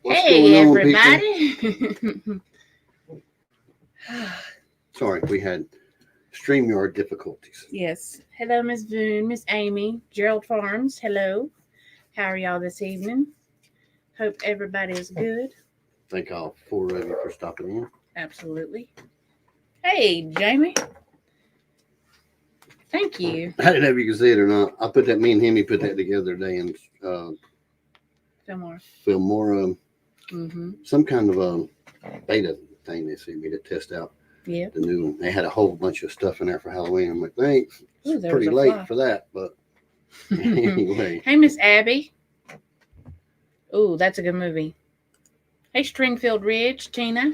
What's Hey, going on, everybody. people? Sorry, we had StreamYard difficulties. Yes. Hello, Miss Boone, Miss Amy, Gerald Farms. Hello. How are y'all this evening? Hope everybody is good. Thank all four of you for stopping in. Absolutely. Hey, Jamie. Thank you. I didn't know if you could see it or not. I put that, me and Hemi put that together today, and Fillmore. Fillmore, Mm-hmm. some kind of a beta thing they sent me to test out Yeah. the new one. They had a whole bunch of stuff in there for Halloween. I'm like, thanks. Ooh, It's there pretty was a late fly. for that, but anyway. Hey, Miss Abby. Ooh, that's a good movie. Hey, Stringfield Ridge, Tina.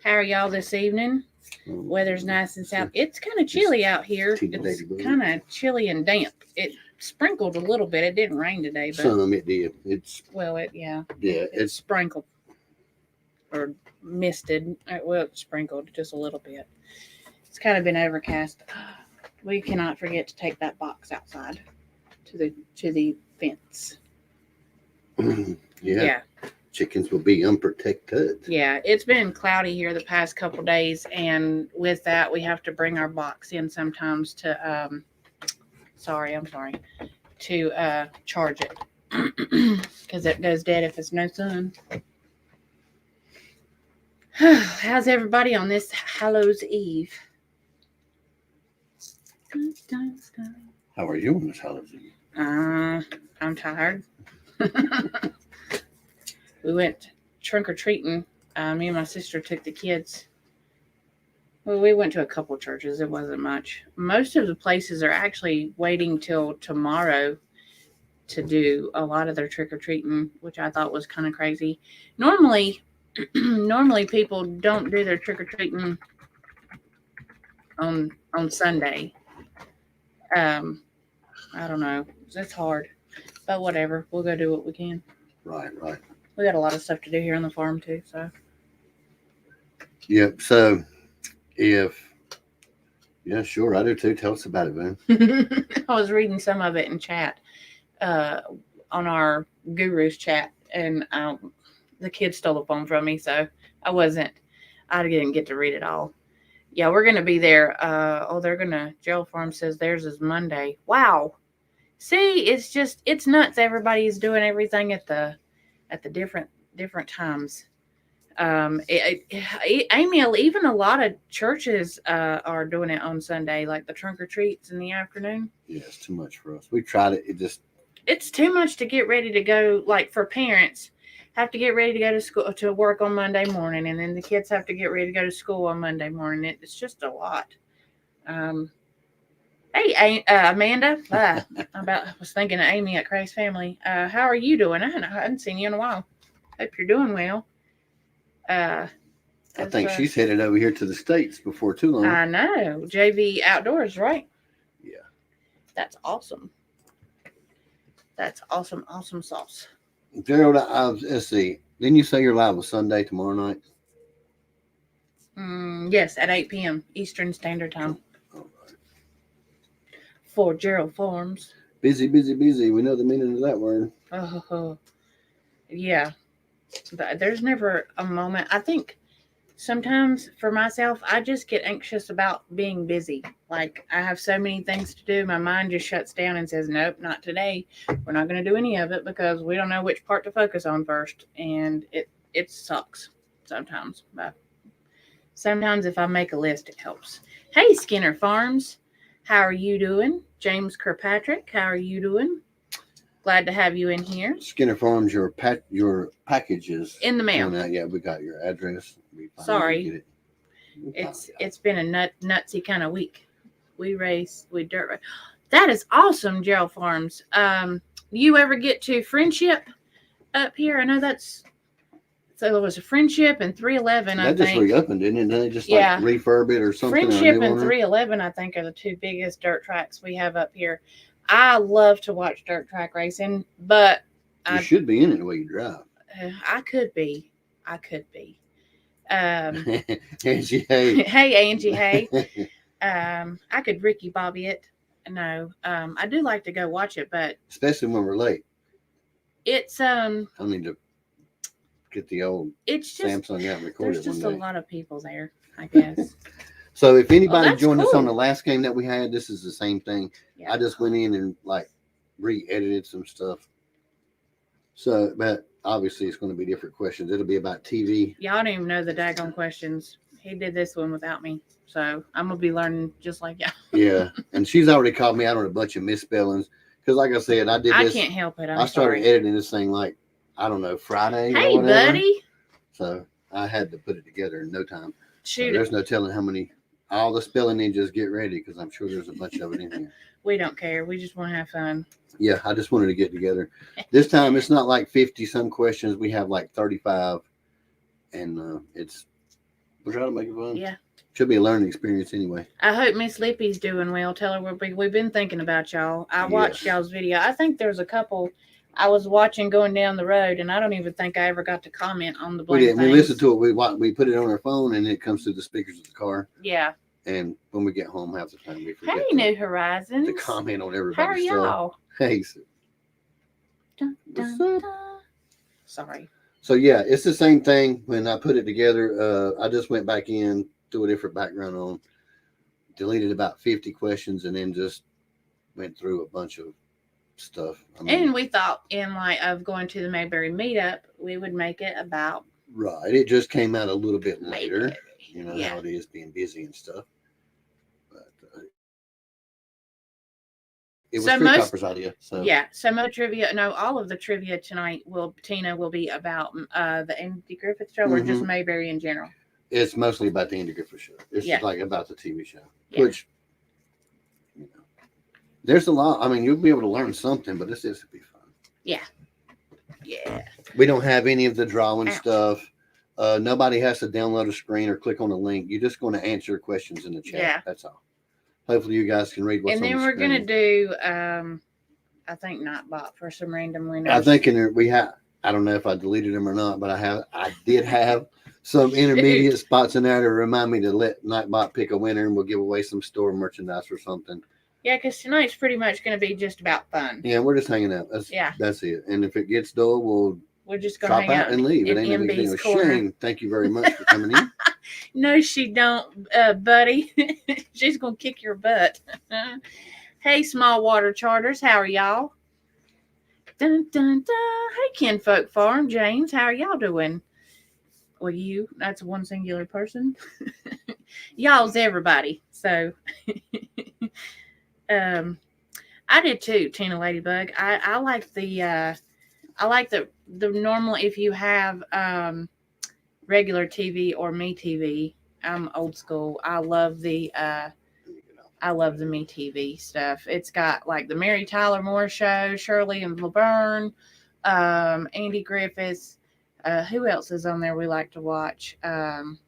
How are y'all this evening? Weather's nice and south. It's kind of chilly out here. It's kind of chilly and damp. It sprinkled a little bit. It didn't rain today, but Some it did. It's it sprinkled or misted. Well, it sprinkled just a little bit. It's kind of been overcast. We cannot forget to take that box outside to the fence. yeah. Chickens will be unprotected. Yeah, it's been cloudy here the past couple days, and with that, we have to bring our box in sometimes to to charge it because it goes dead if it's no sun. How's everybody on this Hallows Eve? How are you on this Halloween? I'm tired. We went trunk or treating. Me and my sister took the kids. Well, we went to a couple churches. It wasn't much. Most of the places are actually waiting till tomorrow to do a lot of their trick or treating, which I thought was kind of crazy. Normally people don't do their trick or treating on Sunday. I don't know. It's hard, but whatever. We'll go do what we can. Right. We got a lot of stuff to do here on the farm too, so. Yep. So, sure, I do too. Tell us about it, man. I was reading some of it in chat, on our Guru's chat, and the kids stole the phone from me, so I didn't get to read it all. Yeah, we're gonna be there. Gerald Farm says theirs is Monday. Wow. See, it's nuts. Everybody's doing everything at the different times. Amy, even a lot of churches are doing it on Sunday, like the trunk or treats in the afternoon. Yeah, it's too much for us. We tried it. It's too much to get ready to go. Like for parents, have to get ready to go to school to work on Monday morning, and then the kids have to get ready to go to school on Monday morning. It's just a lot. Hey, Amanda. I was thinking of Amy at Craig's Family. How are you doing? I hadn't seen you in a while. Hope you're doing well. I think she's headed over here to the States before too long. I know. JV Outdoors, right? Yeah. That's awesome. That's awesome sauce. Gerald, let's see. Didn't you say you're live on Sunday tomorrow night? Yes, at 8 p.m. Eastern Standard Time. All right. For Gerald Farms. Busy. We know the meaning of that word. Oh, yeah. There's never a moment. I think sometimes for myself, I just get anxious about being busy. Like I have so many things to do. My mind just shuts down and says, nope, not today. We're not going to do any of it because we don't know which part to focus on first. And it sucks sometimes. But sometimes if I make a list, it helps. Hey, Skinner Farms. How are you doing? James Kirkpatrick, how are you doing? Glad to have you in here. Skinner Farms, your packages in the mail. Yeah, we got your address. Sorry, it's been a nutsy kind of week. We dirt race. That is awesome, Gerald Farms. You ever get to Friendship up here? I know so there was a Friendship and 311. That just reopened, didn't it? Didn't they just refurb it or something? Friendship and 311, I think, are the two biggest dirt tracks we have up here. I love to watch dirt track racing, but you should be in it the way you drive. I could be. Angie, hey. Hey, Angie, hey. I could Ricky Bobby it. No, I do like to go watch it, but especially when we're late. It's I need to get the old Samsung out and record there's it just one a day. lot of people there, I guess. So if anybody that's joined us on cool. the last game that we had, this is the same thing. Yeah. I just went in and re-edited some stuff. So, but obviously it's going to be different questions. It'll be about TV. Y'all don't even know the daggone questions. He did this one without me. So I'm going to be learning just like y'all. Yeah. And she's already called me out on a bunch of misspellings. Because like I said, I can't help it. I started editing this thing Friday Hey, or whatever. buddy. So I had to put it together in no time. Shoot. So there's no telling how many. All the spelling ninjas, get ready because I'm sure there's a bunch of it in here. We don't care. We just want to have fun. Yeah, I just wanted to get together. This time it's not like 50 some questions. We have 35, and we're trying to make it fun. Yeah, should be a learning experience anyway. I hope Miss Lippy's doing well. Tell her we've been thinking about y'all. I watched y'all's video. I think there's a couple I was watching going down the road, and I don't even think I ever got to comment on the blame. We listened to it. We put it on our phone, and it comes through the speakers of the car. Yeah. And when we get home, half the time we forget. Hey, New Horizons. To comment on everybody's How are y'all? Hey. Dun, dun, dun. Sorry. So yeah, it's the same thing. When I put it together, I just went back in, threw a different background on, deleted about 50 questions, and then just went through a bunch of stuff. And we thought in light of going to the Mayberry meetup, we would make it about. Right. It just came out a little bit later. Mayberry. You know how it is being busy and stuff. But it was Copper's idea. So yeah, some of the trivia. No, all of the trivia tonight Tina will be about the Andy Griffith show or just Mayberry in general. It's mostly about the Andy Griffith show. It's just about the TV show, which there's a lot. I mean, you'll be able to learn something, but this is to be fun. Yeah. Yeah. We don't have any of the drawing stuff. Nobody has to download a screen or click on a link. You're just going to answer questions in the chat. Yeah. That's all. Hopefully you guys can read what's on the screen. And then we're going to do, I think, Nightbot for some random winners. I think I don't know if I deleted them or not, but I did have some intermediate spots in there to remind me to let Nightbot pick a winner, and we'll give away some store merchandise or something. Yeah, because tonight's pretty much going to be just about fun. Yeah, we're just hanging out. That's it. And if it gets dull, we'll just go drop hang out and leave. It ain't anything. Shane, thank you very much for coming in. No, she don't, buddy. She's gonna kick your butt. Hey, small water charters, how are y'all? Dun dun dun. Hey, Kinfolk Farm, James, how are y'all doing? Well, that's one singular person. Y'all's everybody. So, I did too, Tina Ladybug. I like the normal, if you have regular TV or Me TV. I'm old school. I love the Me TV stuff. It's got like the Mary Tyler Moore Show, Shirley and Laverne, Andy Griffiths. Who else is on there we like to watch? Who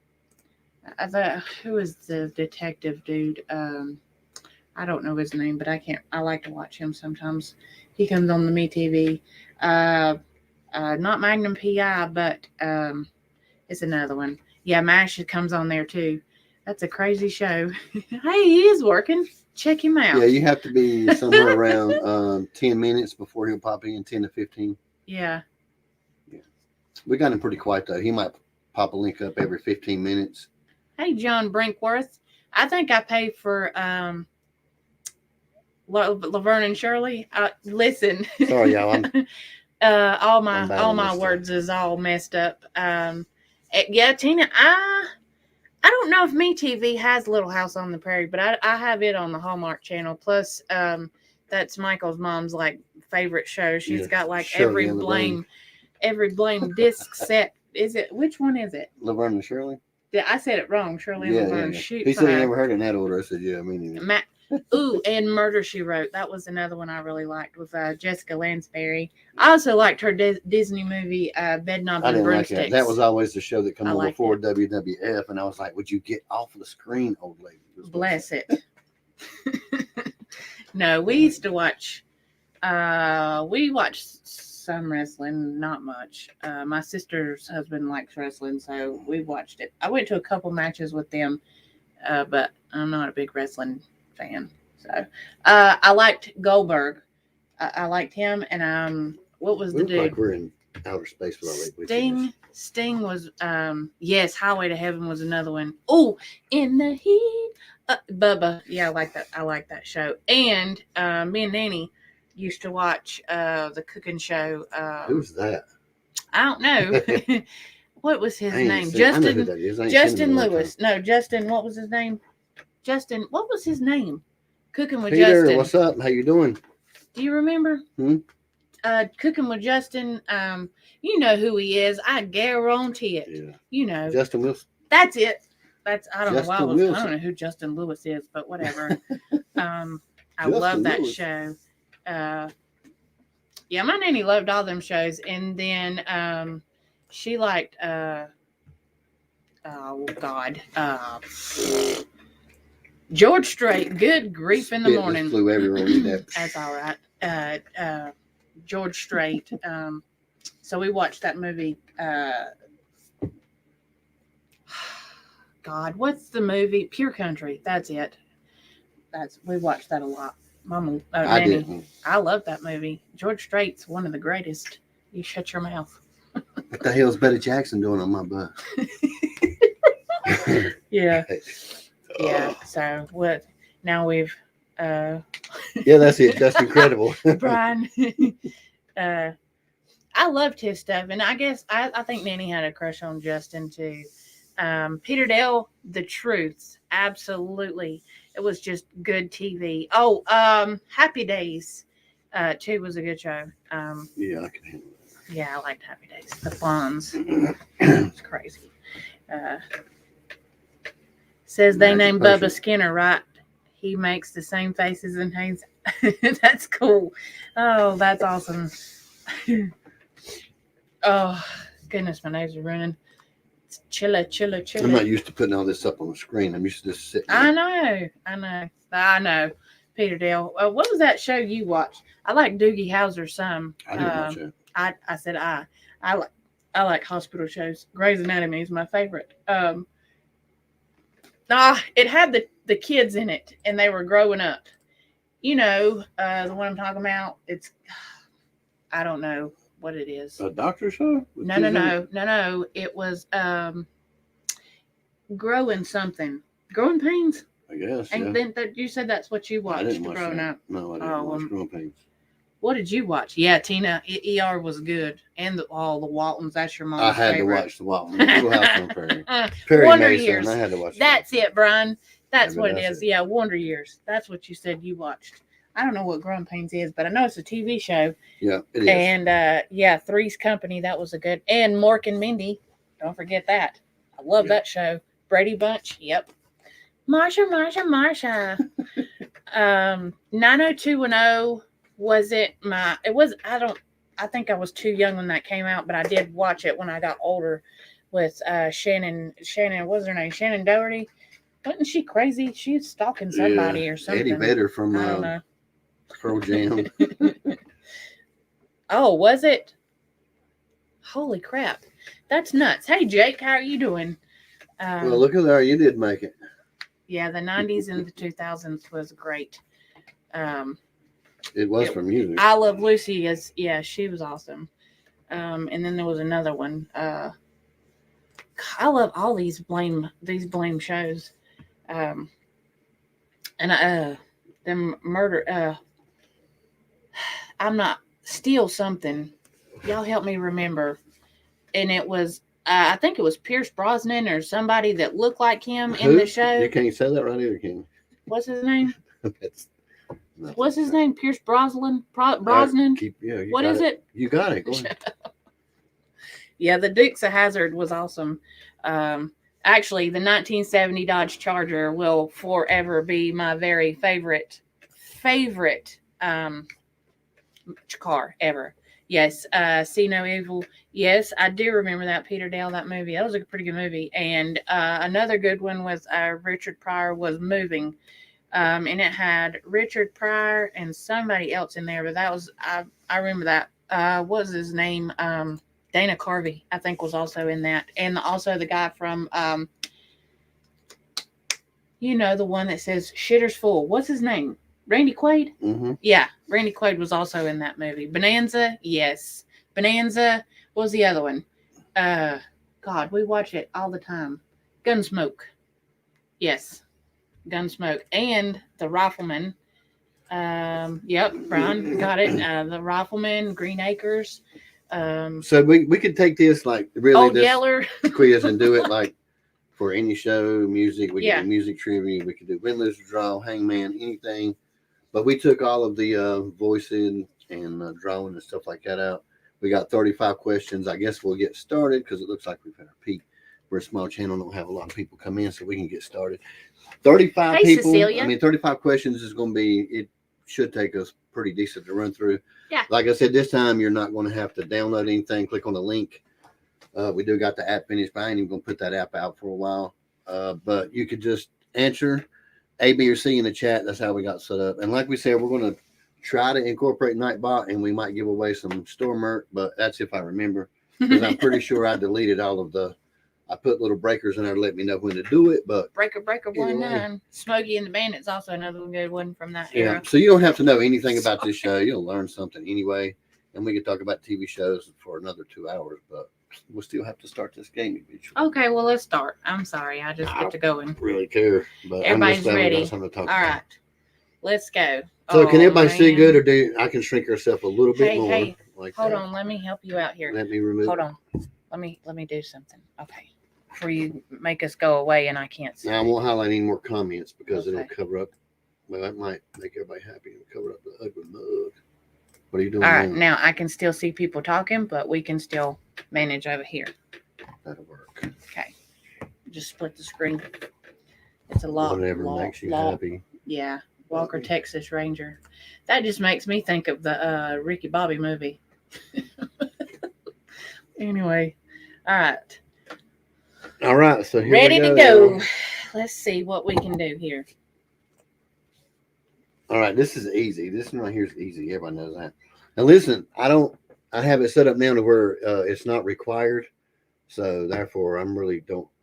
is the detective dude? I don't know his name, but I like to watch him sometimes. He comes on the Me TV. Not Magnum PI, but it's another one. Yeah, MASH comes on there too. That's a crazy show. Hey, he is working. Check him out. Yeah, you have to be somewhere around 10 minutes before he'll pop in, 10 to 15. Yeah. We got him pretty quiet, though. He might pop a link up every 15 minutes. Hey, John Brinkworth. I think I pay for Laverne and Shirley. Listen. Sorry, y'all. All my words is all messed up. Yeah, Tina, I don't know if Me TV has Little House on the Prairie, but I have it on the Hallmark Channel. Plus, that's Michael's mom's favorite show. She's got every blame disc set. Is it? Which one is it? Laverne and Shirley. Yeah, I said it wrong. Shirley and Laverne. Shoot, he said he never heard it in that order. I said, yeah, me neither. And Murder, She Wrote. That was another one I really liked with Jessica Lansbury. I also liked her Disney movie, Bedknobs and Broomsticks. Like that was always the show that came on before WWF, and I was like, would you get off of the screen, old lady? Bless it. No, we used to watch, we watched some wrestling, not much. My sister's husband likes wrestling, so we watched it. I went to a couple matches with them, but I'm not a big wrestling fan. So I liked Goldberg. I liked him, and what was the dude? Like we're in Outer Space with Sting was yes, Highway to Heaven was another one. Oh, In the Heat, Bubba. Yeah, I like that show. And me and Nanny used to watch the cooking show. Who's that? I don't know. What was his name? Justin Lewis. No, Justin. What was his name? Justin. What was his name? Cooking with Peter, Justin. what's up? How you doing? Do you remember? Cooking with Justin. You know who he is. I guarantee it. Yeah. You know. Justin Wilson. That's it. I don't know why I Wilson. don't know who Justin Lewis is, but whatever. I love that show. Yeah, my nanny loved all them shows, and then she liked oh God, George Strait. Good grief in the morning. Flew everywhere with that. That's all right. George Strait. So we watched that movie. God, what's the movie? Pure Country. That's it. We watched that a lot. Mama, I didn't. I love that movie. George Strait's one of the greatest. You shut your mouth. What the hell's Betty Jackson doing on my butt? Yeah. Yeah. So what? Now we've. Yeah, that's it. That's incredible. Brian. I loved his stuff, and I guess I think Nanny had a crush on Justin too. Peter Dale, The Truths, absolutely. It was just good TV. Oh, Happy Days, too, was a good show. Yeah, I can handle that. Yeah, I liked Happy Days. The Fonz. It's crazy. Says they named Bubba Skinner, right? He makes the same faces and hands. That's cool. Oh, that's awesome. Oh, goodness, my nose is running. Chilla. I'm not used to putting all this up on the screen. I'm used to just sitting. I know. Peter Dale. What was that show you watched? I like Doogie Howser some. I didn't watch it. I said I like hospital shows. Grey's Anatomy is my favorite. It had the kids in it, and they were growing up. You know, the one I'm talking about. I don't know what it is. A doctor show? No. It was growing something. Growing Pains? I guess. And then you said that's what you watched growing up. No, I didn't watch Growing Pains. What did you watch? Yeah, Tina, ER was good. And all the Waltons, that's your mom's I had favorite. to watch the Waltons. Little House on Prairie. Perry Wonder Mason, Years. I had to watch That's it, Brian. That's what it that's is. it. Yeah, Wonder Years. That's what you said you watched. I don't know what Growing Pains is, but I know it's a TV show. Yeah, it is. And Three's Company, that was a good. And Mork and Mindy, don't forget that. I love that show. Brady Bunch, yep. Marsha. 90210 I think I was too young when that came out, but I did watch it when I got older with Shannon, what's her name? Shannon Doherty. Wasn't she crazy? She was stalking somebody or something. Eddie Vedder from I don't know. Pearl Jam. Oh, was it? Holy crap. That's nuts. Hey, Jake, how are you doing? Well, look at there. You did make it. Yeah, the 90s and the 2000s was great. It was for music. I Love Lucy she was awesome. And then there was another one. I love all these blame shows. And them murder. I'm not Steal Something. Y'all help me remember. And it was. I think it was Pierce Brosnan or somebody that looked like him in the show. You can't say that right either, can you? What's his name? What's his name? Pierce Brosnan? Brosnan? What is it? You got it. Go ahead. Yeah, the Dukes of Hazzard was awesome. Actually, the 1970 Dodge Charger will forever be my very favorite car ever. Yes, See No Evil. Yes, I do remember that Peter Dale, that movie. That was a pretty good movie. And another good one with Richard Pryor was Moving. And it had Richard Pryor and somebody else in there, but that was I remember that. What was his name? Dana Carvey, I think, was also in that. And also the guy from the one that says Shitter's Full. What's his name? Randy Quaid? Mm-hmm. Yeah, Randy Quaid was also in that movie. Bonanza, yes. Bonanza What was the other one? God, we watch it all the time. Gunsmoke. Yes, Gunsmoke. And The Rifleman. Yep, Brian got it. The Rifleman, Green Acres. So we could take this like really Old this Yeller. quiz and do it like for any show, music. We Yeah. could do music trivia. We could do win, lose, or draw, hangman, anything. But we took all of the voicing and drawing and stuff like that out. We got 35 questions. I guess we'll get started because it looks like we've had our peak. We're a small channel, don't have a lot of people come in, so we can get started. 35 Hey, people. Cecilia. I mean, 35 questions is going to be, it should take us pretty decent to run through. Yeah. Like I said, this time you're not going to have to download anything. Click on the link. We do got the app finished, but I ain't even going to put that app out for a while. But you could just answer A, B, or C in the chat. That's how we got set up. And like we said, we're going to try to incorporate Nightbot, and we might give away some store merch, but that's if I remember. Because I'm pretty sure I deleted all of I put little breakers in there to let me know when to do it. But Breaker Anyway. 19. Smokey and the Bandit's also another good one from that yeah, era. so you don't have to know anything about this show. You'll learn something anyway. And we could talk about TV shows for another 2 hours, but we'll still have to start this game eventually. Okay, well, let's start. I'm sorry. I just get to going. Really care, but Everybody's I'm just glad we ready. got something to talk All about. right. Let's go. So can everybody see man. good, or do I can shrink herself a little bit Hey, more? hey, Like Hold that. on. Let me help you out here. Let me remove. Hold on. Let me do something. Okay. Before you make us go away and I can't see. Now I won't highlight any more comments because it'll Okay. cover up. Well, that might make everybody happy and cover up the ugly mug. What are you doing? All right. now? Now I can still see people talking, but we can still manage over here. That'll work. Okay. Just split the screen. It's a lot. Whatever makes you happy. Yeah. Walker, Texas Ranger. That just makes me think of the Ricky Bobby movie. Anyway. All right. All right. So here Ready we to go. Let's see what we can do here. All right. This is easy. This one right here is easy. Everybody knows that. Now listen, I have it set up now to where it's not required. So therefore,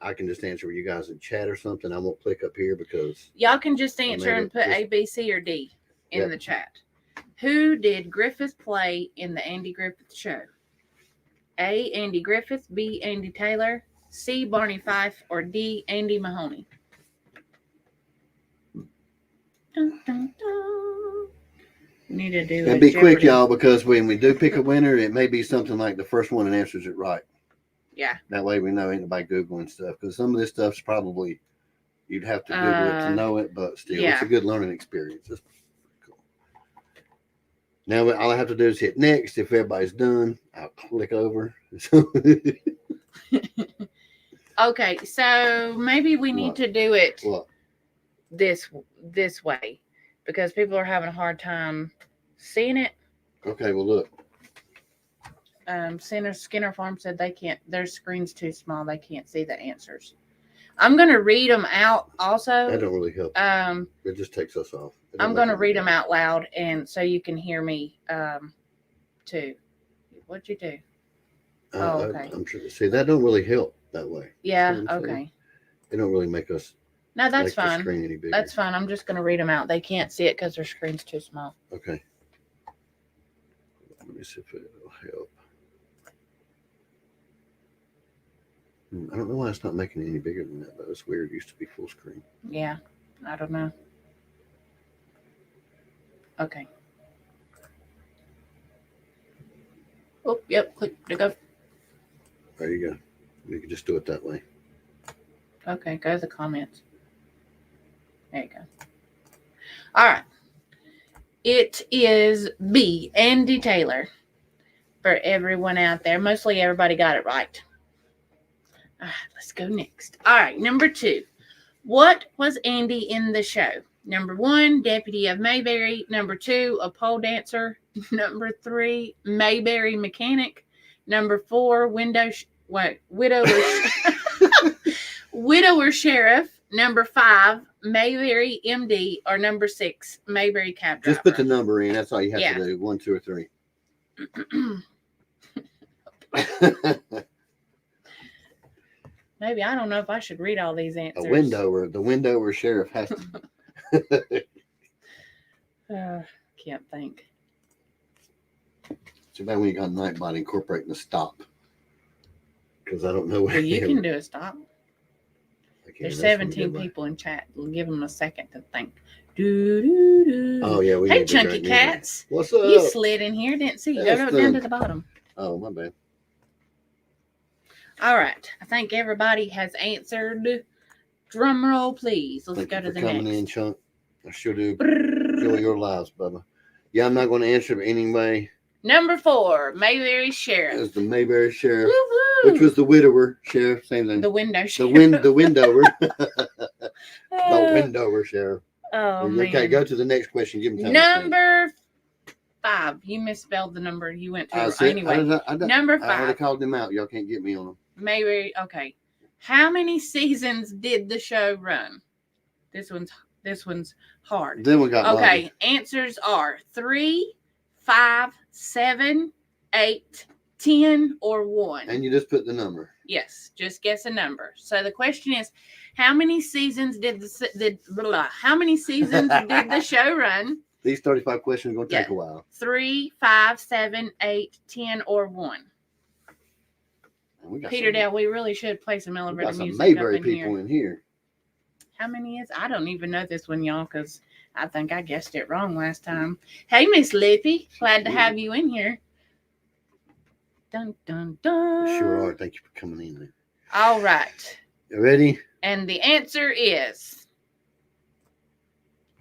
I can just answer with you guys in chat or something. I won't click up here because Y'all can just answer made and it put just- A, B, C, or D in Yeah. the chat. Who did Griffith play in the Andy Griffith Show? A, Andy Griffith, B, Andy Taylor, C, Barney Fife, or D, Andy Mahoney? Dun, dun, dun. We need to do and a be quick, Jeopardy. y'all, because when we do pick a winner, it may be something like the first one that answers it right. Yeah. That way we know ain't nobody Googling stuff because some of this stuff's probably you'd have to Google it to know it, but still, yeah. it's a good learning experience. It's cool. Now all I have to do is hit next. If everybody's done, I'll click over. Okay, so maybe we need What? to do it What? this way because people are having a hard time seeing it. Okay, well look. Skinner Farm said they can't. Their screen's too small. They can't see the answers. I'm gonna read them out also. That don't really help. It just takes us off. I'm gonna read them out loud, and so you can hear me too. What'd you do? Okay. I'm sure. See, that don't really help that way. Yeah. See what I'm saying? Okay. It don't really make us. No, that's make the fine. screen any bigger. That's fine. I'm just gonna read them out. They can't see it because their screen's too small. Okay. Let me see if it'll help. I don't know why it's not making it any bigger than that, but it's weird. It used to be full screen. Yeah. I don't know. Okay. Oh, yep. Click to go. There you go. You can just do it that way. Okay, go to the comments. There you go. All right. It is B, Andy Taylor, for everyone out there. Mostly everybody got it right. All right, let's go next. All right, number 2. What was Andy in the show? Number 1, deputy of Mayberry. Number 2, a pole dancer. Number 3, Mayberry mechanic. Number 4, widower sheriff. Number 5, Mayberry MD, or number 6, Mayberry cab driver. Just put the number in. That's all you have Yeah. to do. 1, 2, or 3. Maybe I don't know if I should read all these answers. The windower sheriff has to. Can't think. Too bad when you got Nightbot incorporating the stop. because I don't know where. Well, you can do a stop. Okay, There's that's when 17 we get people in chat. Give them a second to think. Do, do, do. Oh, yeah. We Hey, need to Chunky drink anyway. Cats. What's up? You slid in here. Didn't see you. Go That's down the- to the bottom. Oh, my bad. All right. I think everybody has answered. Drum roll, please. Let's Thank go you to for the coming next. in, Chunk. I sure do enjoy your lives, Bubba. Yeah, I'm not going to answer it anyway. Number 4, Mayberry Sheriff. As the Mayberry Sheriff, Woo-hoo. which was the widower sheriff, same thing. the window The sheriff. the windower, the windower sheriff. Oh, Okay, man. go to the next question. Give me time. Number 5. You misspelled the number you went to. Anyway, number 5. I already called them out. Y'all can't get me on them. Mayberry. Okay. How many seasons did the show run? This one's hard. Then we got Okay. Bobby. Answers are 3, 5, 7, 8, 10, or 1. And you just put the number. Yes, just guess a number. So the question is, how many seasons did how many seasons did the show run? These 35 questions are going to take Yeah. a while. 3, 5, 7, 8, 10, or 1. And we got Peter Dale, we really should play some we elevator got some music Mayberry up in people here. in here. How many is? I don't even know this one, y'all, because I think I guessed it wrong last time. Hey, Miss Lippy, glad to have you in here. Dun dun dun. Sure are. Thank you for coming in. All right, You ready? and the answer is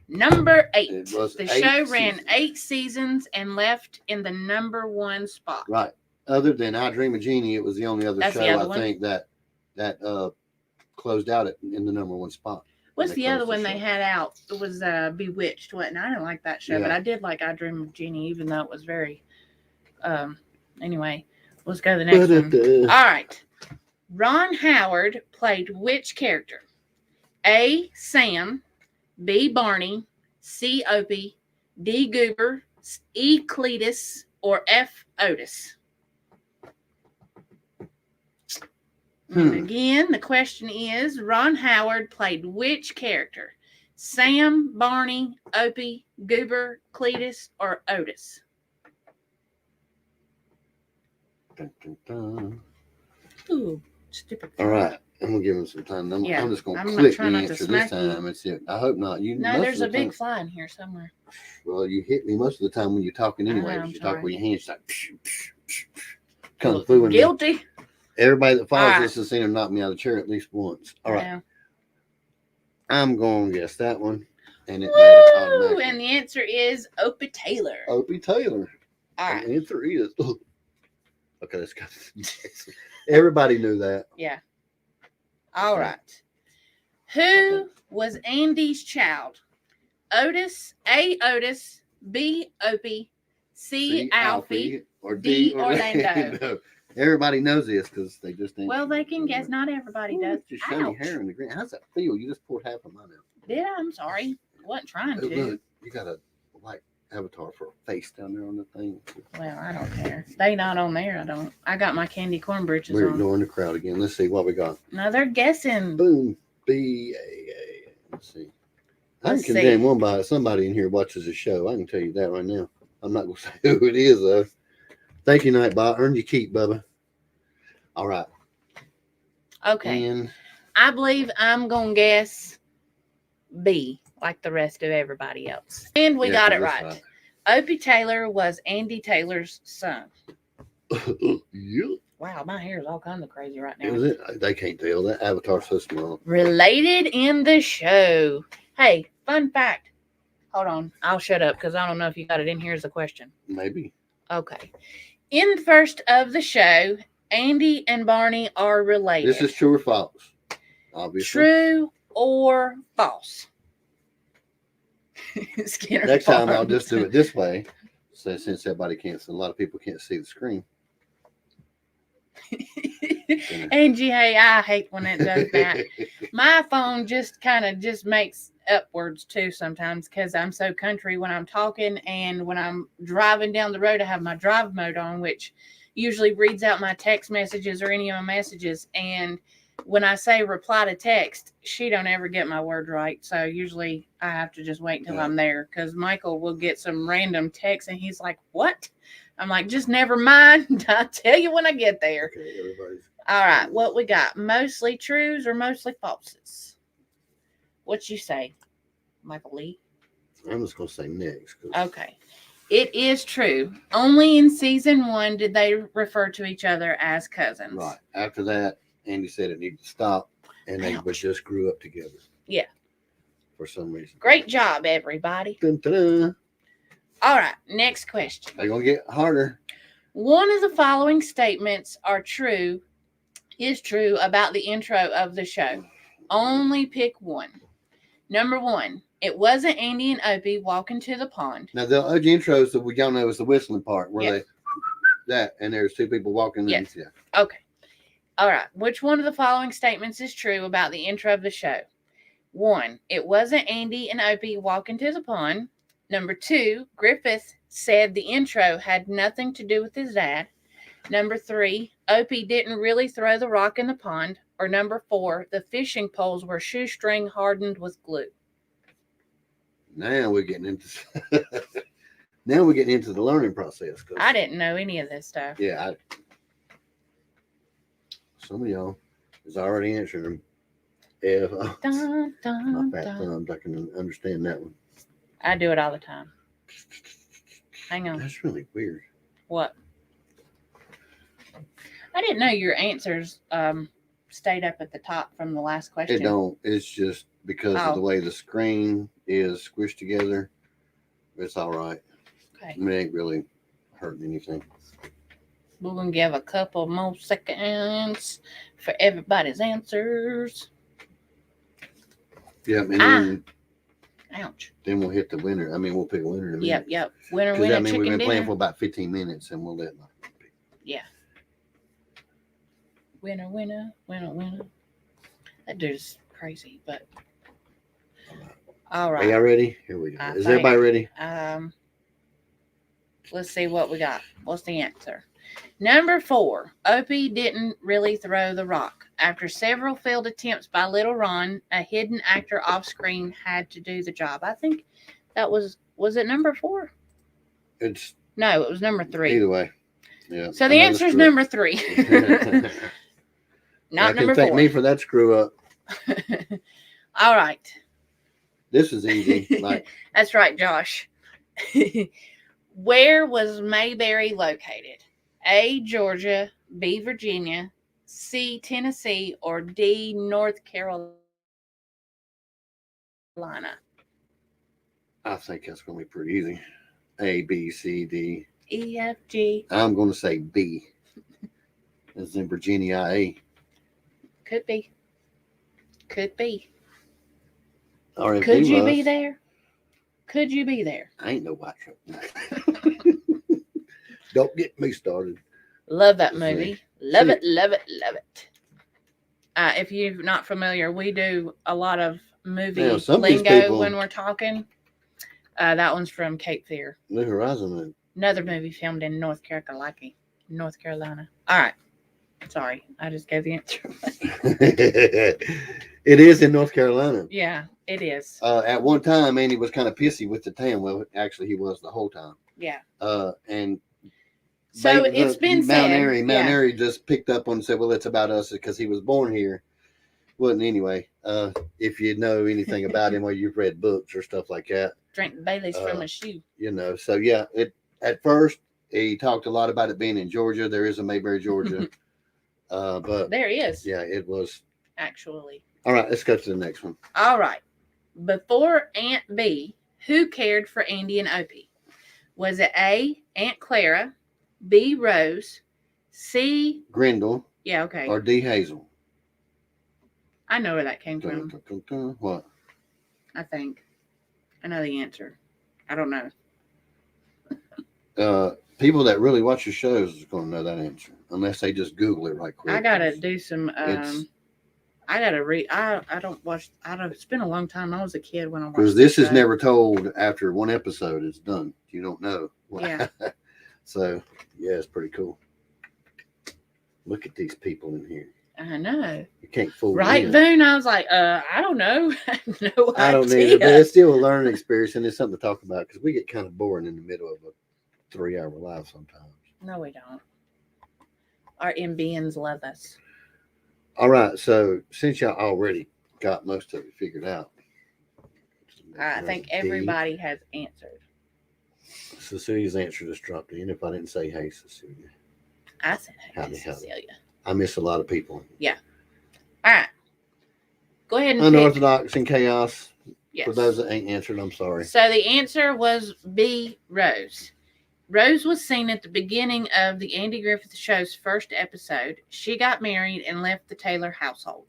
number 8. It was The 8 show ran seasons. 8 seasons and left in the number 1 spot. Right. Other than I Dream of Jeannie, it was the only other That's the show other I one? think that closed out in the number 1 spot. What's They the other closed the one they show. had out? It was Bewitched, wasn't it? I didn't like that show, but Yeah. I did like I Dream of Jeannie, even though it was very. Anyway, let's go to the next one. All right. Ron Howard played which character? A. Sam, B. Barney, C. Opie, D. Goober, E. Cletus, or F. Otis? And again, the question is, Ron Howard played which character? Sam, Barney, Opie, Goober, Cletus, or Otis? Dun, dun, dun. Ooh, stupid. All right. I'm going to give him some time. I'm Yeah, just going I'm to not click the trying not to answer smack this you. time. It's it. I hope not. You No, most there's of a the big time- fly in here somewhere. Well, you hit me most of the time when you're talking I know, anyway. I'm You talk sorry. with your hands like kung fu. And Guilty. everybody that follows All this has seen him knock me out of the chair at least once. All right. Yeah. I'm going to guess that one. And it made it Woo! automatically. And the answer is Opie Taylor. Opie Taylor. All And right. the answer is. Okay, let's go. Everybody knew that. Yeah. All right. Who was Andy's child? Otis, A. Otis, B. Opie, C. Alfie. or D. D. Orlando. Everybody knows this because they just think. Well, they can guess. Not everybody does. Just shiny Ouch. hair in the green. How's that feel? You just poured half of mine out. Did I? I'm sorry. I wasn't trying Oh, to. look, you got a white avatar for a face down there on the thing. Well, I don't care. They not on there. I don't. I got my candy corn britches We're on. ignoring the crowd again. Let's see what we got. No, they're guessing. Boom. B-A-A. Let's see. I can Let's see. condemn one by somebody in here watches the show. I can tell you that right now. I'm not going to say who it is, though. Thank you, Nightbot. Earn your keep, Bubba. All right. Okay. And I believe I'm going to guess B, like the rest of everybody else. And we yeah, got it 'cause it's right. Opie Taylor was Andy Taylor's son. Yeah. Wow, my hair is all kinds of crazy right Is now. it? They can't tell. That avatar's so small. Related in the show. Hey, fun fact. Hold on. I'll shut up because I don't know if you got it in here as a question. Maybe. Okay. In the first of the show, Andy and Barney are related. This is true or false? Obviously. True or false? Skinner Next time I'll Farms. just do it this way. So since everybody can't, a lot of people can't see the screen. Angie, hey, I hate when it does that. My phone just kind of just makes upwards too sometimes because I'm so country when I'm talking, and when I'm driving down the road, I have my drive mode on, which usually reads out my text messages or any of my messages. And when I say reply to text, she don't ever get my word right. So usually I have to just wait until Yeah. I'm there, because Michael will get some random text and he's like, "What?" I'm like, "Just never mind. I'll tell you when I get there." Okay, everybody's. All right, what we got? Mostly trues or mostly falses? What you say, Michael Lee? I'm just gonna say next. Okay. It is true. Only in season 1 did they refer to each other as cousins. Right. After that, Andy said it needed to stop, and they just grew up together. Yeah. For some reason. Great job, everybody. Dun, dun, dun. All right, next question. They're gonna get harder. One of the following statements is true about the intro of the show. Only pick one. Number 1, it wasn't Andy and Opie walking to the pond. Now the OG intros that we y'all know is the whistling part where and there's 2 people walking. Yes. Okay. All right. Which one of the following statements is true about the intro of the show? 1, it wasn't Andy and Opie walking to the pond. Number 2, Griffith said the intro had nothing to do with his dad. Number 3, Opie didn't really throw the rock in the pond. Or number 4, the fishing poles were shoestring hardened with glue. Now we're getting into the learning process. I didn't know any of this stuff. Yeah, some of y'all is already answering them. If Dun, dun, my fat dun. thumbs, I can understand that one. I do it all the time. Hang on. That's really weird. What? I didn't know your answers stayed up at the top from the last question. It don't. It's just because of the way the screen is squished together. It's all right. Okay. I mean, it ain't really hurting anything. We're going to give a couple more seconds for everybody's answers. Yeah, and then, ouch. Then we'll hit the winner. I mean, we'll pick a winner in a minute. Yep. Winner, I mean, chicken we've been dinner. playing for about 15 minutes, and we'll let them pick. Yeah. Winner. That dude's crazy, but all right. Are y'all ready? Here we go. Is everybody ready? Let's see what we got. What's the answer? Number 4, Opie didn't really throw the rock. After several failed attempts by Little Ron, a hidden actor off screen had to do the job. I think that was it number 4? No, it was number 3. Either way. Yeah. So the answer is number 3. Not number 4. Thank me for that screw up. All right. This is easy. That's right, Josh. Where was Mayberry located? A, Georgia, B, Virginia, C, Tennessee, or D, North Carolina? I think that's going to be pretty easy. A, B, C, D. E, F, G. I'm going to say B. It's in Virginia, A. Could be. Or if Could you be there? Could you be there? I ain't no white truck. Don't get me started. Love that movie. Love it. If you're not familiar, we do a lot of movie lingo when we're talking. That one's from Cape Fear. New Horizon. Another movie filmed in North Carolina. All right. Sorry, I just gave the answer. It is in North Carolina. Yeah, it is. At one time, Andy was kind of pissy with the town. Well, actually, he was the whole time. Yeah. And so it's been Mount said. Airy just picked up on and said, well, it's about us because he was born here. Wasn't anyway. If you know anything about him or you've read books or stuff like that. Drink Bailey's from a shoe. You know, so yeah, at first he talked a lot about it being in Georgia. There is a Mayberry, Georgia. But there is. Yeah, it was. Actually. All right, let's go to the next one. All right. Before Aunt B, who cared for Andy and Opie? Was it A, Aunt Clara, B, Rose, C, Grendel? Yeah, okay. Or D, Hazel? I know where that came from. What? I think. I know the answer. I don't know. People that really watch your shows is going to know that answer, unless they just Google it right quick. I gotta do some. I gotta read. I don't watch. It's been a long time. I was a kid when I watched. Because this is never told after one episode. It's done. You don't know. Yeah. So yeah, it's pretty cool. Look at these people in here. I know. You can't fool me. Right, Boone? I was like, I don't know. I have no idea. I don't need it, but it's still a learning experience, and it's something to talk about because we get kind of boring in the middle of a 3-hour live sometimes. No, we don't. Our MBNs love us. All right. So since y'all already got most of it figured out, I think everybody has answered. Cecilia's answer just dropped in. If I didn't say, hey, Cecilia. I said, hey, Howdy. Cecilia. I miss a lot of people. Yeah. All right. Go ahead and Unorthodox and chaos. Yes. For those that ain't answered, I'm sorry. So the answer was B, Rose. Rose was seen at the beginning of the Andy Griffith Show's first episode. She got married and left the Taylor household.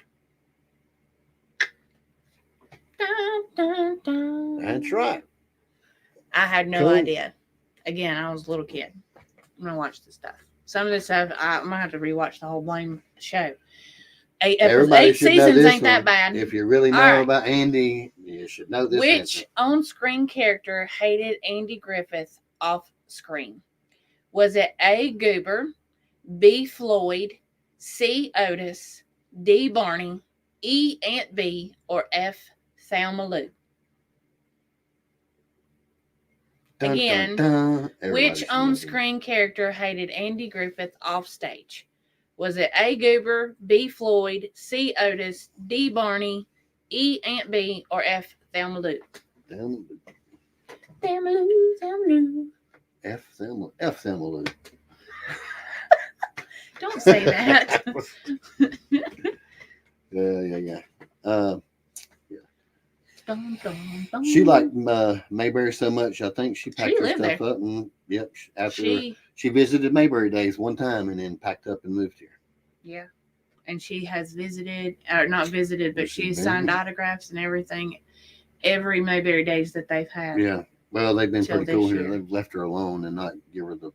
Dun, dun, dun. That's right. I had no idea. Again, I was a little kid. I'm going to watch this stuff. Some of this stuff, I'm going to have to rewatch the whole blame show. 8 seasons ain't that bad. If you really know about Andy, you should know this. Which on-screen character hated Andy Griffith off screen? Was it A, Goober, B, Floyd, C, Otis, D, Barney, E, Aunt B, or F, Thelma Lou? Dun, Again, dun, dun. which on-screen character hated Andy Griffith off stage? Was it A, Goober, B, Floyd, C, Otis, D, Barney, E, Aunt B, or F, Thelma Lou? Thelma Lou, Thelma Lou. F, Thelma Lou. Don't say that. Yeah. Dun, dun, dun. She liked Mayberry so much, I think she packed her stuff up and after she visited Mayberry Days one time and then packed up and moved here. Yeah. And she has visited, or not visited, but she's signed autographs and everything every Mayberry Days that they've had. Yeah. Well, they've been pretty cool here. They've left her alone and not give her the,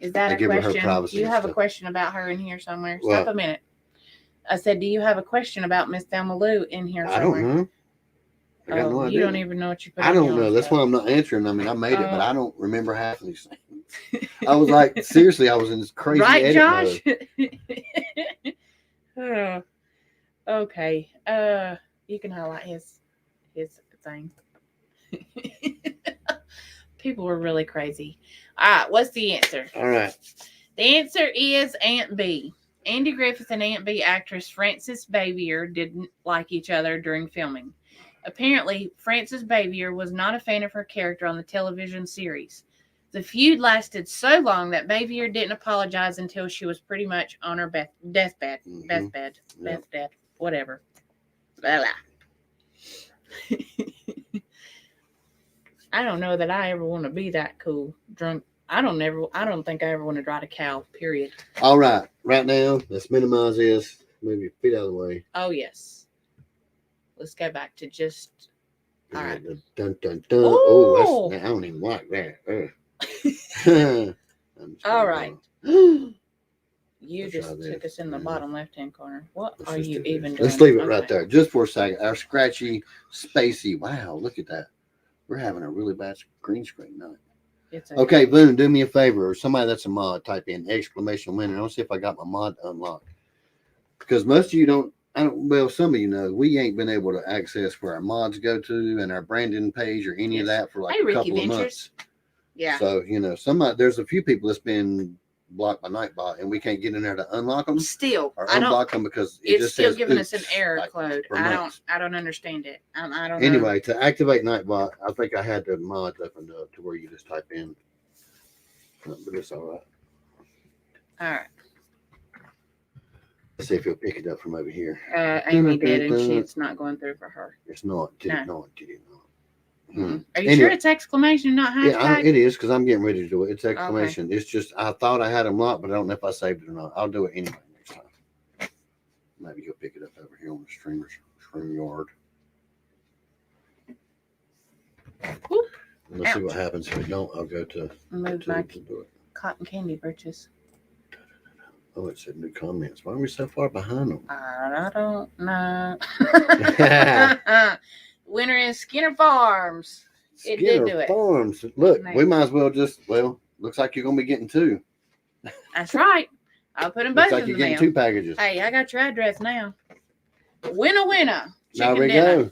Is that a question? Do you have a question about her in here somewhere? Stop a minute. I said, do you have a question about Miss Thelma Lou in here somewhere? I don't know. I got no idea. You don't even know what you put I don't know. That's why I'm not answering. I mean, I made it, but I don't remember half of these things. I was like, seriously, I was in this crazy edit Josh? mode. Okay. You can highlight his thing. People were really crazy. All right, what's the answer? All right. The answer is Aunt B. Andy Griffith and Aunt B actress Frances Bavier didn't like each other during filming. Apparently, Frances Bavier was not a fan of her character on the television series. The feud lasted so long that Bavier didn't apologize until she was pretty much on her deathbed. Deathbed, whatever. Blah, blah. I don't know that I ever want to be that cool drunk. I don't think I ever want to drive a cow, period. All right. Right now, let's minimize this. Move your feet out of the way. Oh, yes. Let's go back to just. All right. Dun, dun, dun. Oh, I don't even like that. All right. You just took us in the bottom left-hand corner. What are you even doing? Let's leave it right there just for a second. Our scratchy, spacey. Wow, look at that. We're having a really bad green screen night. Okay, Boone, do me a favor. Or somebody that's a mod, type in ! winner. I'll see if I got my mod unlocked. Because most of you don't. Well, some of you know, we ain't been able to access where our mods go to and our Brandon page or any of that for like a couple of months. Yeah. So, there's a few people that's been blocked by Nightbot and we can't get in there to unlock them. Still, or unblock them because it's just still says, giving us an error code. I don't understand it. I don't Anyway, to activate Nightbot, I think I had the mods opened up to where you just type in. But it's all right. All right. Let's see if you'll pick it up from over here. Amy did, and it's not going through for her. It's not. Did it not? Are you sure it's exclamation, not hashtag? Yeah, it is, because I'm getting ready to do it. It's exclamation. Okay. It's just, I thought I had them locked, but I don't know if I saved it or not. I'll do it anyway next time. Maybe you'll pick it up over here on the StreamYard. Whoop. Let's see what happens if we don't. I'll go to move my cotton candy britches. Oh, it said new comments. Why are we so far behind them? I don't know. Winner is Skinner Farms. It did do it. Farms. Look, we might as well looks like you're going to be getting two. That's right. I'll put them both in the mail. Looks like you're getting 2 packages. Hey, I got your address now. Winner. There we go.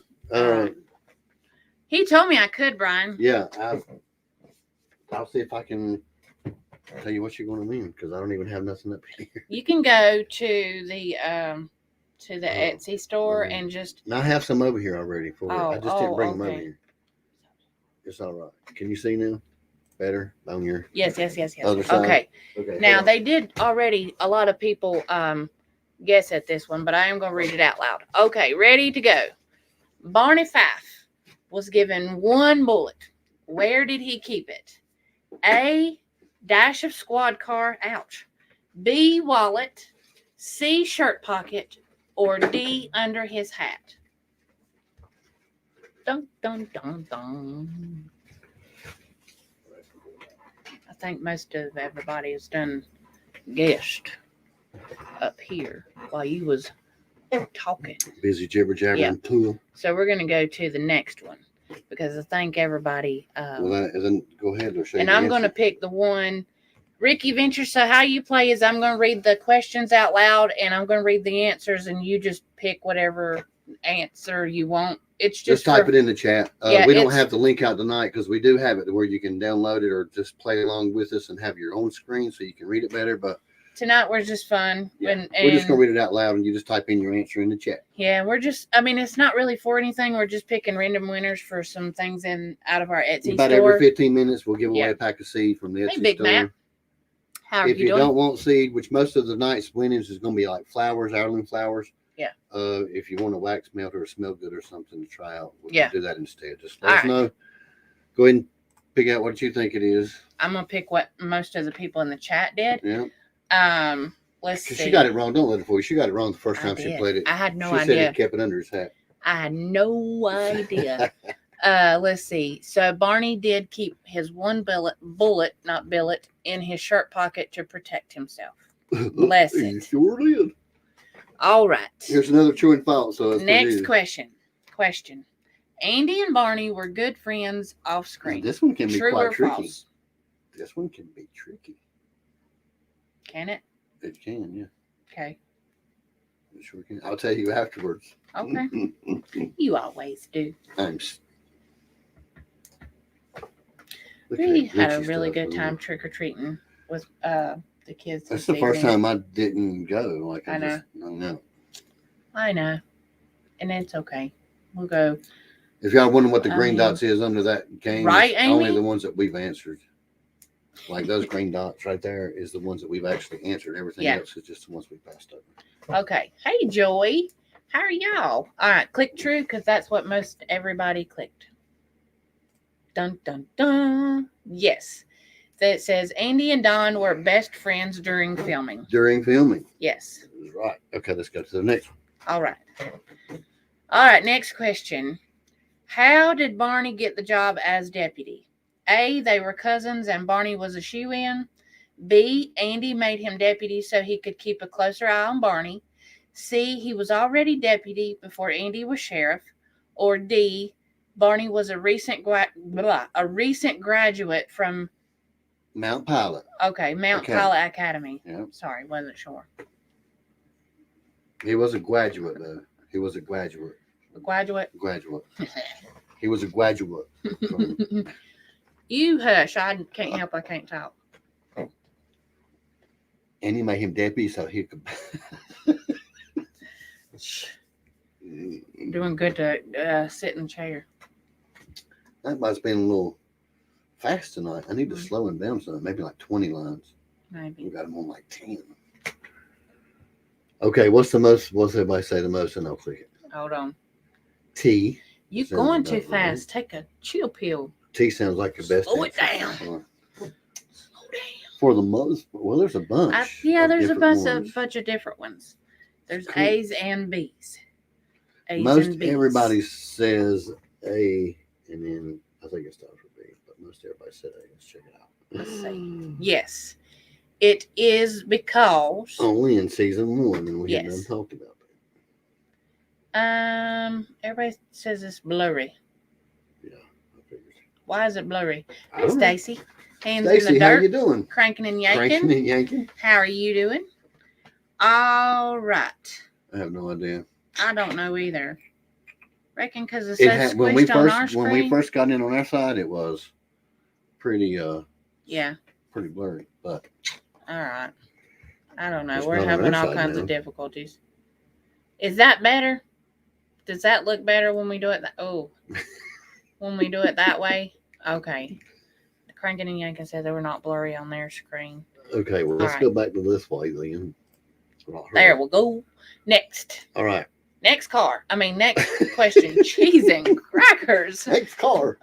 He told me I could, Brian. Yeah. I'll see if I can tell you what you're going to win, because I don't even have nothing up here. You can go to the to the Etsy store and just. And I have some over here already for you. I just didn't bring them over here. It's all right. Can you see now? Better on your Yes. other side? Okay. Now hold they did already. A lot of people guess at this one, but I am going to read it out loud. Okay, ready to go. Barney Fife was given one bullet. Where did he keep it? A, dash of squad car. Ouch. B, wallet. C, shirt pocket. Or D, under his hat. Dun, dun, dun, dun. I think most of everybody has done guessed up here while you was talking. Busy jibber jabbering tool. So we're going to go to the next one because I think everybody. Then go ahead or show. And I'm going to pick the one. Ricky Venture. So how you play is I'm going to read the questions out loud and I'm going to read the answers and you just pick whatever answer you want. It's just type it in the chat. We don't have the link out tonight because we do have it where you can download it or just play along with us and have your own screen so you can read it better. But tonight we're just fun. Yeah. We're just going to read it out loud and you just type in your answer in the chat. Yeah, we're just, it's not really for anything. We're just picking random winners for some things out of our Etsy About store. Every 15 minutes, we'll give away a pack of seed from the Etsy Big store. Matt. How are if you doing? don't want seed, which most of the night's winnings is going to be like flowers, heirloom flowers. Yeah. If you want a wax melt or a smell good or something to try out, we'll do that instead. Just let us know. Go ahead and pick out what you think it is. I'm going to pick what most of the people in the chat did. Yeah. Let's see. She got it wrong. Don't let her fool you. She got it wrong the first time she played it. I had no idea. She said he kept it under his hat. I had no idea. Let's see. So Barney did keep his one bullet, not billet, in his shirt pocket to protect himself. Bless it. He sure did. All right. Here's another true and false. So next question. Andy and Barney were good friends off screen. Now, this one can be true quite or tricky. False? This one can be tricky. Can it? It can, yeah. Okay. It sure can. I'll tell you afterwards. Okay. You always do. We had a really good time trick or treating with the kids. That's the first time I didn't go. I know. I know. And it's okay. We'll go. If y'all wondering what the green dots is under that game, right, it's only the ones that we've answered. Like those green dots right there is the ones that we've actually answered. Everything else is just the ones we passed over. Okay. Hey, Joy. How are y'all? All right. Click true because that's what most everybody clicked. Dun, dun, dun. Yes. That says Andy and Don were best friends during filming. During filming. Yes. Right. Okay, let's go to the next one. All right. Next question. How did Barney get the job as deputy? A, they were cousins and Barney was a shoo-in. B, Andy made him deputy so he could keep a closer eye on Barney. C, he was already deputy before Andy was sheriff. Or D, Barney was a recent graduate from Mount Pilot. Okay, Mount Pilot Academy. Yeah. Sorry, wasn't sure. He was a graduate, though. He was a graduate. A graduate? Graduate. He was a graduate. You hush. I can't help. I can't talk. And he made him deputy so he could. Doing good to sit in the chair. That must have been a little fast tonight. I need to slow him down some. Maybe like 20 lines. Maybe. We got him on like 10. Okay, what's everybody say the most? And I'll click it. Hold on. T. You going too fast. Take a chill pill. T sounds like the best. Slow it down. Slow down. For the most, well, there's a bunch. There's a bunch of different ones. There's cool. A's and B's. Most everybody says A, and then I think it starts with B, but most everybody said A. Let's check it out. Let's see. Yes, it is because only in season 1, and we haven't talked about that. Everybody says it's blurry. Yeah, I figured. Why is it blurry? Hey, Stacy. Hands Stacey, in the dirt. how you doing? Cranking and yanking. Cranking and yanking. How are you doing? All right. I have no idea. I don't know either. Reckon because it says when we first got in on our side, it was pretty pretty blurry. But all right, I don't know. We're having all kinds of difficulties. Is that better? Does that look better when we do it? When we do it that way? Okay. The Crankin' and Yankin said they were not blurry on their screen. Okay, well, let's All go right. back to this way then. There we go. Next. All right. Next question. Cheese and crackers. Next car.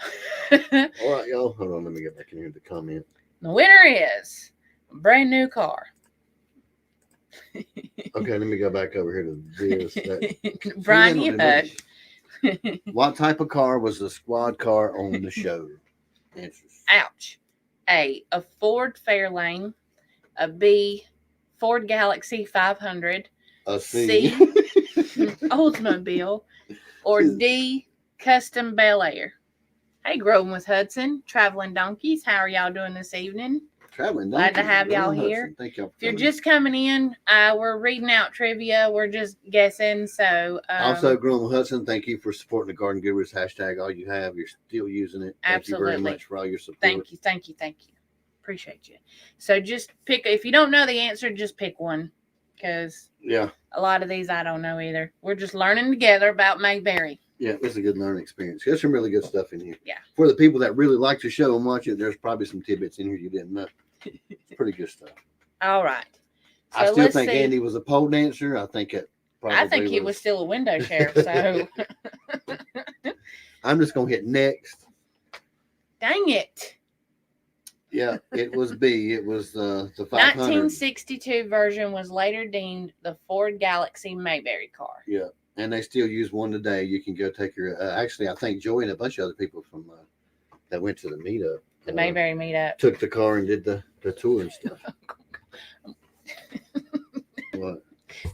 All right, y'all. Hold on. Let me get back in here to the comment. The winner is a brand new car. Okay, let me go back over here to this. Brian, you hush. What type of car was the squad car on the show? Answers. Ouch. A Ford Fairlane. A B, Ford Galaxy 500. A C, Oldsmobile. Or D, Custom Bel Air. Hey, Groving with Hudson, Traveling Donkeys. How are y'all doing this evening? Traveling Glad Donkeys. to have y'all here. Thank y'all for If you're coming. just coming in, we're reading out trivia. We're just guessing. So Also, Grom Hudson, thank you for supporting the Garden Gurus hashtag. All you have, you're still using it. Thank you very Absolutely. much for all your support. Thank you. Appreciate you. So just pick. If you don't know the answer, just pick one, because Yeah, a lot of these I don't know either. We're just learning together about Mayberry. yeah, it's a good learning experience. There's some really good stuff in here. Yeah. For the people that really like the show and watch it, there's probably some tidbits in here you didn't know. It's pretty good stuff. All right. So I still let's think see. Andy was a pole dancer. I think it probably I think he was still a window sheriff. So I'm just gonna hit next. dang it. Yeah, it was B. It was the 500. 1962 version was later deemed the Ford Galaxy Mayberry car. Yeah, and they still use one today. You can go take your. Actually, I think Joey and a bunch of other people from that went to the meetup. The Mayberry meetup. Took the car and did the tour and stuff. What?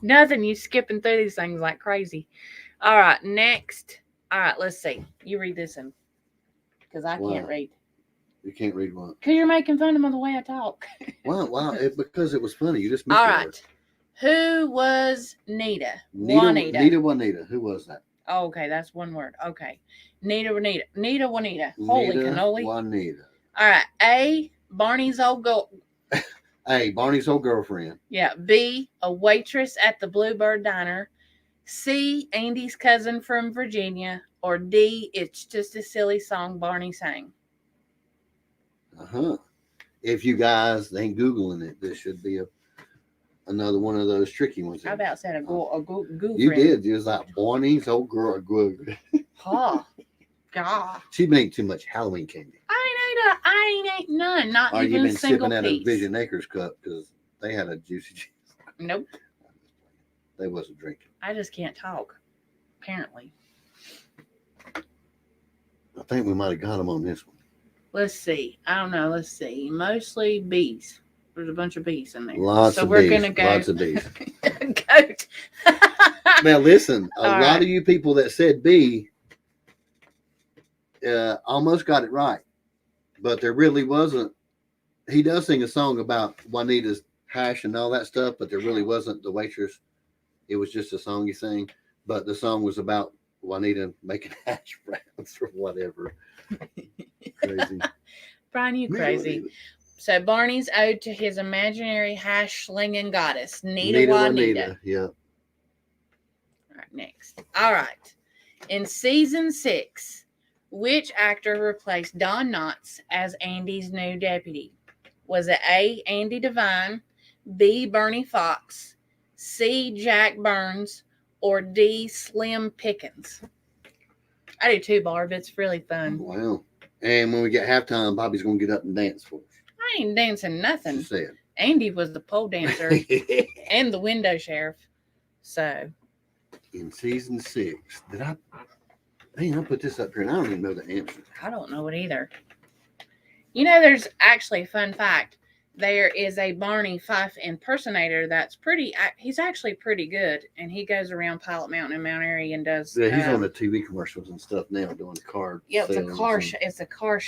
Nothing. You skipping through these things like crazy. All right, next. All right, let's see. You read this one, because I can't Wow. read. You can't read one. Because you're making fun of me the way I talk. Wow. Because it was funny. You just missed All it. right. Who was Nita? Juanita. Who was that? Oh, okay, that's one word. Okay. Nita Juanita. Holy cannoli. Juanita. All right. A, Barney's old girl. A, Barney's old girlfriend. Yeah. B, a waitress at the Bluebird Diner. C, Andy's cousin from Virginia. Or D, it's just a silly song Barney sang. If you guys ain't Googling it, this should be another one of those tricky ones. How about said a goof You friend? did. You was like Barney's old girl. Oh, God. She been eating too much Halloween candy. I ain't ate none. Not Or you even a been single sipping out of piece. Vision Acres cup because they had a juicy juice. Nope. They wasn't drinking. I just can't talk. Apparently. I think we might have got them on this one. Let's see. I don't know. Let's see. Mostly bees. There's a bunch of bees in there. Lots so of we're bees. gonna go. Lots of bees. Goat. Now listen, a All lot right. of you people that said B almost got it right, but there really wasn't. He does sing a song about Juanita's hash and all that stuff, but there really wasn't the waitress. It was just a song he sang, but the song was about Juanita making hash browns or whatever. Crazy. Brian, you crazy. So Barney's ode to his imaginary hash slinging goddess, Nita Juanita. Yeah. All right, next. All right. In season 6, which actor replaced Don Knotts as Andy's new deputy? Was it A, Andy Devine, B, Bernie Fox, C, Jack Burns, or D, Slim Pickens? I do too, Barb. It's really fun. Wow. And when we get halftime, Bobby's going to get up and dance for us. I ain't dancing nothing. She said. Andy was the pole dancer and the window sheriff. So. In season 6, did I? Man, I put this up here and I don't even know the answer. I don't know it either. You know, there's actually a fun fact. There is a Barney Fife impersonator that's he's actually pretty good. And he goes around Pilot Mountain and Mount Airy and does. Yeah, he's on the TV commercials and stuff now doing car. Yeah, it's a car. sales It's a car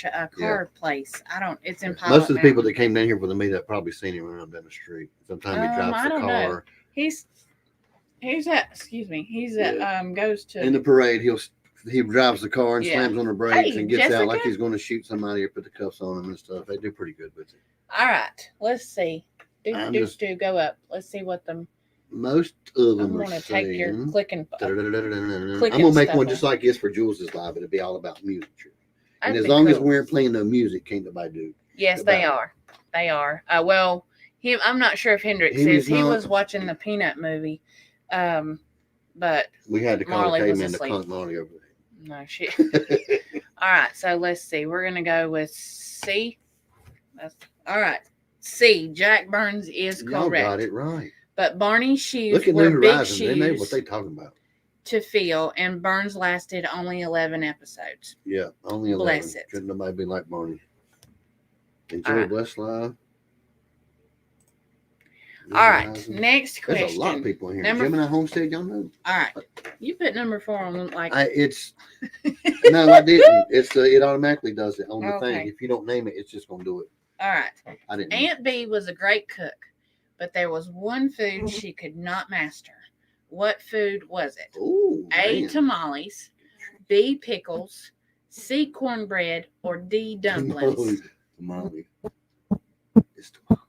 place. It's in and Pilot most of the people Mountain. that came down here for the meetup probably seen him around down the street. Sometimes he drives I the don't car. know. He's at. Excuse me. He's at. Goes to. In the parade, he drives the car and Yeah. slams on the brakes Hey, and gets out like Jessica. he's going to shoot somebody or put the cuffs on him and stuff. They do pretty good with it. All right. Let's see. I'm Do just- go up. Let's see what them. most of them I'm are gonna take your saying. clicking. I'm clicking gonna make stuff one on. just like this for Jules's live. It'll be all about music. And That'd as be long as cool. we aren't playing no music, can't nobody do. Yes, they are. They are. Well, him. I'm not sure if Hendrix is. He was watching the Peanut movie, but we had to call Marley the was caveman to asleep. clunk Marley over No shit. All right, so let's see. We're gonna go with C. All right. C. Jack Burns is correct. Y'all got it right. But Barney's shoes Look at were New big Horizons. They know what shoes they talking about. to fill, and Burns lasted only 11 episodes. Yeah, only 11. Bless it. Couldn't nobody be like Barney. Enjoy All right. Bless Live. All right, next question. There's a lot of people in here. Number- Gemini Homestead, y'all know. All right, you put number 4 on like. No, I didn't. It automatically does it on the Okay. thing. If you don't name it, it's just gonna do it. All right. I didn't. Aunt B was a great cook, but there was one food she could not master. What food was it? Ooh, A. man. Tamales, B. Pickles, C. Cornbread, or D. Dumplings. Tamale. It's tamale.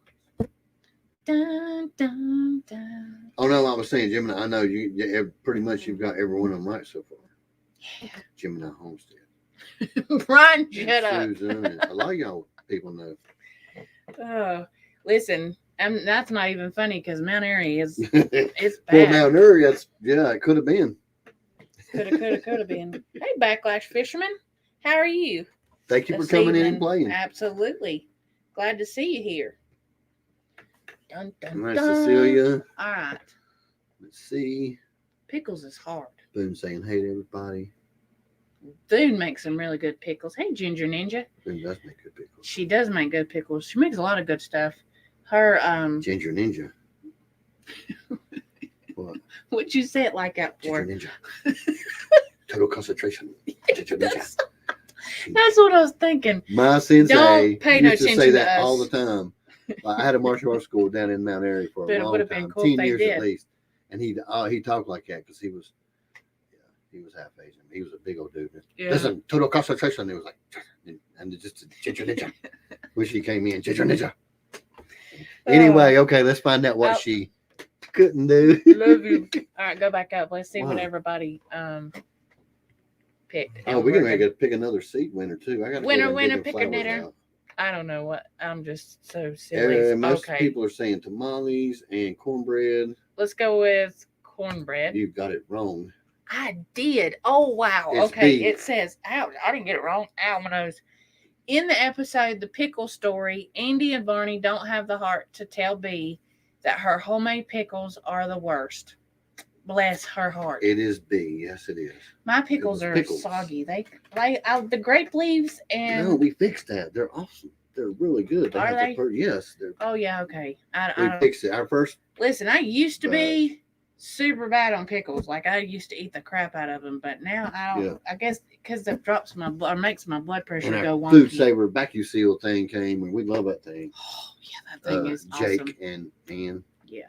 Dun, dun, dun. Oh no, I was saying Gemini. I know you. Pretty much, you've got every one of them right so far. Yeah. Gemini Homestead. Brian, shut up. Susan, a lot of y'all people know. Oh, listen, that's not even funny because Mount Airy is it's Well, bad. now Nuri, it could have been. Could have been. Hey, Backlash Fisherman, how are you? Thank you This for coming in evening? and playing. Absolutely. Glad to see you here. Dun, dun, Nice, dun. Cecilia. All right. Let's see. Pickles is hard. Boone saying hey to everybody. Boone makes some really good pickles. Hey, Ginger Ninja. Boone does make good pickles. She does make good pickles. She makes a lot of good stuff. Her Ginger Ninja. What? What you say it like that for? Ginger Ninja. Total concentration. Ginger Ninja. That's what I was thinking. My sensei Don't pay no used to attention say to that us. all the time. Like, I had a martial arts school down in Mount Airy for But it a long would have time, been cool if 10 they years did. at least. And he talked like that because he was half Asian. He was a big old dude. Yeah. Listen, total concentration. It was like, and it just Ginger Ninja. When she came in, Ginger Ninja. Anyway, okay, let's find out what she couldn't do. Love you. All right, go back up. Let's see what Wow. everybody picked. Oh, we're gonna pick another seed winner too. I got Winner, pick a dinner. I don't know what. I'm just so silly. Most Okay, people are saying tamales and cornbread. let's go with cornbread. You got it wrong. I did. Oh wow. It's Okay, B. it says. Ouch! I didn't get it wrong. Ow, my nose. In the episode, The Pickle Story, Andy and Barney don't have the heart to tell B that her homemade pickles are the worst. Bless her heart. It is B. Yes, it is. My pickles are pickles. soggy. They the grape leaves and. No, we fixed that. They're awesome. They're really good. Are they? Yes, they're. Oh yeah, okay. We I don't fixed it. Our first. listen. I used to be super bad on pickles. Like I used to eat the crap out of them, but now I don't. Yeah. I guess because it drops my blood, or makes my blood pressure And go our wonky. food saver vacuum seal thing came, and we love that thing. Oh yeah, that thing is Jake awesome. and Ann. Yeah.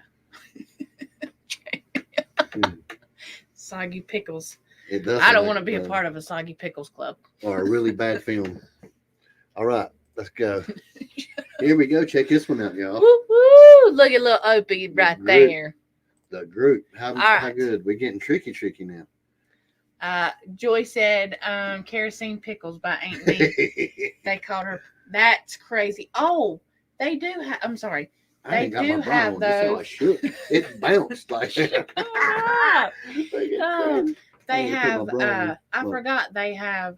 Mm. Soggy pickles. It does. I don't want to be a part of a soggy pickles club. Or a really bad film. All right, let's go. Here we go. Check this one out, y'all. Woo woo! Look at little Opie right Good. there. The group. How right. good? We're getting tricky now. Joy said, kerosene pickles by Aunt B. They called her. That's crazy. Oh, they do have. I'm sorry. I ain't got do my bra have on. That's how I those. shook. It bounced like that. Ah, oh, they I'm gonna have. put my bra on. I Look. forgot they have.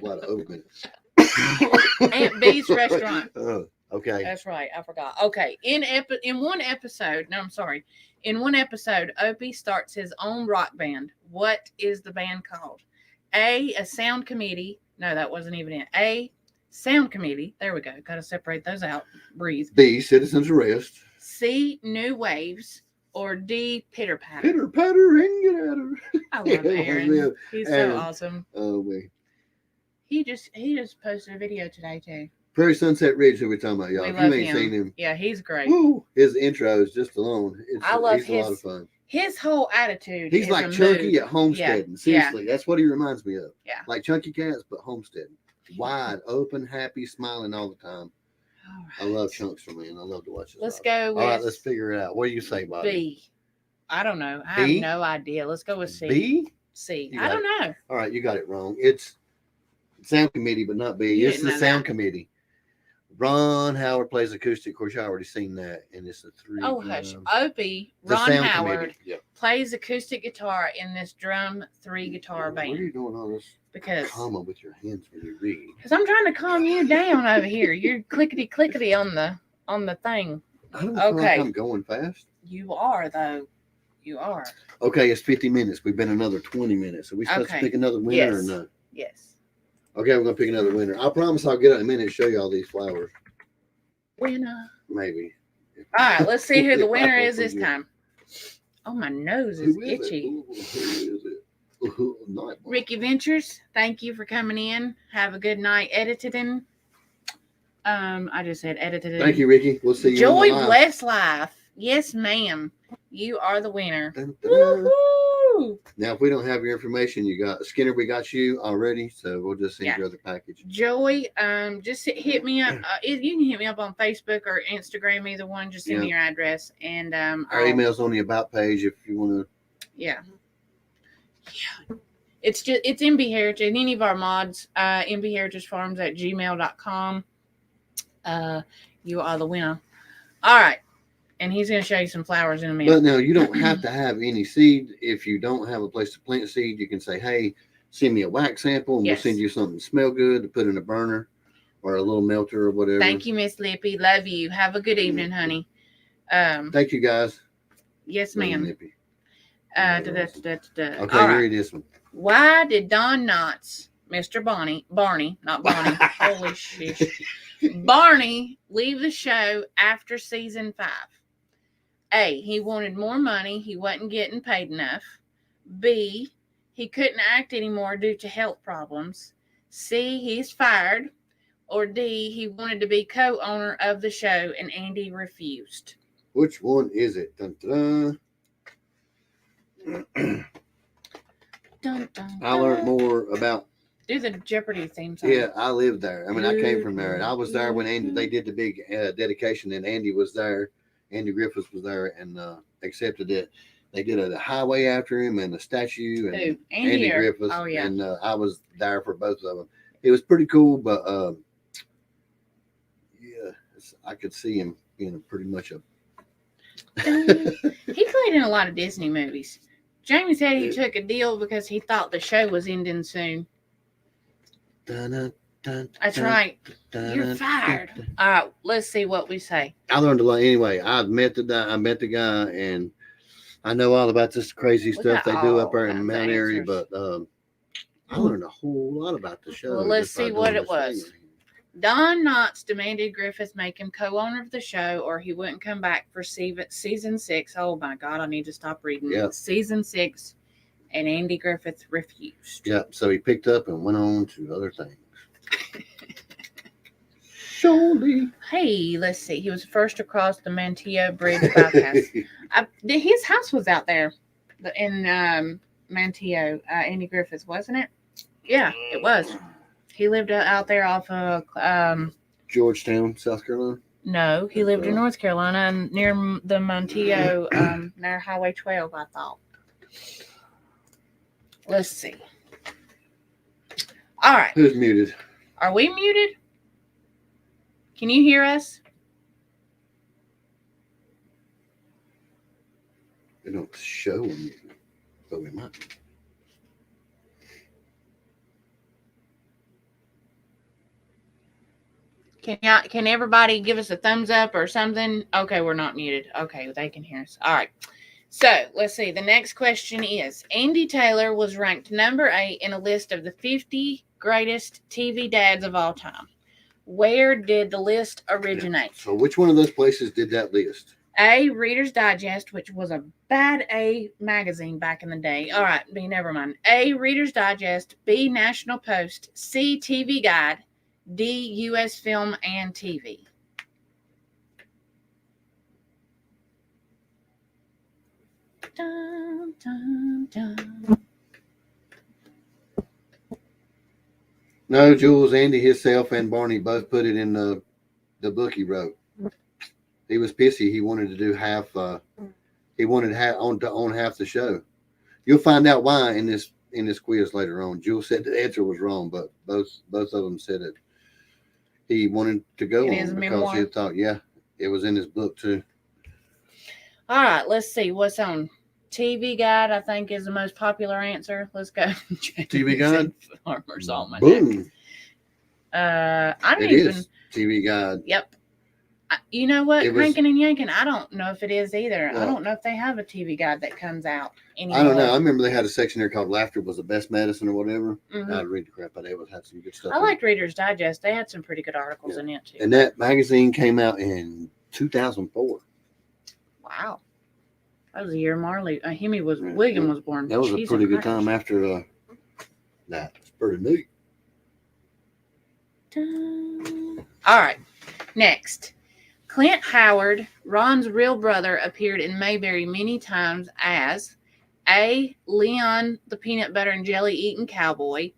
What open. Aunt B's restaurant. Oh, okay. That's right. I forgot. Okay. In one episode. No, I'm sorry. In one episode, Opie starts his own rock band. What is the band called? A sound committee. No, that wasn't even it. A sound committee. There we go. Got to separate those out. Breathe. B, citizens arrest. C, new waves. Or D, pitter patter. Pitter patter and get at her. I love Aaron. Yeah. He's Aaron. so awesome. Oh, wait. He just posted a video today too. Prairie Sunset Ridge, who we talking about, y'all. We If love you ain't seen him, Yeah, he's great. woo, his intro is just alone. I love he's a lot of fun. His whole attitude. He's is like a Chunky mood. at Homesteading. Yeah. Seriously, that's what he reminds me of. Yeah. Like Chunky Cats, but Homesteading. wide open, happy, smiling all the time. All I right. love Chunkster, man. I love to watch this. Let's go with All right, let's figure it out. What do you say, Bobby? B. I don't know. I B? have no idea. Let's go with C. B? C. You I got don't know. All right, you got it wrong. It's Sound Committee, but not B. You It's didn't the know Sound that. Committee. Ron Howard plays acoustic. Of course, you already seen that, and it's a three. Oh, hush. Opie, the Ron Sound Howard, Committee. Yep. plays acoustic guitar in this drum 3-guitar What are you band. doing all this Because comma with your hands when you read? I'm trying to calm you down over here. You're clickety on the thing. I don't feel like I'm going fast. You are though. You are. Okay, it's 50 minutes. We've been another 20 minutes. Are we supposed to pick another winner or not? Yes. Okay, we're gonna pick another winner. I promise I'll get out in a minute and show you all these flowers. Winner. Maybe. All right, let's see who the winner I is this forget. time. Oh, my nose is itchy. Who is it? Ooh, Nightbot. Ricky Ventures, thank you for coming in. Have a good night editing. I just said edited. Thank you, Ricky. We'll see you. Joy Bless Life. Yes, ma'am. You are the winner. Dun, dun. Woo-hoo! Now, if we don't have your information, you got Skinner. We got you already, so we'll just send you other package. Joy, just hit me up. You can hit me up on Facebook or Instagram, either one. Just send me your address, and our email's on the about page if you want to. Yeah. It's MB Heritage. Any of our mods, mbheritagefarms@gmail.com. You are the winner. All right. And he's going to show you some flowers in a minute. But no, you don't have to have any seed. If you don't have a place to plant seed, you can say, hey, send me a wax sample and we'll send you something that smell good to put in a burner or a little melter or whatever. Thank you, Miss Lippy. Love you. Have a good evening, honey. Thank you, guys. Yes, ma'am. Lippy. Okay, read this one. Why did Don Knotts, Mr. Barney, not Barney, holy shit, Barney leave the show after season 5? A, he wanted more money. He wasn't getting paid enough. B, he couldn't act anymore due to health problems. C, he's fired. Or D, he wanted to be co-owner of the show and Andy refused. Which one is it? Dun, dun, dun. Dun, dun, I learned more about. Do the Jeopardy theme song. Yeah, I lived there. I mean, I came from there, and I was there when they did the big dedication, and Andy was there. Andy Griffiths was there and accepted it. They did a highway after him and a statue and Andy Griffiths. Oh, yeah. And I was there for both of them. It was pretty cool, but I could see him being pretty much a. He played in a lot of Disney movies. Jamie said he took a deal because he thought the show was ending soon. That's right. You're fired. All right, let's see what we say. I learned a lot. Anyway, I met the guy, and I know all about this crazy stuff they do up there in Mount Airy, but I learned a whole lot about the show. Well, let's see what it was. Don Knotts demanded Griffith make him co-owner of the show or he wouldn't come back for season 6. Oh, my God, I need to stop reading. Yep. Season 6, and Andy Griffith refused. Yep, so he picked up and went on to other things. Surely. Hey, let's see. He was first across the Manteo Bridge bypass. His house was out there in Manteo, Andy Griffith, wasn't it? Yeah, it was. He lived out there off of Georgetown, South Carolina. No, he lived in North Carolina near the Manteo, near Highway 12, I thought. Let's see. All right. Who's muted? Are we muted? Can you hear us? They don't show them, but we might. Can everybody give us a thumbs up or something? Okay, we're not muted. Okay, they can hear us. All right. So let's see. The next question is: Andy Taylor was ranked number 8 in a list of the 50 greatest TV dads of all time. Where did the list originate? So which one of those places did that list? A, Reader's Digest, which was a bad A magazine back in the day. All right, B, never mind. A, Reader's Digest. B, National Post. C, TV Guide. D, U.S. Film and TV. Dun, dun, dun. No, Jules, Andy, himself, and Barney both put it in the book he wrote. He was pissy. He wanted to do half. He wanted to own half the show. You'll find out why in this quiz later on. Jules said the answer was wrong, but both of them said it. He wanted to go In on his because memoir? he thought, it was in his book too. All right, let's see what's on. TV Guide, I think, is the most popular answer. Let's go. TV Guide? Farmer's Almanac. Boom. I don't It even. is TV Guide. Yep. You know what? It was- Cranking and Yanking, I don't know if it is either. I Well- don't know if they have a TV Guide that comes out anymore. I don't know. I remember they had a section there called "Laughter Was the Best Medicine" or whatever. Mhm. I'd read the crap out of it. It had some good stuff. I in liked Reader's Digest. They had some pretty good articles in it too. it. And that magazine came out in 2004. Wow. That was the year Marley, William was born. That was a Jeez, pretty good Christ. time after that. It's pretty neat. All right. Next. Clint Howard, Ron's real brother, appeared in Mayberry many times as A. Leon the peanut butter and jelly eating cowboy,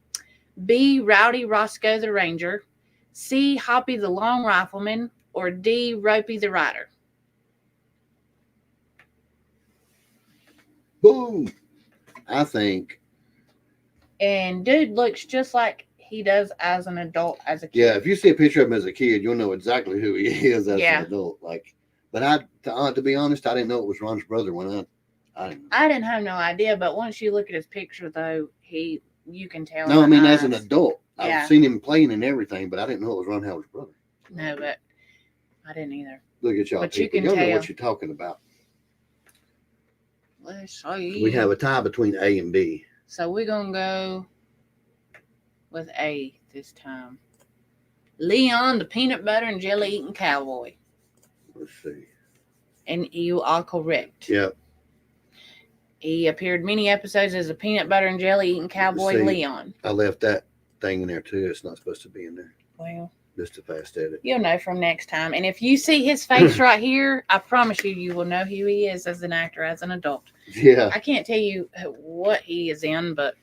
B. Rowdy Roscoe the ranger, C. Hoppy the long rifleman, or D. Ropey the rider. Boom. I think. And dude looks just like he does as an adult, as a kid. Yeah, if you see a picture of him as a kid, you'll know exactly who he is as an adult. But to be honest, I didn't know it was Ron's brother when I didn't have no idea, but once you look at his picture, though, you can tell. No, I mean as eyes. an adult, Yeah. I've seen him playing and everything, but I didn't know it was Ron Howard's brother. No, but I didn't either. Look at y'all But you people. can Y'all know tell. what you're talking about. Let's see. We have a tie between A and B. So we're gonna go with A this time. Leon, the peanut butter and jelly eating cowboy, Let's see. and you are correct. Yep. He appeared many episodes as a peanut butter and jelly eating cowboy See. Leon. I left that thing in there too. It's not supposed to be in there. Well, Just a fast edit. you'll know from next time. And if you see his face right here, I promise you will know who he is as an actor, as an adult. Yeah. I can't tell you what he is in, but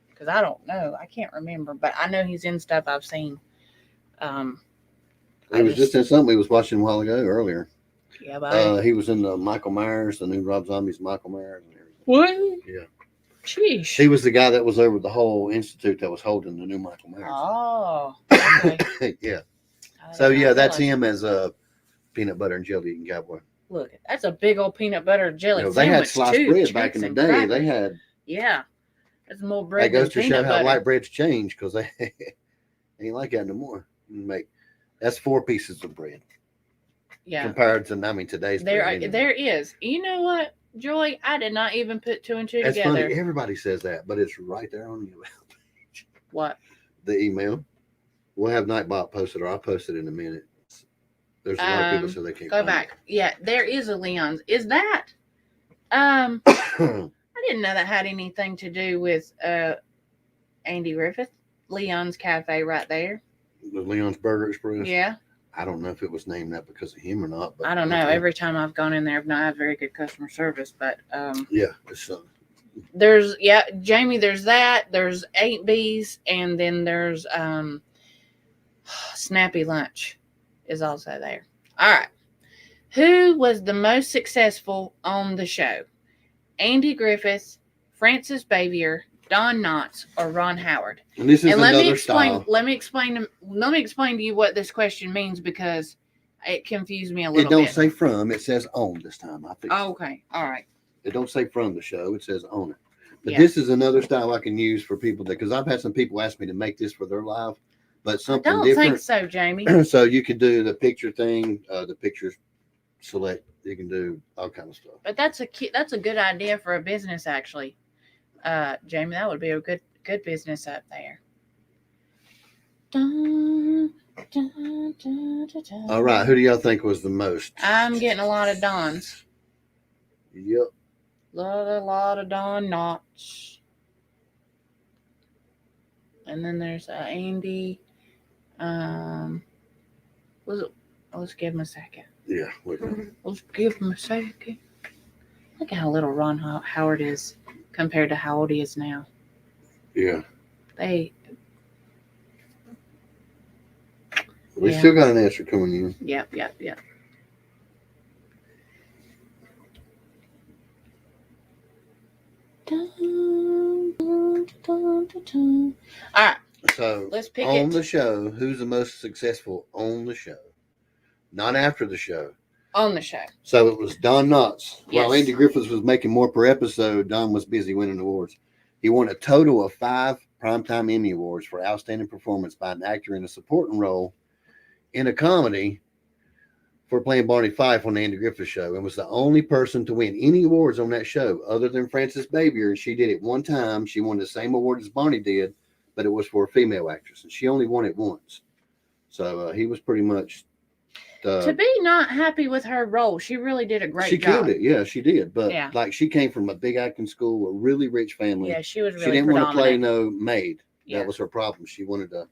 because I don't know, I can't remember. But I know he's in stuff I've seen. He was just in something we was watching a while ago earlier. Yeah, but He was in the Michael Myers, the new Rob Zombie's Michael Myers and everything. what? Yeah. Sheesh. He was the guy that was over the whole institute that was holding the new Michael Myers. Oh, okay. Yeah. I So didn't yeah, that's realize. him as a peanut butter and jelly eating cowboy. Look, that's a big old peanut butter jelly You know, they had sandwich, sliced too. bread back in the Chips day. and They crackers. had. Yeah, that's more That bread goes than to show peanut how butter. light bread's changed because they ain't like that no more. That's 4 pieces of bread Yeah, compared to today's there bread. anyway. there is. You know what, Joy? I did not even put 2 and 2 That's together. funny. Everybody says that, but it's right there on the page. What? The email. We'll have Nightbot posted, or I'll post it in a minute. There's a lot of people so they can't Go find back. Yeah, there is a Leon's. Is that? I it. didn't know that had anything to do with Andy Griffith. Leon's Cafe right there. The Leon's Burger Express. Yeah, I don't know if it was named that because of him or not. But I don't know. Every time I've gone in there, I've not had very good customer service. But yeah, it's there's Jamie. There's that. There's 8B's, and then there's Snappy Lunch is also there. All right. Who was the most successful on the show? Andy Griffith, Francis Bavier, Don Knotts, or Ron Howard? and this is And let another me explain. style. Let me explain to you what this question means because it confused me a It little don't bit. say from. It says on this time. I think. Okay. All right. It don't say from the show. It says on it. But Yeah. this is another style I can use for people because I've had some people ask me to make this for their live, but I something don't think different. so, Jamie. So you could do the picture thing, the pictures select. You can do all kind of stuff. But that's a good idea for a business, actually. Jamie, that would be a good business up there. Dun, dun, dun, dun, dun. All right, who do y'all think was the most? I'm getting a lot of Dons. Yep. Lot of Don Knotts. And then there's Andy. Let's give him a second. Yeah. Wait a minute. Let's give him a second. Look at how little Ron Howard is compared to how old he is now. Yeah. We Yeah. still got an answer coming in. Yep. All right, So let's pick on it. the show, who's the most successful on the show? Not after the show. On the show. So it was Don Knotts. Yes. While Andy Griffiths was making more per episode, Don was busy winning awards. He won a total of 5 Primetime Emmy Awards for outstanding performance by an actor in a supporting role in a comedy for playing Barney Fife on the Andy Griffith Show, and was the only person to win any awards on that show other than Frances Bavier. She did it one time. She won the same award as Barney did, but it was for a female actress, and she only won it once. So he was pretty much... to be not happy with her role, she really did a great job. She killed it. Yeah, she did. But Yeah. like, she came from a big acting school, a really rich family. Yeah, she was really She didn't want to play predominant. no maid. Yeah. That was her problem. She wanted to,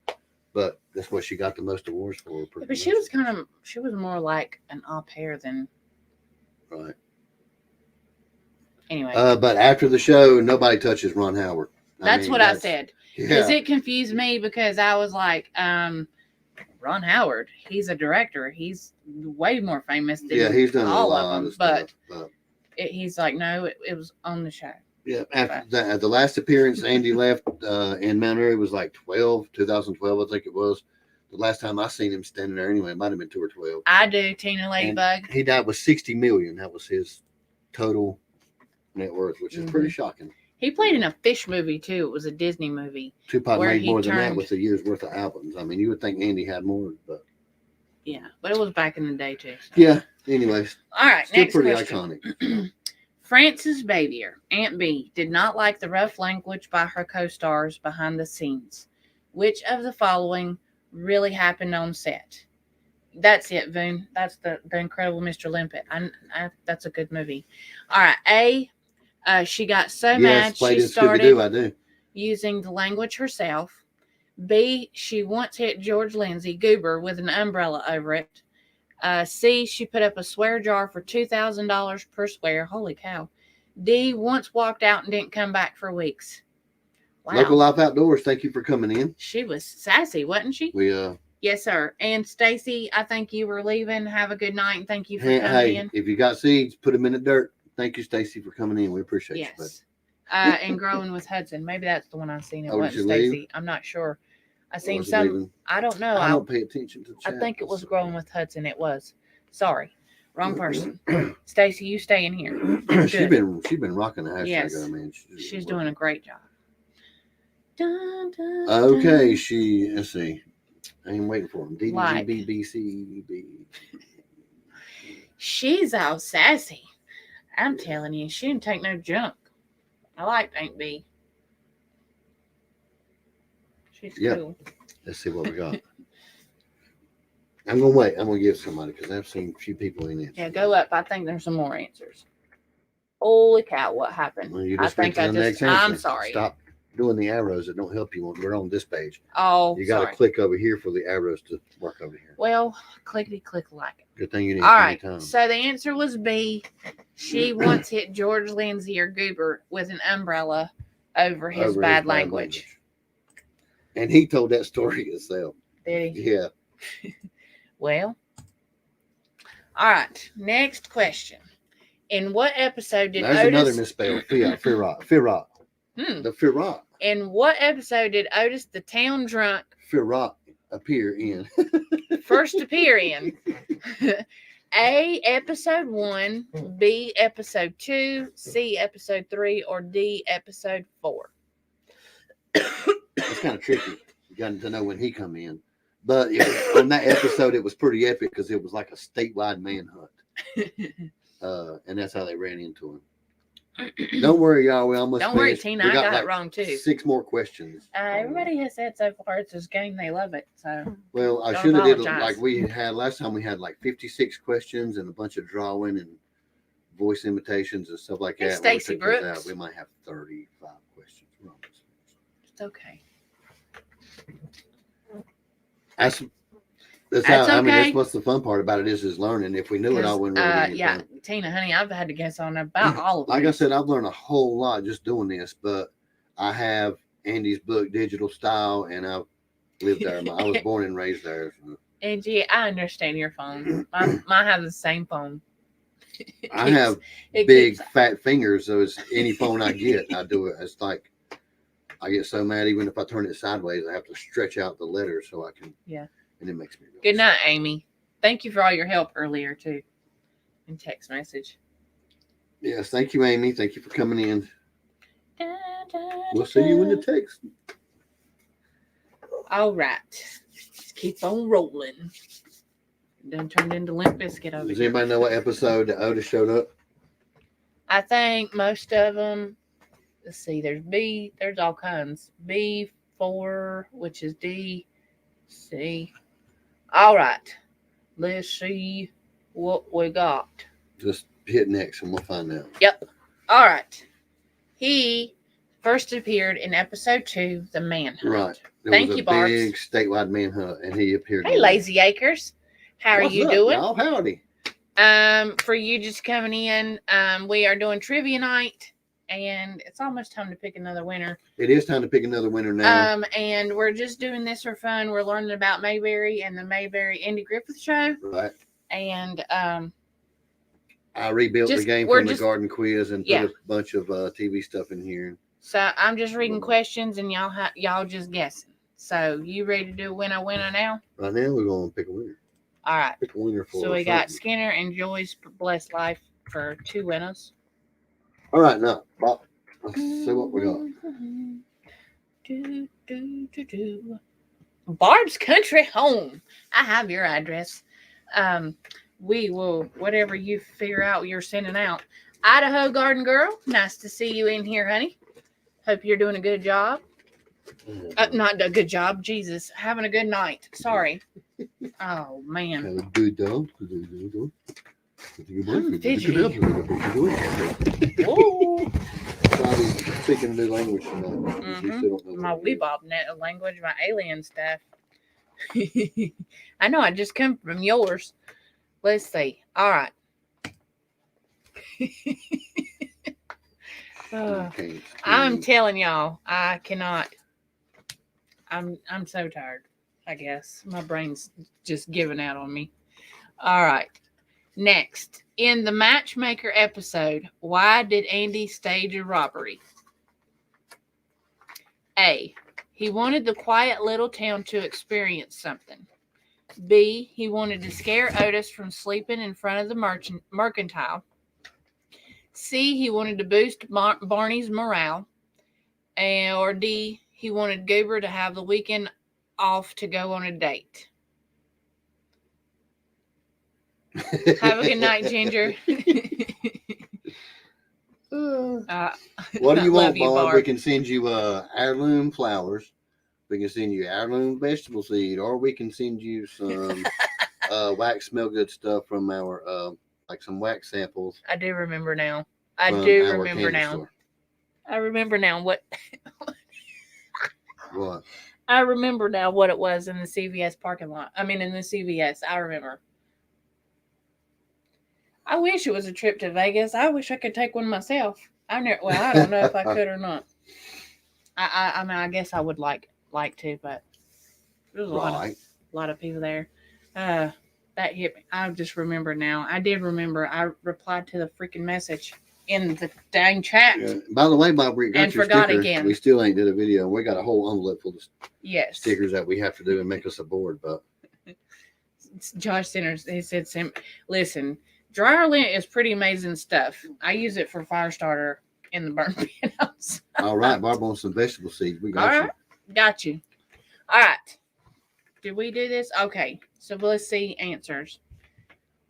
but that's what she got the most awards for. pretty But she much. was she was more like an au pair than Right. anyway. But after the show, nobody touches Ron Howard. That's what I said. Because Yeah. it confused me, because I was like, Ron Howard, he's a director. He's way more famous than Yeah, he's done all a lot of them. stuff. But he's like, no, it was on the show. Yeah, after the last appearance Andy left in Mount Airy was like 2012, I think it was. The last time I seen him standing there anyway, it might have been 2 or 12. I do, Tina Ladybug. He died with $60 million. That was his total net worth, which is pretty shocking. He played in a fish movie too. It was a Disney movie. Tupac where made he more than that turned- with a year's worth of albums. I mean, you would think Andy had more, but Yeah, but it was back in the day too. So. yeah. Anyways, All right, still next pretty question. iconic. Frances Bavier, Aunt B, did not like the rough language by her co-stars behind the scenes. Which of the following really happened on set? That's it, Voon. That's the Incredible Mr. Limpet. That's a good movie. All right. A, she got so mad played she in started Scooby-Doo, I do. using the language herself. B, she once hit George Lindsay Goober with an umbrella over it. C, she put up a swear jar for $2,000 per swear. Holy cow. D, once walked out and didn't come back for weeks. Wow. Local Life Outdoors, thank you for coming in. She was sassy, wasn't she? We Yes, sir. And Stacy, I think you were leaving. Have a good night, and thank you for coming hey, in. if you got seeds, put them in the dirt. Thank you, Stacy, for coming in. We appreciate you. Buddy. Yes. And Growing with Hudson. Maybe that's the one I seen. It Oh, did wasn't you leave? Stacy. I'm not sure. I seen Was it some. leaving? I don't know. I don't pay attention to the chat. I think it was Growing with Hudson. It was. Sorry. Wrong person. Stacy, you stay in here. She's been rocking the hashtag. Yes. I mean, She's doing a great job. Dun, dun, Okay, dun. let's see. I ain't waiting for him. Like. DDGBBCB. She's all sassy. I'm telling you, she didn't take no junk. I like Aunt B. She's cool. Let's see what we got. I'm gonna wait. I'm gonna give somebody because I've seen a few people in it. Yeah, go up. I think there's some more answers. Holy cow, what happened? Well, you I just went think to the next answer. I'm sorry. Stop doing the arrows that don't help you. We're on this page. Oh, You got to sorry. click over here for the arrows to work over here. Well, clickety click like. Good thing you didn't All spend right. any time. So the answer was B. She once hit George Lindsay or Goober with an umbrella over his bad language. And he told that story himself. Did he? Yeah. Well. All right. Next question. In what episode did There's Otis? another misspell. Firot. The Firot. In what episode did Otis the town drunk Firot appear in. first appear in? A, episode 1, B, episode 2, C, episode 3, or D, episode 4? It's kind of tricky. You got to know when he come in. But on that episode, it was pretty epic because it was like a statewide manhunt. And that's how they ran into him. Don't worry, y'all. We almost Don't worry, finished. Tina. We I got like it wrong too. 6 more questions. Everybody has said so far it's this game. They love it. So Well, I Don't should have did apologize. like we had last time. We had like 56 questions and a bunch of drawing and voice imitations and stuff like Hey, that. When we Stacey took those Brooks. out, we might have 35 questions. it's okay. That's how. I mean, okay. that's what's the fun part about it is learning. If we knew it all, wouldn't really be any Yeah, fun. Tina, honey, I've had to guess on about all of them. Like I said, I've learned a whole lot just doing this, but I have Andy's book, Digital Style, and I've lived there. I was born and raised there. So. Angie, I understand your phone. Mine has the same phone. I have big fat fingers, so it's any phone I get, I do it. It's like I get so mad, even if I turn it sideways, I have to stretch out the letters so I can. Yeah. And it makes me. Really Good night, Amy. Thank you for all your help earlier too, in text message. Yes, thank you, Amy. Thank you for coming in. We'll see you in the text. All right. Let's keep on rolling. Done turned into Limp Bizkit over Does here. anybody know what episode Otis showed up? I think most of them, let's see, there's all kinds. B4, which is D, C. All right. Let's see what we got. Just hit next and we'll find out. Yep. All right. He first appeared in episode 2, The Manhunt. Right. There Thank was you, a Barbs. big statewide manhunt, and he appeared. Hey, Lazy Acres. How are you doing? Y'all? Howdy. For you just coming in, we are doing trivia night, and it's almost time to pick another winner. It is time to pick another winner now. And we're just doing this for fun. We're learning about Mayberry and the Mayberry Andy Griffith Show. Right. And I rebuilt the game from the garden quiz and put a bunch of TV stuff in here. So I'm just reading questions, and y'all just guessing. So you ready to do winner now? Right now we're going to pick a winner. All right. Pick a winner for. So we got Skinner and Joy's Blessed Life for 2 winners. All right, now Bob, let's see what we got. Barb's Country Home. I have your address. We will, whatever you figure out you're sending out. Idaho Garden Girl, nice to see you in here, honey. Hope you're doing a good job. Not a good job, Jesus. Having a good night. Sorry. Oh, man. Have a good dog. I'm fidgety. Whoa. Probably speaking a new language tonight. Mm-hmm. My Weebob net language, my alien stuff. I know, I just come from yours. Let's see. All right. I'm telling y'all, I cannot. I'm so tired, I guess. My brain's just giving out on me. All right. Next, in the Matchmaker episode, why did Andy stage a robbery? A, he wanted the quiet little town to experience something. B, he wanted to scare Otis from sleeping in front of the mercantile. C, he wanted to boost Barney's morale. Or D, he wanted Goober to have the weekend off to go on a date. Have a good night, Ginger. What do you want, Bob? We can send you heirloom flowers. We can send you heirloom vegetable seed, or we can send you some wax smell good stuff from our like some wax samples. I do remember now. I remember now what. What? I remember now what it was in the CVS parking lot. I mean, in the CVS. I remember. I wish it was a trip to Vegas. I wish I could take one myself. I don't know if I could or not. I mean, I guess I would like to, but there's a lot of people there. That hit me. I just remember now. I did remember. I replied to the freaking message in the dang chat. Yeah. By the way, Bob, we got and your forgot sticker. Again. We still ain't did a video. We got a whole envelope full of stickers that we have to do and make us a board. But Josh Sinners, he said, listen, dryer lint is pretty amazing stuff. I use it for fire starter in the burn pit house. All right, Barb wants some vegetable seeds. We got you. Got you. All right. Did we do this? Okay. So let's see answers.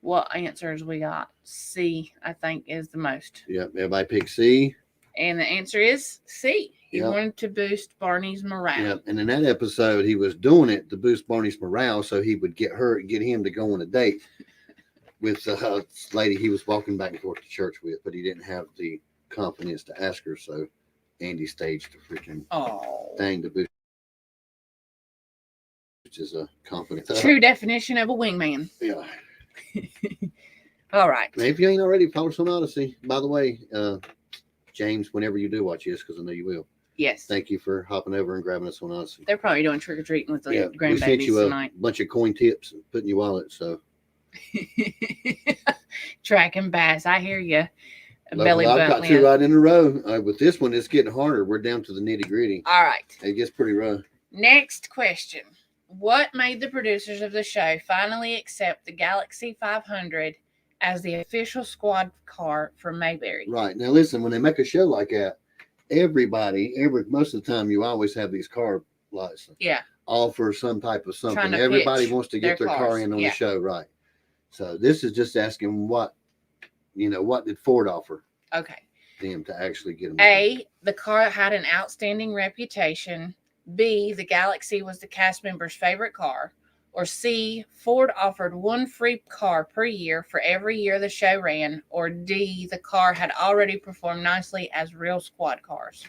What answers we got? C, I think, is the most. Yep. Everybody pick C. And the answer is C. He wanted to boost Barney's morale. Yep. And in that episode, he was doing it to boost Barney's morale so he would get him to go on a date with the lady he was walking back and forth to church with, but he didn't have the confidence to ask her. So Andy staged the freaking thing to boost. Which is a confidence. True definition of a wingman. Yeah. All right. If you ain't already, follow us on Odyssey. By the way, James, whenever you do watch this, because I know you will, Yes. Thank you for hopping over and grabbing us on us. They're probably doing trick or treating with the We sent grandbabies you a tonight. bunch of coin tips and put in your wallet. So Tracking bass. I hear you. I've got two right in a row. With this one, it's getting harder. We're down to the nitty gritty. All right. It gets pretty rough. Next question. What made the producers of the show finally accept the Galaxy 500 as the official squad car for Mayberry? Right. Now, listen, when they make a show like that, most of the time, you always have these car lots. Yeah. All for some type of something. Everybody wants to get their car in on the show, right? So this is just asking what did Ford offer? Okay. Them to actually get them. A, the car had an outstanding reputation. B, the Galaxy was the cast member's favorite car. Or C, Ford offered one free car per year for every year the show ran. Or D, the car had already performed nicely as real squad cars.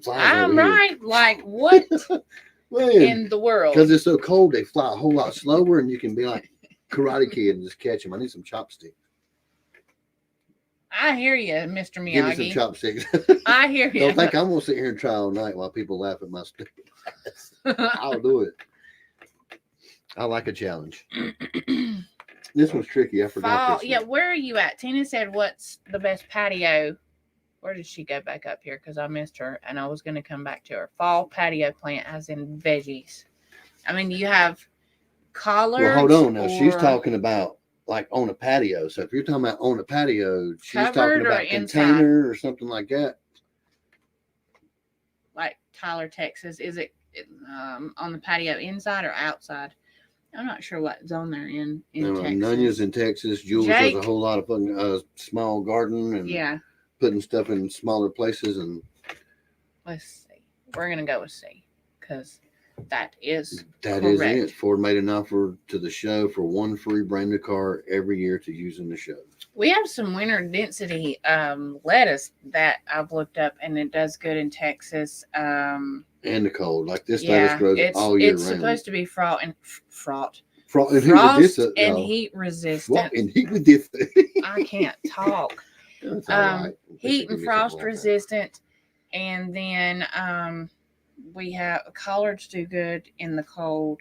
I'm right. Like, what in the world? Because it's so cold, they fly a whole lot slower, and you can be like Karate Kid and just catch them. I need some chopsticks. I hear you, Mr. Miyagi. Give me some chopsticks. I hear you. Don't think I'm going to sit here and try all night while people laugh at my stupid ass. I'll do it. I like a challenge. This one's tricky. I forgot this one. Yeah, where are you at? Tina said, what's the best patio? Where did she go back up here? Because I missed her, and I was going to come back to her. Fall patio plant, as in veggies. I mean, you have collards. Well, hold on now. She's talking about like on a patio. So if you're talking about on a patio, she's talking about container or something like that. Like Tyler, Texas. Is it on the patio inside or outside? I'm not sure what's on there in Texas. Nunya's in Texas. Jules has a whole lot of fun, small garden and putting stuff in smaller places. And let's see. We're going to go with C because that is correct. Is it. Ford made an offer to the show for one free brand new car every year to use in the show. We have some winter density lettuce that I've looked up, and it does good in Texas. And the cold. Like this lettuce grows all year round. It's supposed to be frost and heat resistant. What? And heat resistant. I can't talk. Right. Heat and frost resistant. And then we have collards do good in the cold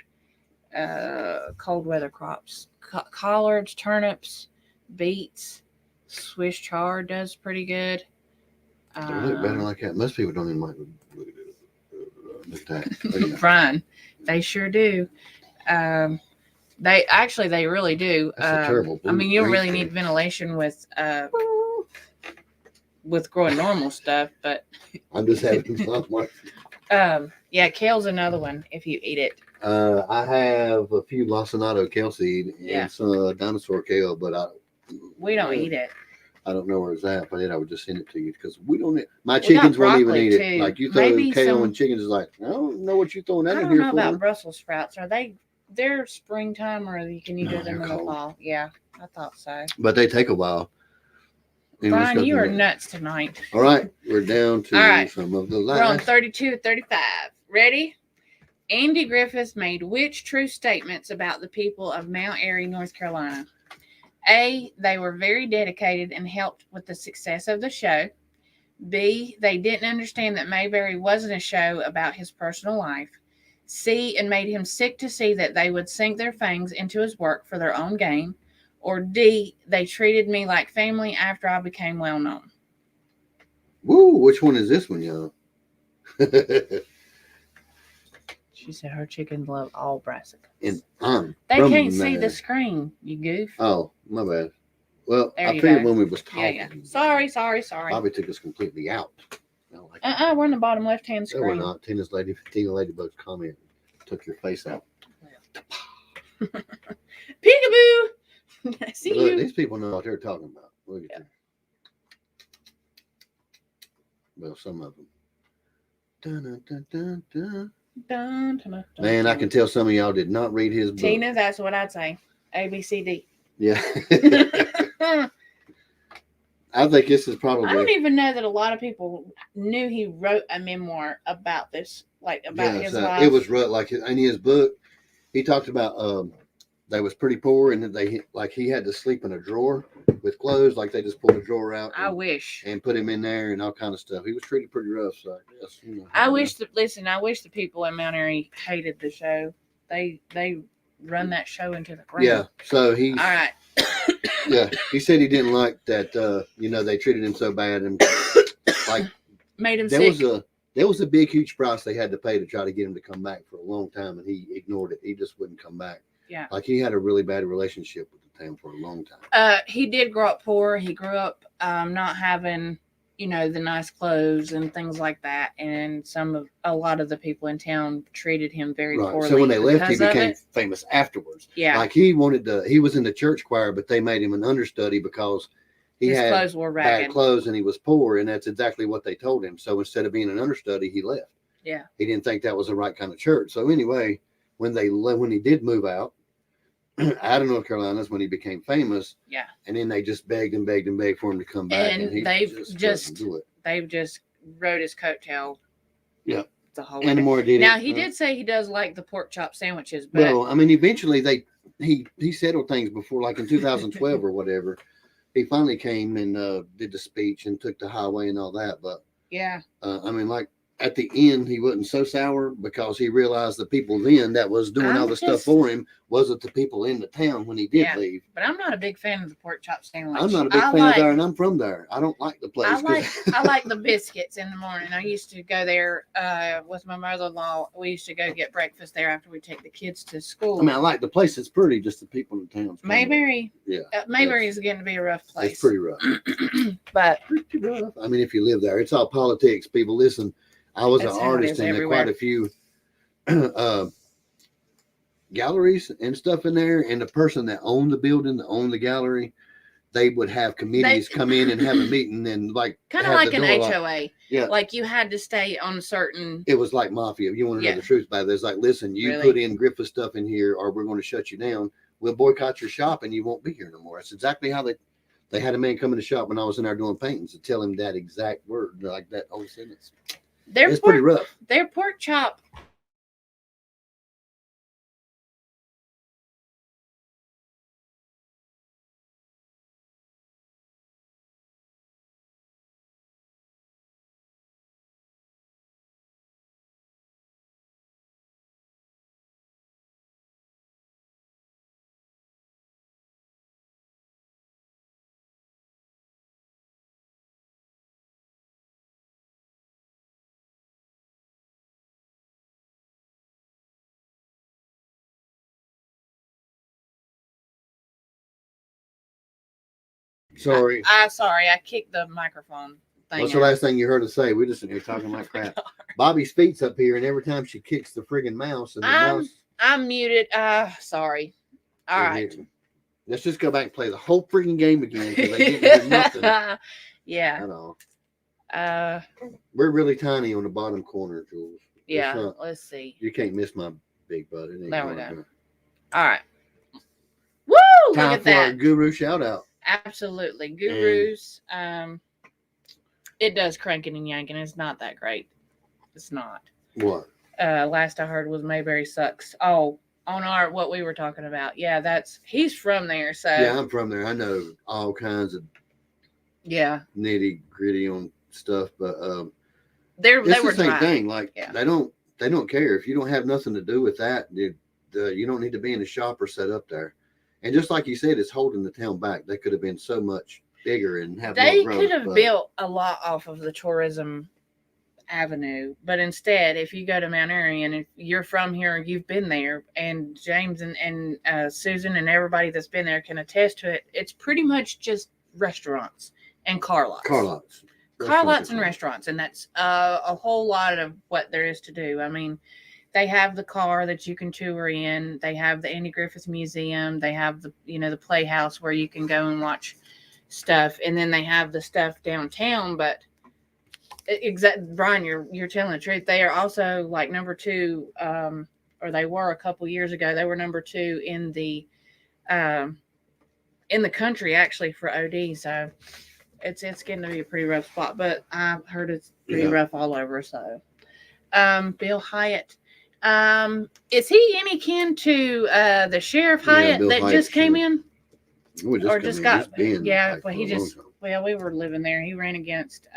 weather crops. Collards, turnips, beets, Swiss chard does pretty good. They look better like that. Most people don't even like that. Fine. They sure do. They really do. That's a terrible I mean, you don't really need ventilation with growing normal stuff, but I'm just having fun. Yeah, kale's another one if you eat it. I have a few lacinato kale seed and some dinosaur kale, but we don't eat it. I don't know where it's at, but I would just send it to you because we don't. My chickens won't even eat it. Like you throw kale and chickens is like, I don't know what you're throwing that in here for. I don't know about Brussels sprouts. Are they're springtime or you can eat them in the fall? Yeah, I thought so. But they take a while. Brian, you are nuts tonight. All right, we're down to some of the last. We're on 32 35. Ready? Andy Griffith made which true statements about the people of Mount Airy, North Carolina? A, they were very dedicated and helped with the success of the show. B, they didn't understand that Mayberry wasn't a show about his personal life. C, it made him sick to see that they would sink their fangs into his work for their own gain. Or D, they treated me like family after I became well known. Woo, which one is this one, y'all? She said her chickens love all brassicas. And they can't see the screen, you goof. Oh, my bad. Well, I figured when we was talking. Yeah. Sorry. Bobby took us completely out. We're in the bottom left-hand screen. No, we're not. Tina Ladybug's comment took your face out. Peekaboo! I see you. These people know what they're talking about. Look at them. Well, some of them. Dun, dun, dun, dun. Dun, dun, dun, Man, I can tell some of y'all did not read his book. Tina, that's what I'd say. A, B, C, D. Yeah. I think this is probably. I don't even know that a lot of people knew he wrote a memoir about this, like about his life. It was like in his book. He talked about they was pretty poor, and he had to sleep in a drawer with clothes, like they just pulled a drawer out. I wish. And put him in there and all kind of stuff. He was treated pretty rough, so I guess. I wish the people in Mount Airy hated the show. They run that show into the ground. Yeah. So he. All right. Yeah, he said he didn't like that. They treated him so bad and like made him sick. There was a big, huge price they had to pay to try to get him to come back for a long time, and he ignored it. He just wouldn't come back. Yeah. Like he had a really bad relationship with the town for a long time. He did grow up poor. He grew up not having, the nice clothes and things like that. And a lot of the people in town treated him very poorly. So when they left, he became famous afterwards. Yeah. Like he was in the church choir, but they made him an understudy because his clothes were ragged. Bad clothes and he was poor, and that's exactly what they told him. So instead of being an understudy, he left. Yeah. He didn't think that was the right kind of church. So anyway, when he did move out of North Carolina, is when he became famous. Yeah. And then they just begged and begged and begged for him to come back, and he they've just rode his coattail. Yeah. The whole and the more did now he did say he does like the pork chop sandwiches, but well, I mean, eventually he settled things before, like in 2012 or whatever. He finally came and did the speech and took the highway and all that. But yeah, I mean, like at the end, he wasn't so sour because he realized the people then that was doing all the stuff for him wasn't the people in the town when he did leave. But I'm not a big fan of the pork chop sandwich. I'm not a big fan of there, and I'm from there. I don't like the place. I like the biscuits in the morning. I used to go there with my mother-in-law. We used to go get breakfast there after we take the kids to school. I mean, I like the place. It's pretty, just the people in the town. Mayberry. Yeah. Mayberry is getting to be a rough place. It's pretty rough. But pretty rough. I mean, if you live there, it's all politics. People, listen. I was an artist in quite a few galleries and stuff in there. And the person that owned the building, that owned the gallery, they would have committees come in and have a meeting and like kind of like an HOA. Yeah. Like you had to stay on a certain. It was like mafia. You want to know the truth about it. It's like, listen, you put in Griffith stuff in here or we're going to shut you down. We'll boycott your shop and you won't be here no more. That's exactly how they had a man come in the shop when I was in there doing paintings to tell him that exact word, like that whole sentence. It's pretty rough. Their pork chop. Sorry. Sorry, I kicked the microphone thing. What's the last thing you heard us say? We're just in here talking like crap. Bobby's feet's up here, and every time she kicks the friggin' mouse, and the mouse. I'm muted. Sorry. All right. Let's just go back and play the whole freaking game again because they didn't do nothing. Yeah. I know. We're really tiny on the bottom corner, Jules. Yeah. Let's see. You can't miss my big butt. There we go. All right. Woo! Time look at for our that. guru shout out. Absolutely. Gurus. It does cranking and yanking. It's not that great. It's not. What? Last I heard was Mayberry sucks. Oh, on what we were talking about. Yeah, he's from there. So yeah, I'm from there. I know all kinds of nitty gritty on stuff, but they were the same thing. Like they don't care if you don't have nothing to do with that. You don't need to be in the shop or set up there. And just like you said, it's holding the town back. They could have been so much bigger and have. They could have built a lot off of the tourism avenue, but instead, if you go to Mount Airy and if you're from here, you've been there, and James and Susan and everybody that's been there can attest to it. It's pretty much just restaurants and car lots. Car lots and restaurants, and that's a whole lot of what there is to do. I mean. They have the car that you can tour in. They have the Andy Griffith Museum. They have the Playhouse where you can go and watch stuff. And then they have the stuff downtown. But Brian, you're telling the truth. They are also like number 2, or they were a couple years ago. They were number 2 in the country actually for OD. So it's getting to be a pretty rough spot. But I've heard it's pretty rough all over. So Bill Hyatt. Is he any kin to the Sheriff Hyatt Bill that Hyatt, just came sure. in? Or just got been, yeah, like, but for he a long just time. well, we were living there. He ran against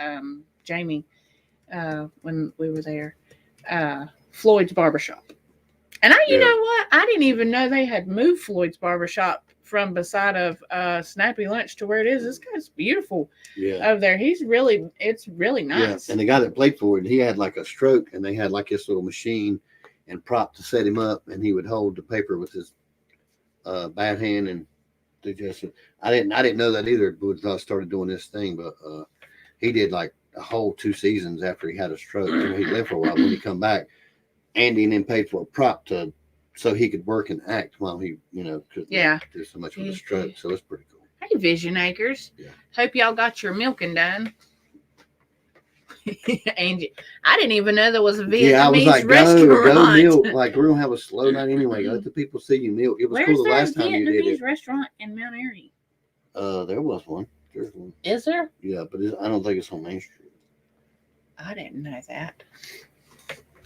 Jamie when we were there. Floyd's Barbershop. And you know what? I didn't even know they had moved Floyd's Barbershop from beside of Snappy Lunch to where it is. This guy's beautiful over there. It's really nice. Yeah. And the guy that played for it, he had like a stroke, and they had like this little machine and prop to set him up, and he would hold the paper with his bad hand, and they just. I didn't know that either. But I started doing this thing, but he did like a whole 2 seasons after he had a stroke. He lived for a while. When he come back, Andy and then paid for a prop so he could work and act while he couldn't do so much with a stroke. So it's pretty cool. Hey, Vision Acres. Yeah. Hope y'all got your milking done. Angie, I didn't even know there was a Vietnamese restaurant. Go milk. Like, we're gonna have a slow night anyway. Let the people see you milk. It was cool the last time you did it. Where's there a Vietnamese restaurant in Mount Airy? There was one. There's one. Is there? Yeah, but I don't think it's on Main Street. I didn't know that.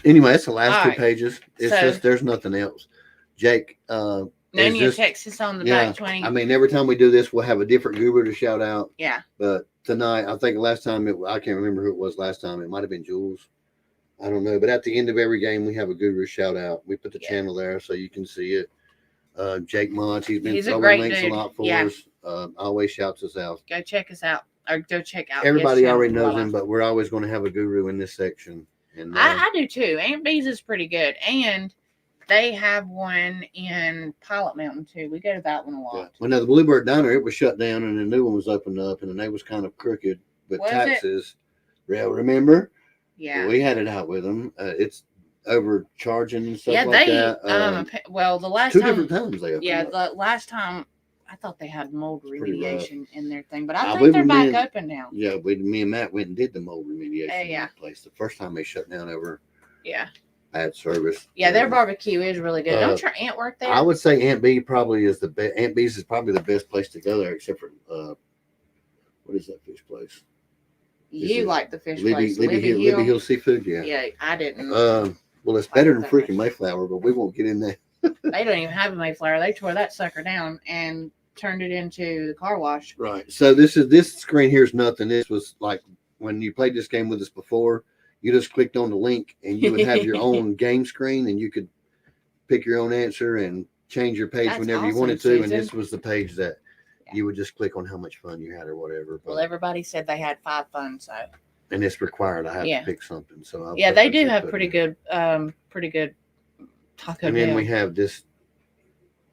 Anyway, it's the last 2 pages. It's just there's nothing else. Jake. Nonia, Texas on the back 20. I mean, every time we do this, we'll have a different guru to shout out. Yeah. But tonight, I think last time, I can't remember who it was last time. It might have been Jules. I don't know. But at the end of every game, we have a guru shout out. We put the channel there so you can see it. Jake Mont, he's been throwing links a lot for us. Always shouts us out. Go check us out. Or go check out. Everybody already knows him, but we're always going to have a guru in this section. And I do too. Aunt B's is pretty good. And they have one in Pilot Mountain too. We go to that one a lot. Yeah. Well, now the Bluebird Diner, it was shut down, and a new one was opened up, and the name was kind of crooked with taxes. Remember? Yeah. We had it out with them. It's overcharging and stuff like that. Well, the last 2 different times they opened up. The last time I thought they had mold remediation in their thing, but I think they're back open now. Yeah, me and Matt went and did the mold remediation in that place. The first time they shut down over. Yeah. Ad service. Yeah, their barbecue is really good. Don't your aunt work there? I would say Aunt B probably is the best. Aunt B's is probably the best place to go there, except for what is that fish place? You like the fish place, Libby Hill Seafood. Yeah. Yeah, I didn't. Well, it's better than freaking Mayflower, but we won't get in there. They don't even have a Mayflower. They tore that sucker down and turned it into the car wash. Right. So this screen here is nothing. This was like when you played this game with us before. You just clicked on the link and you would have your own game screen, and you could pick your own answer and change your page whenever you wanted to. And this was the page that you would just click on how much fun you had or whatever. Well, everybody said they had 5 fun, so. And it's required. I have to pick something. So they do have pretty good Taco And then we have this.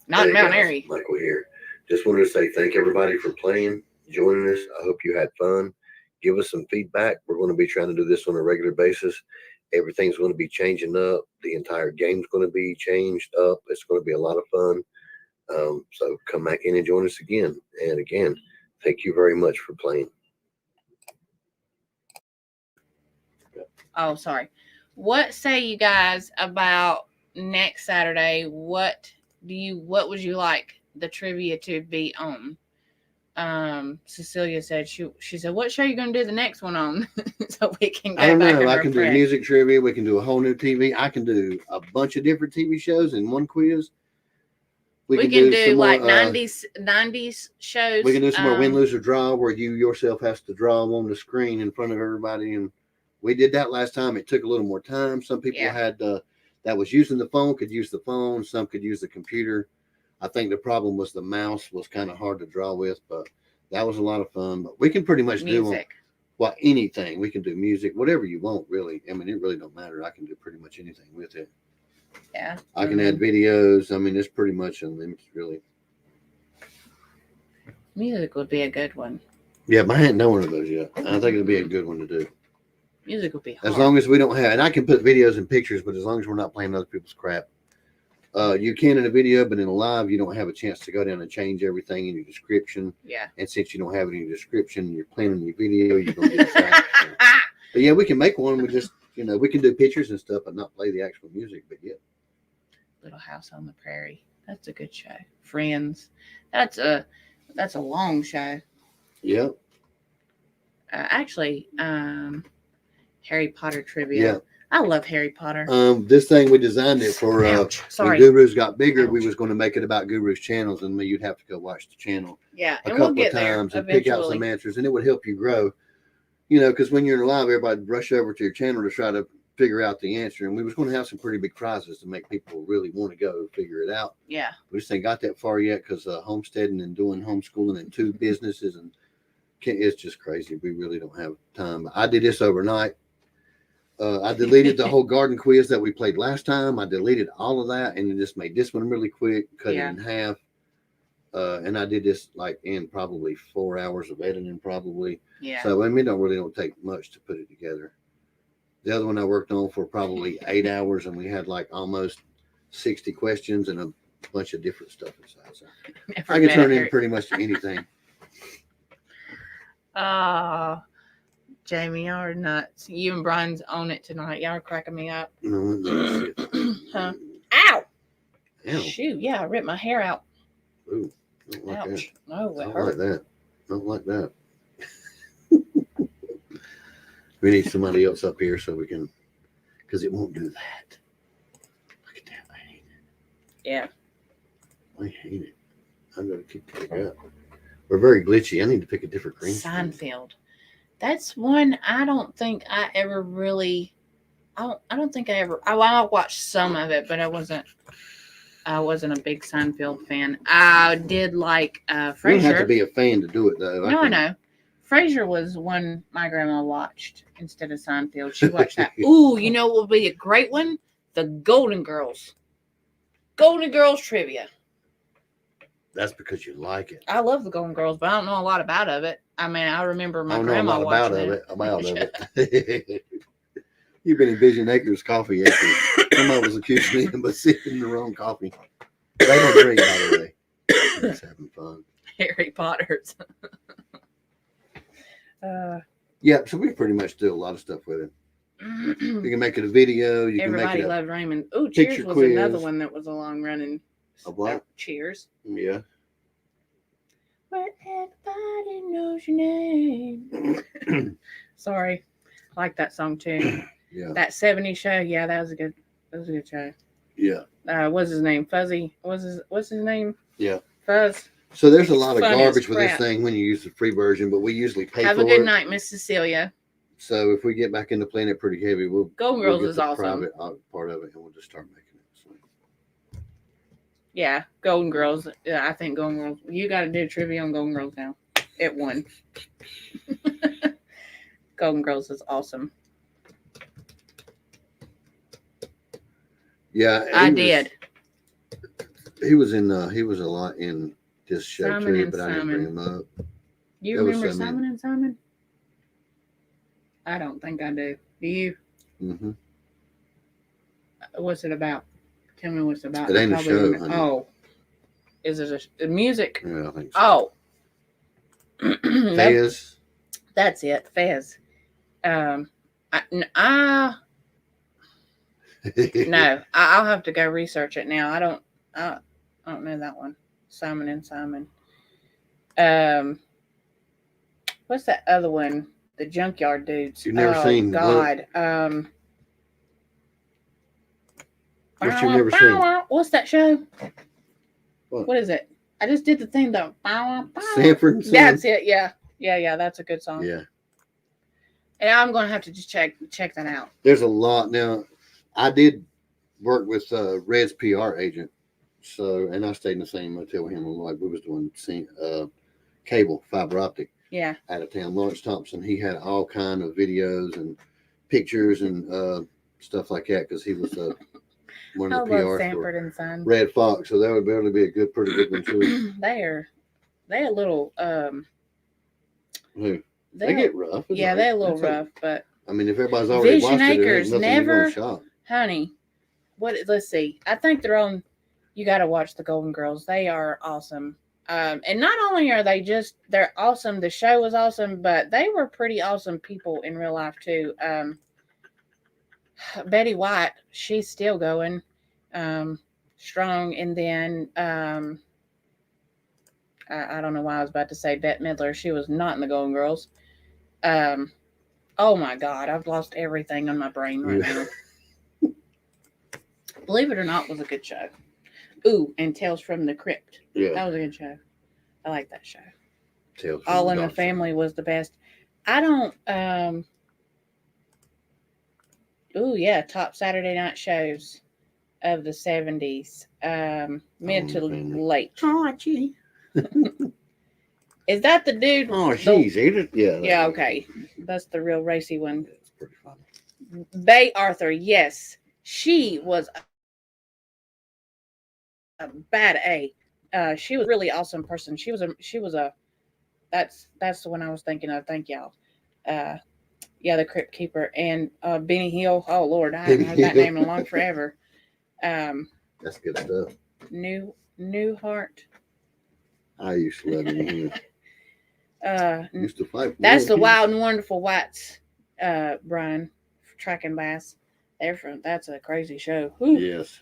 Not Mount Airy. Michael here. Just wanted to say thank everybody for playing, joining us. I hope you had fun. Give us some feedback. We're going to be trying to do this on a regular basis. Everything's going to be changing up. The entire game's going to be changed up. It's going to be a lot of fun. So come back in and join us again. And again, thank you very much for playing. Oh, sorry. What say you guys about next Saturday? What would you like the trivia to be on? Cecilia said she said, what show are you going to do the next one on? So we can go back and I can do music trivia. We can do a whole new TV. I can do a bunch of different TV shows in one quiz. We can do like more, 90s shows. We can do some more win, lose, or draw where you yourself has to draw on the screen in front of everybody. And we did that last time. It took a little more time. Some people had that was using the phone could use the phone. Some could use the computer. I think the problem was the mouse was kind of hard to draw with, but that was a lot of fun. But we can pretty much do anything. We can do music, whatever you want, really. I mean, it really don't matter. I can do pretty much anything with it. Yeah. I can add videos. I mean, it's pretty much unlimited, really. Music would be a good one. Yeah, but I hadn't done one of those yet. I think it'd be a good one to do. Music would be hard. As long as we don't have, and I can put videos and pictures, but as long as we're not playing other people's crap. You can in a video, but in a live, you don't have a chance to go down and change everything in your description. Yeah. And since you don't have it in your description, you're playing in your video, you're going to get attacked. But yeah, we can make one. We just, we can do pictures and stuff, but not play the actual music. But yeah. Little House on the Prairie. That's a good show. Friends. That's a long show. Yep. Actually, Harry Potter trivia. I love Harry Potter. This thing we designed it for. Ouch. Sorry. When Gurus got bigger, we Ouch. was going to make it about Gurus channels, and you'd have to go watch the channel Yeah, a and we'll couple get of times there and pick out eventually. some answers, and it would help you grow. You know, because when you're in live, everybody rush over to your channel to try to figure out the answer, and we was going to have some pretty big prizes to make people really want to go figure it out. Yeah. We just ain't got that far yet because homesteading and doing homeschooling and 2 businesses, and it's just crazy. We really don't have time. I did this overnight. I deleted the whole garden quiz that we played last time. I deleted all of that and just made this one really quick, cut it in half. And I did this like in probably 4 hours of editing, probably. Yeah. So I mean, it don't take much to put it together. The other one I worked on for probably 8 hours, and we had like almost 60 questions and a bunch of different stuff inside. So I can turn in pretty much to anything. Jamie, y'all are nuts. You and Brian's on it tonight. Y'all are cracking me up. No, Huh? Ow! Ow! Shoot! Yeah, I ripped my hair out. Ooh, don't like Ouch! that. No, it Don't hurt. like that. Don't like that. We need somebody else up here so we can, because it won't do that. Look at that. I hate it. Yeah. I hate it. I'm going to keep picking up. We're very glitchy. I need to pick a different green screen. Seinfeld. That's one I don't think I ever really. I don't think I ever. I watched some of it, but I wasn't a big Seinfeld fan. I did like Frasier. You don't have to be a fan to do it, though. No, I know. Frasier was one my grandma watched instead of Seinfeld. She watched that. Ooh, you know what would be a great one? The Golden Girls. Golden Girls trivia. That's because you like it. I love the Golden Girls, but I don't know a lot lot about it. I mean, I remember my grandma watching it. About it. You've been in Vision Acres coffee after somebody was accusing him of sipping the wrong coffee. They don't drink, by the way. They're just having fun. Harry Potter's. Yeah, so we pretty much do a lot of stuff with it. You can make it a video. You Everybody can make it loved Raymond. Oh, Cheers was quiz. another one that was a long running. A what? Cheers. Yeah. Where everybody knows your name. Sorry, I like that song too. Yeah. That 70s show. Yeah, that was a good show. Yeah. What's his name? Fuzzy. What's his name? Yeah. Fuzz. So there's a lot of Funny as garbage with this crap. thing when you use the free version, but we usually pay Have for a good it. night, Miss Cecilia. So if we get back into playing it pretty heavy, Golden Girls is awesome. Private part of it, and we'll just start making it. So. Yeah, Golden Girls. Yeah, I think Golden Girls. You got to do trivia on Golden Girls now. It won. Golden Girls is awesome. Yeah, I did. He was a lot in this show Simon too, and but I didn't bring him up. You There was remember some in- Simon and Simon? I don't think I do. Do you? Mm-hmm. What's it about? Tell me what's it about. It ain't a show, Remember. honey. Oh, is it a music? Yeah, I think so. Oh, Fez. that's it. Fez. No, I'll have to go research it now. I don't know that one. Simon and Simon. What's that other one? The Junkyard Dudes. You've never seen God. What you never seen? What's that show? What is it? I just did the thing though. Sanford and Son? That's it. Yeah. That's a good song. Yeah. And I'm gonna have to just check that out. There's a lot now. I did work with Red's PR agent, and I stayed in the same motel with him. Like we was doing cable fiber optic. Yeah. Out of town, Lawrence Thompson. He had all kind of videos and pictures and stuff like that because he was one of the PR Sanford and Son. Red Fox. So that would barely be pretty good one too. They're a little Who? They get rough. Yeah, they're a little rough, but I mean, if everybody's already Vision watched it, Acres there's nothing never, you're gonna shop. honey. Let's see. I think they're on. You got to watch the Golden Girls. They are awesome. And not only are they're awesome. The show was awesome, but they were pretty awesome people in real life too. Betty White, she's still going strong, and then I don't know why I was about to say Bette Midler. She was not in the Golden Girls. Oh my God, I've lost everything on my brain right now. Believe It or Not was a good show. Ooh, and Tales from the Crypt. Yeah. That was a good show. I like that show. Tales from All the in the Dark Family Side. was the best. I don't. Ooh, yeah, top Saturday night shows of the 70s, mid to late. Oh, gee. Is that the dude? Oh, she's it. Yeah. Yeah, okay. That's the real racy one. It's pretty funny. Bay Arthur, yes. She was a bad A. She was a really awesome person. She was a that's the one I was thinking of. Thank y'all. Yeah, the Crypt Keeper and Benny Hill. Oh Lord, I haven't heard that name in a long forever. That's good stuff. Newhart. I used to love him. Used to fight. That's the Wild and Wonderful Whites, Brian, for Track and Bass. That's a crazy show. Whew. Yes.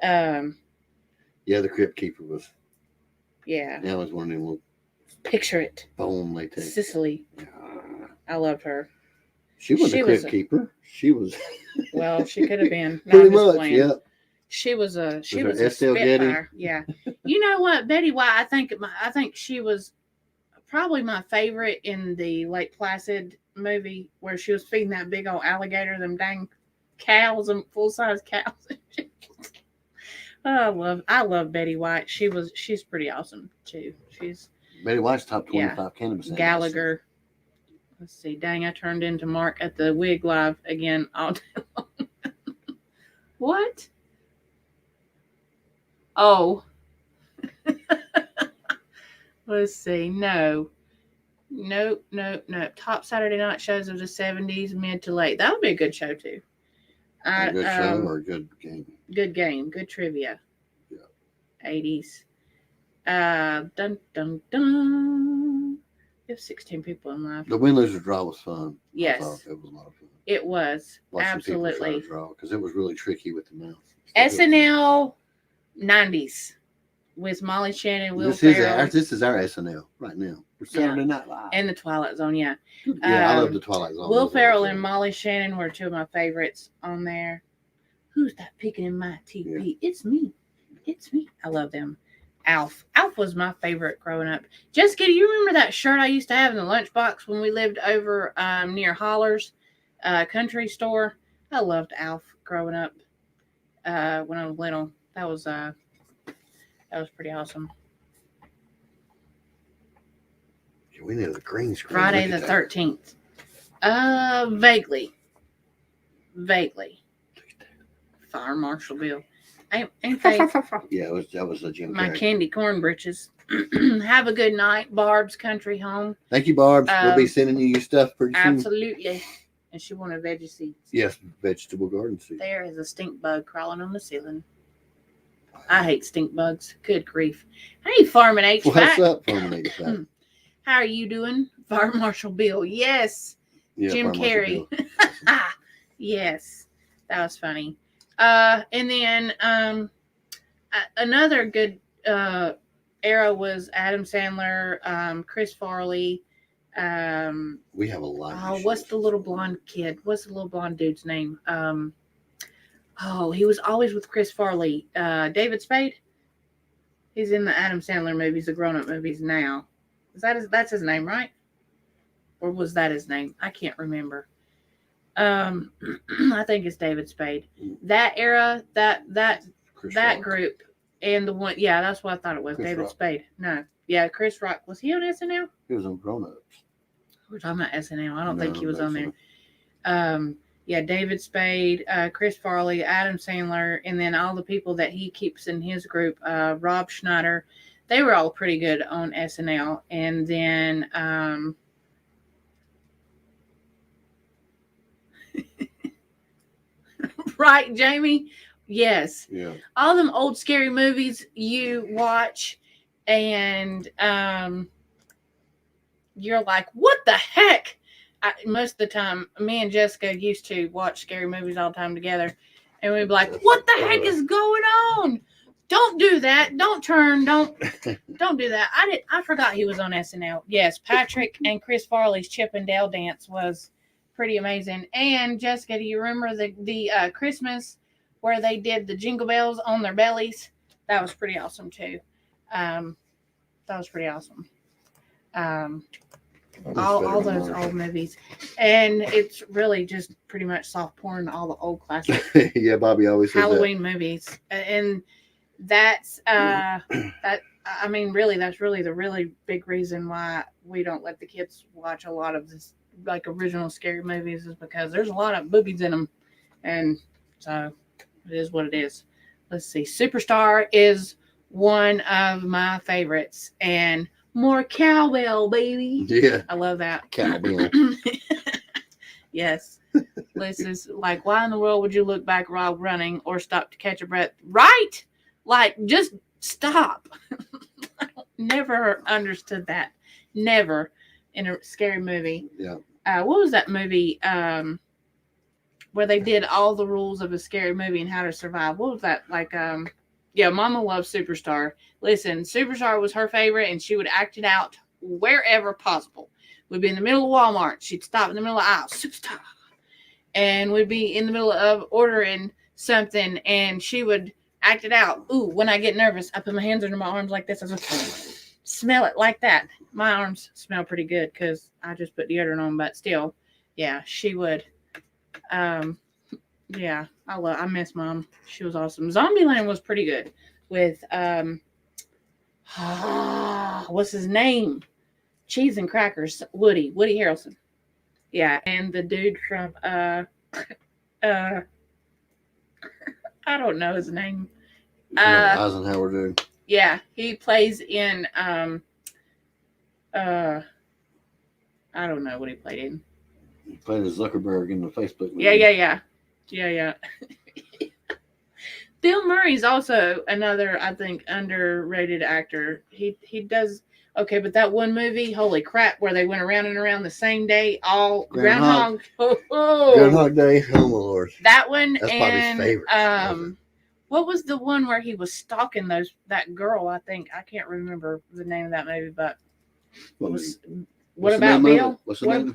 Yeah, the Crypt Keeper was. Yeah. That was one of them little. Picture it. Boom, they take. Cicely. I loved her. She was a Crypt Keeper. She was. Well, she could have been. Pretty much, yeah. She was a Estelle spitfire. Yeah. You know what, Betty White? I think she was probably my favorite in the Lake Placid movie where she was feeding that big old alligator them dang cows and full size cows. I love Betty White. She's pretty awesome too. She's Betty White's top 25 cannabis. Gallagher. Let's see. Dang, I turned into Mark at the Wig Live again all day long. What? Oh. Let's see. No. Top Saturday night shows of the 70s, mid to late. That would be a good show too. A good show or a good game? Good game. Good trivia. Yeah. 80s. Dun dun dun. We have 16 people in live. The win, lose, or draw was fun. Yes. I thought it was a lot of fun. It was. Watching Absolutely. Because it was really tricky with the mouth. SNL 90s with Molly Shannon, Will Ferrell. This is our SNL right now. We're Saturday Night Live. And the Twilight Zone, yeah. Yeah, I love the Twilight Zone. Will Ferrell and Molly Shannon were two of my favorites on there. Who's that peeking in my TV? Yeah. It's me. I love them. Alf was my favorite growing up. Jessica, do you remember that shirt I used to have in the lunchbox when we lived over near Collards country store? I loved Alf growing up when I was little. That was pretty awesome. We need the green screen. Friday the 13th. Vaguely. Fire Marshal Bill. Ain't they? Yeah, that was a Jim My Carrey. candy corn britches. Have a good night, Barb's Country Home. Thank you, Barb's. We'll be sending you your stuff pretty soon. Absolutely. And she wanted veggie seeds. Yes, vegetable garden seeds. There is a stink bug crawling on the ceiling. I hate stink bugs. Good grief. Hey, Farman HVAC. What's up, Farman HVAC? How are you doing? Fire Marshal Bill. Yes. Yeah, Jim Carrey. Yes. That was funny. And then another good era was Adam Sandler, Chris Farley. We have a lot. Oh, what's the little blonde kid? What's the little blonde dude's name? He was always with Chris Farley. David Spade. He's in the Adam Sandler movies, the grown-up movies now. That's his name, right? Or was that his name? I can't remember. I think it's David Spade. That era, that group, and the one, yeah, that's what I thought it was. Chris David Rock. Spade. No, yeah, Chris Rock. Was he on SNL? He was on Grown Ups. We're talking about SNL. I don't think he was on there. Yeah, David Spade, Chris Farley, Adam Sandler, and then all the people that he keeps in his group. Rob Schneider. They were all pretty good on SNL, and then. Right, Jamie? Yes. Yeah. All them old scary movies you watch and you're like, what the heck? Most of the time, me and Jessica used to watch scary movies all the time together. And we'd be like, what the heck is going on? Don't do that. Don't turn. Don't do that. I forgot he was on SNL. Yes, Patrick and Chris Farley's Chip and Dale dance was pretty amazing. And Jessica, do you remember the Christmas where they did the jingle bells on their bellies? That was pretty awesome too. That was pretty awesome. All those old movies, and it's really just pretty much soft porn. All the old classic Yeah, Bobby always says Halloween movies, and that's that. I mean, really, that's really the really big reason why we don't let the kids watch a lot of this like original scary movies, is because there's a lot of boobies in them, and so it is what it is. Let's see, Superstar is one of my favorites, and more cowbell, baby. Yeah, I love that. cowbell. Yes. This is like, why in the world would you look back while running or stop to catch a breath? Right? Like, just stop. Never understood that. Never in a scary movie. Yeah. What was that movie where they did all the rules of a scary movie and how to survive? What was that? Like, yeah, Mama loves Superstar. Listen, Superstar was her favorite, and she would act it out wherever possible. We'd be in the middle of Walmart. She'd stop in the middle of the aisle. Superstar. And we'd be in the middle of ordering something, and she would act it out. Ooh, when I get nervous, I put my hands under my arms like this. I was like, smell it like that. My arms smell pretty good because I just put deodorant on, but still, yeah, she would. Yeah, I miss Mom. She was awesome. Zombieland was pretty good with what's his name? Cheese and Crackers. Woody Harrelson. Yeah, and the dude from I don't know his name. Eisenhower dude. Yeah, he plays in I don't know what he played in. He played as Zuckerberg in the Facebook movie. Yeah. Bill Murray's also another, I think, underrated actor. He does okay, but that one movie, holy crap, where they went around and around the same day, all Groundhog. Groundhog Day. Oh my Lord. That one. That's and Bobby's favorite. What was the one where he was stalking that girl? I think I can't remember the name of that movie, but what about Bill?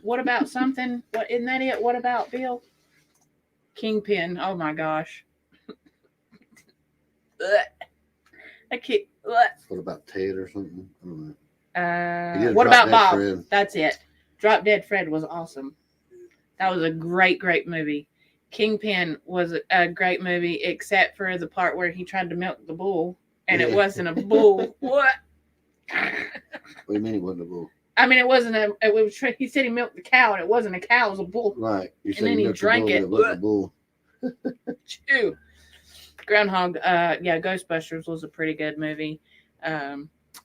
What about something? What isn't that it? What about Bill? Kingpin. Oh my gosh. I can't. What about Ted or something? I don't know. What about Bob? Fred. That's it. Drop Dead Fred was awesome. That was a great do Kingpin was a great movie, except for the part where he tried to milk the bull, and it wasn't a bull. What? What do you mean it wasn't a bull? I mean, it wasn't a. It was. He said he milked the cow, and it wasn't a cow. It was a bull. Right. You and then he drank it. It wasn't a bull. Chew. Groundhog. Yeah, Ghostbusters was a pretty good movie. I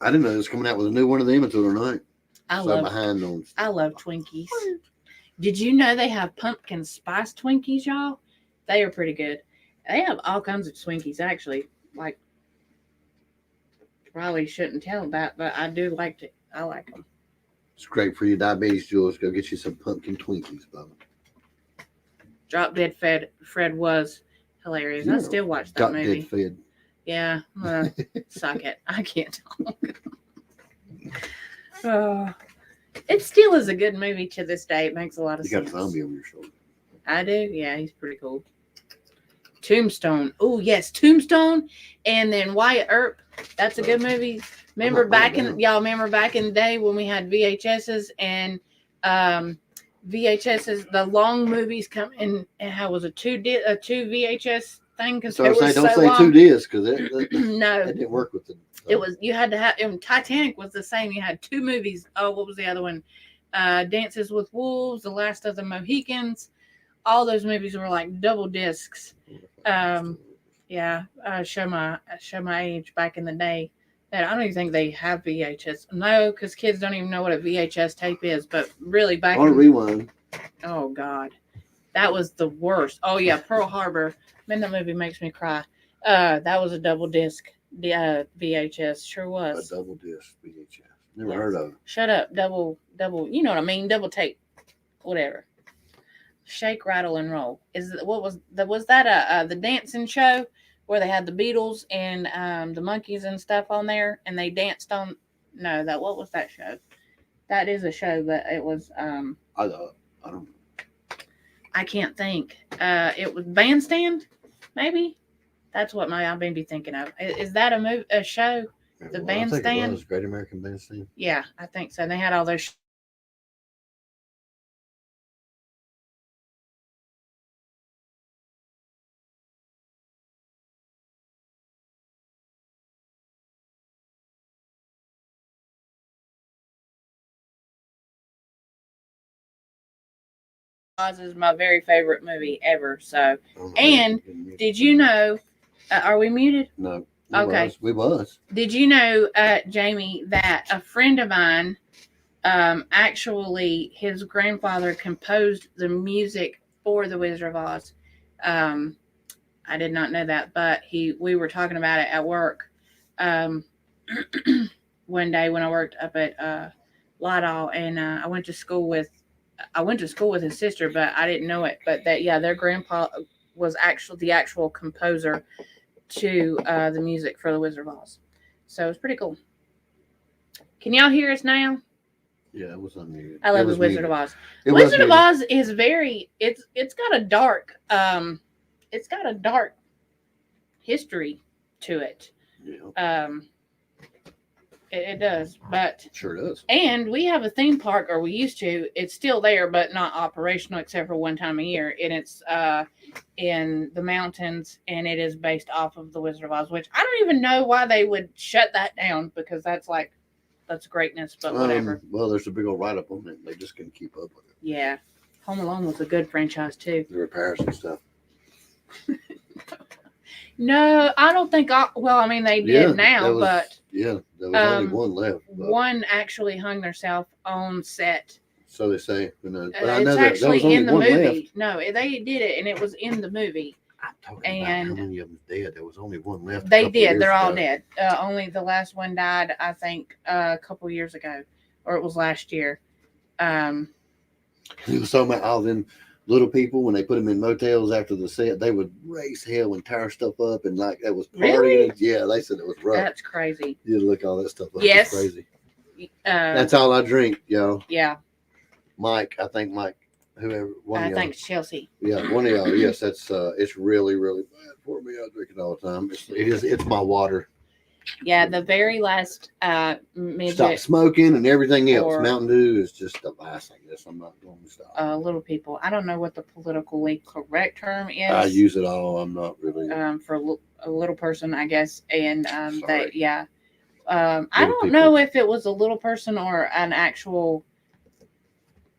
didn't know it was coming out with a new one of them until tonight. I love Twinkies. Did you know they have pumpkin spice Twinkies, y'all? They are pretty good. They have all kinds of Twinkies, actually. Like, probably shouldn't tell that, but I do like to. I like them. It's great for your diabetes, Jules. Go get you some pumpkin Twinkies, Bubba. Drop Dead Fred was hilarious. I still watch that movie. Dead Fred. Yeah, suck it. I can't talk. It still is a good movie to this day. It makes a lot of sense. You got a zombie on your shoulder. I do. Yeah, he's pretty cool. Tombstone. Oh yes, Tombstone, and then Wyatt Earp. That's a good movie. Remember back in the day when we had VHSs and VHSs, the long movies come in, and how was a two VHS thing because don't say 2 discs because no, that didn't work with it. It was you had to have. Titanic was the same. You had 2 movies. Oh, what was the other one? Dances with Wolves, The Last of the Mohicans. All those movies were like double discs. Yeah, show my age back in the day. And I don't even think they have VHS. No, because kids don't even know what a VHS tape is. But really, back on rewind. Oh God, that was the worst. Oh yeah, Pearl Harbor. Man, that movie makes me cry. That was a double disc VHS. Sure was. A double disc VHS. Never heard of it. Shut up. Double. You know what I mean? Double tape. Whatever. Shake, rattle, and roll. Was that the dancing show where they had the Beatles and the monkeys and stuff on there, and they danced on? No, what was that show? That is a show, but it was I don't know. I can't think. It was Bandstand, maybe. That's what I may be thinking of. Is that a show? The Bandstand? I think it was Great American Bandstand. Yeah, I think so. They had all those. Oz is my very favorite movie ever. So, and did you know? Are we muted? No. Okay. We was. Did you know, Jamie, that a friend of mine, actually, his grandfather composed the music for The Wizard of Oz. I did not know that, but we were talking about it at work one day when I worked up at Lidl, and I went to school with his sister, but I didn't know it. But their grandpa was actually the actual composer to the music for The Wizard of Oz. So it's pretty cool. Can y'all hear us now? Yeah, it was unmuted. I love The Wizard of Oz. The Wizard of Oz is it's got a dark history to it. Yeah. It does, but it sure does. And we have a theme park, or we used to. It's still there, but not operational except for one time a year, and it's in the mountains, and it is based off of The Wizard of Oz, which I don't even know why they would shut that down, because that's greatness, but whatever. Well, there's a big old write-up on it. They just couldn't keep up with it. Yeah. Home Alone was a good franchise, too. The repairs and stuff. No, I don't think. They did now, but yeah, there was only one left. But one actually hung themselves on set. So they say. But I know it's actually in the movie. Left. No, they did it, and it was in the movie. I'm talking about how many of them dead. There was only one left. They did. They're all dead. Only the last one died, I think, a couple years ago, or it was last year. He was talking about all them little people when they put them in motels after the set. They would raise hell and tear stuff up, and like that was partying. Really? Yeah, they said it was rough. That's crazy. You look all that stuff up. Yes. It's crazy. That's all I drink, y'all. Yeah. Mike, whoever. I think Chelsea. Yeah, one of y'all. Yes, that's it's really, really bad for me. I drink it all the time. It's my water. Yeah, the very last midget. Stop smoking and everything else. Mountain Dew is just a vice, I guess. I'm not going to stop. Little people. I don't know what the politically correct term is. I use it all. I'm not really. For a little person, I guess. And I don't people. know if it was a little person or an actual,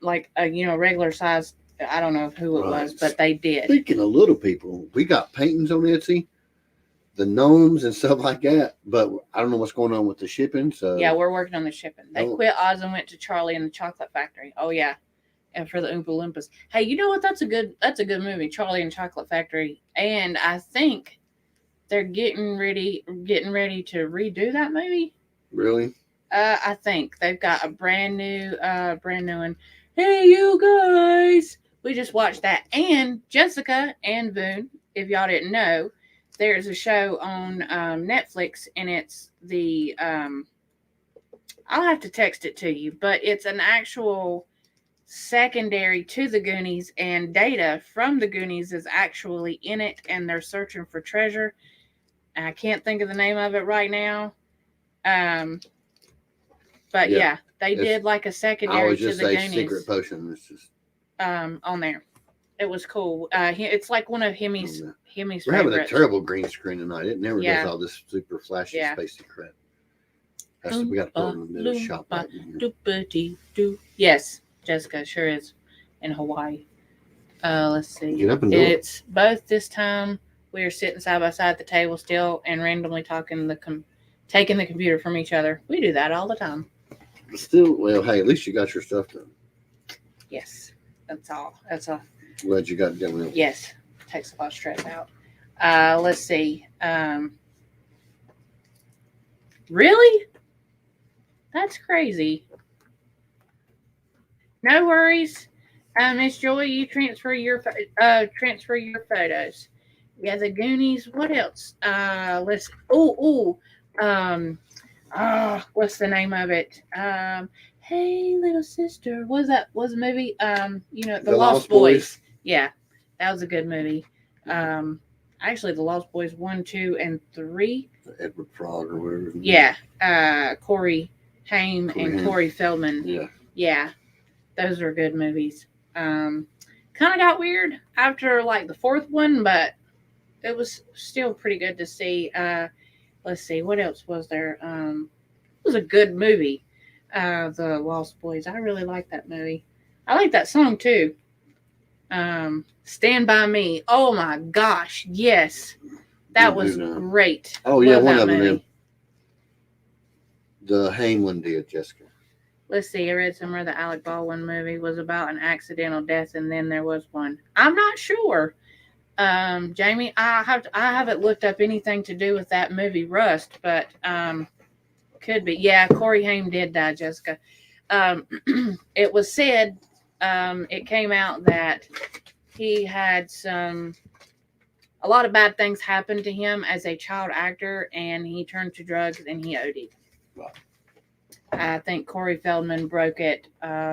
like a regular size. I don't know who it was, but they did. Speaking of little people, we got paintings on Etsy. The gnomes and stuff like that, but I don't know what's going on with the shipping. So yeah, we're working on the shipping. They quit Oz and went to Charlie and the Chocolate Factory. Oh yeah, and for the Oompa Loompas. Hey, you know what? That's a good movie, Charlie and Chocolate Factory. And I think they're getting ready to redo that movie. Really? I think they've got a brand new one. Hey, you guys! We just watched that, and Jessica and Boone. If y'all didn't know. There's a show on Netflix, and it's the I'll have to text it to you, but it's an actual secondary to the Goonies, and Data from the Goonies is actually in it, and they're searching for treasure. I can't think of the name of it right now. But yeah, they did like a secondary to the Goonies. Secret Potion. It's just on there. It was cool. It's like one of Hemi's We're having a terrible green screen tonight. It never does all this super flashy, spacey crap. We got to put it in the middle shop right here. Yes, Jessica sure is in Hawaii. Let's see. Get up and do it. It's both this time. We are sitting side by side at the table still and randomly taking the computer from each other. We do that all the time. Still, well, hey, at least you got your stuff done. Yes, that's all. That's all. Glad you got it done. Yes, takes a lot of stress out. Let's see. Really? That's crazy. No worries. Miss Joy, you transfer your photos. Yeah, the Goonies. What else? What's the name of it? Hey, little sister. Was the movie? The Lost Boys. Yeah, that was a good movie. Actually, The Lost Boys 1, 2, and 3. Edward Frog or whatever. Yeah, Corey Haim and Haim. Corey Feldman. Yeah. Yeah, those were good movies. Kind of got weird after like the fourth one, but it was still pretty good to see. Let's see, what else was there? It was a good movie. The Lost Boys. I really like that movie. I like that song too. Stand By Me. Oh my gosh, yes. That was great. Oh yeah, Love one that of them movie. did. The Haim one did, Jessica. Let's see. I read somewhere the Alec Baldwin movie was about an accidental death, and then there was one. I'm not sure. Jamie, I haven't looked up anything to do with that movie Rust, but could be. Yeah, Corey Haim did die, Jessica. It was said, it came out that he had a lot of bad things happened to him as a child actor, and he turned to drugs and he OD'd. Wow. I think Corey Feldman broke it.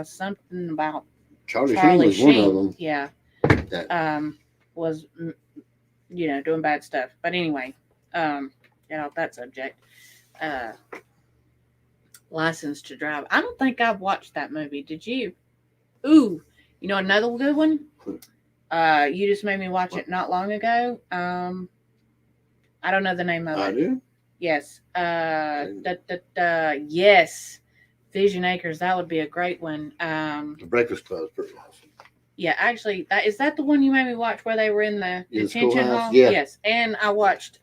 Something about Charlie Sheen was one of them. Yeah. That. Was, doing bad stuff. But anyway, get off that subject. License to Drive. I don't think I've watched that movie. Did you? Ooh, another good one? You just made me watch it not long ago. I don't know the name of it. I do? Yes. Yes. Vision Acres. That would be a great one. The Breakfast Club is pretty awesome. Yeah, actually, is that the one you made me watch where they were in the detention hall? Yeah. Yes, and I watched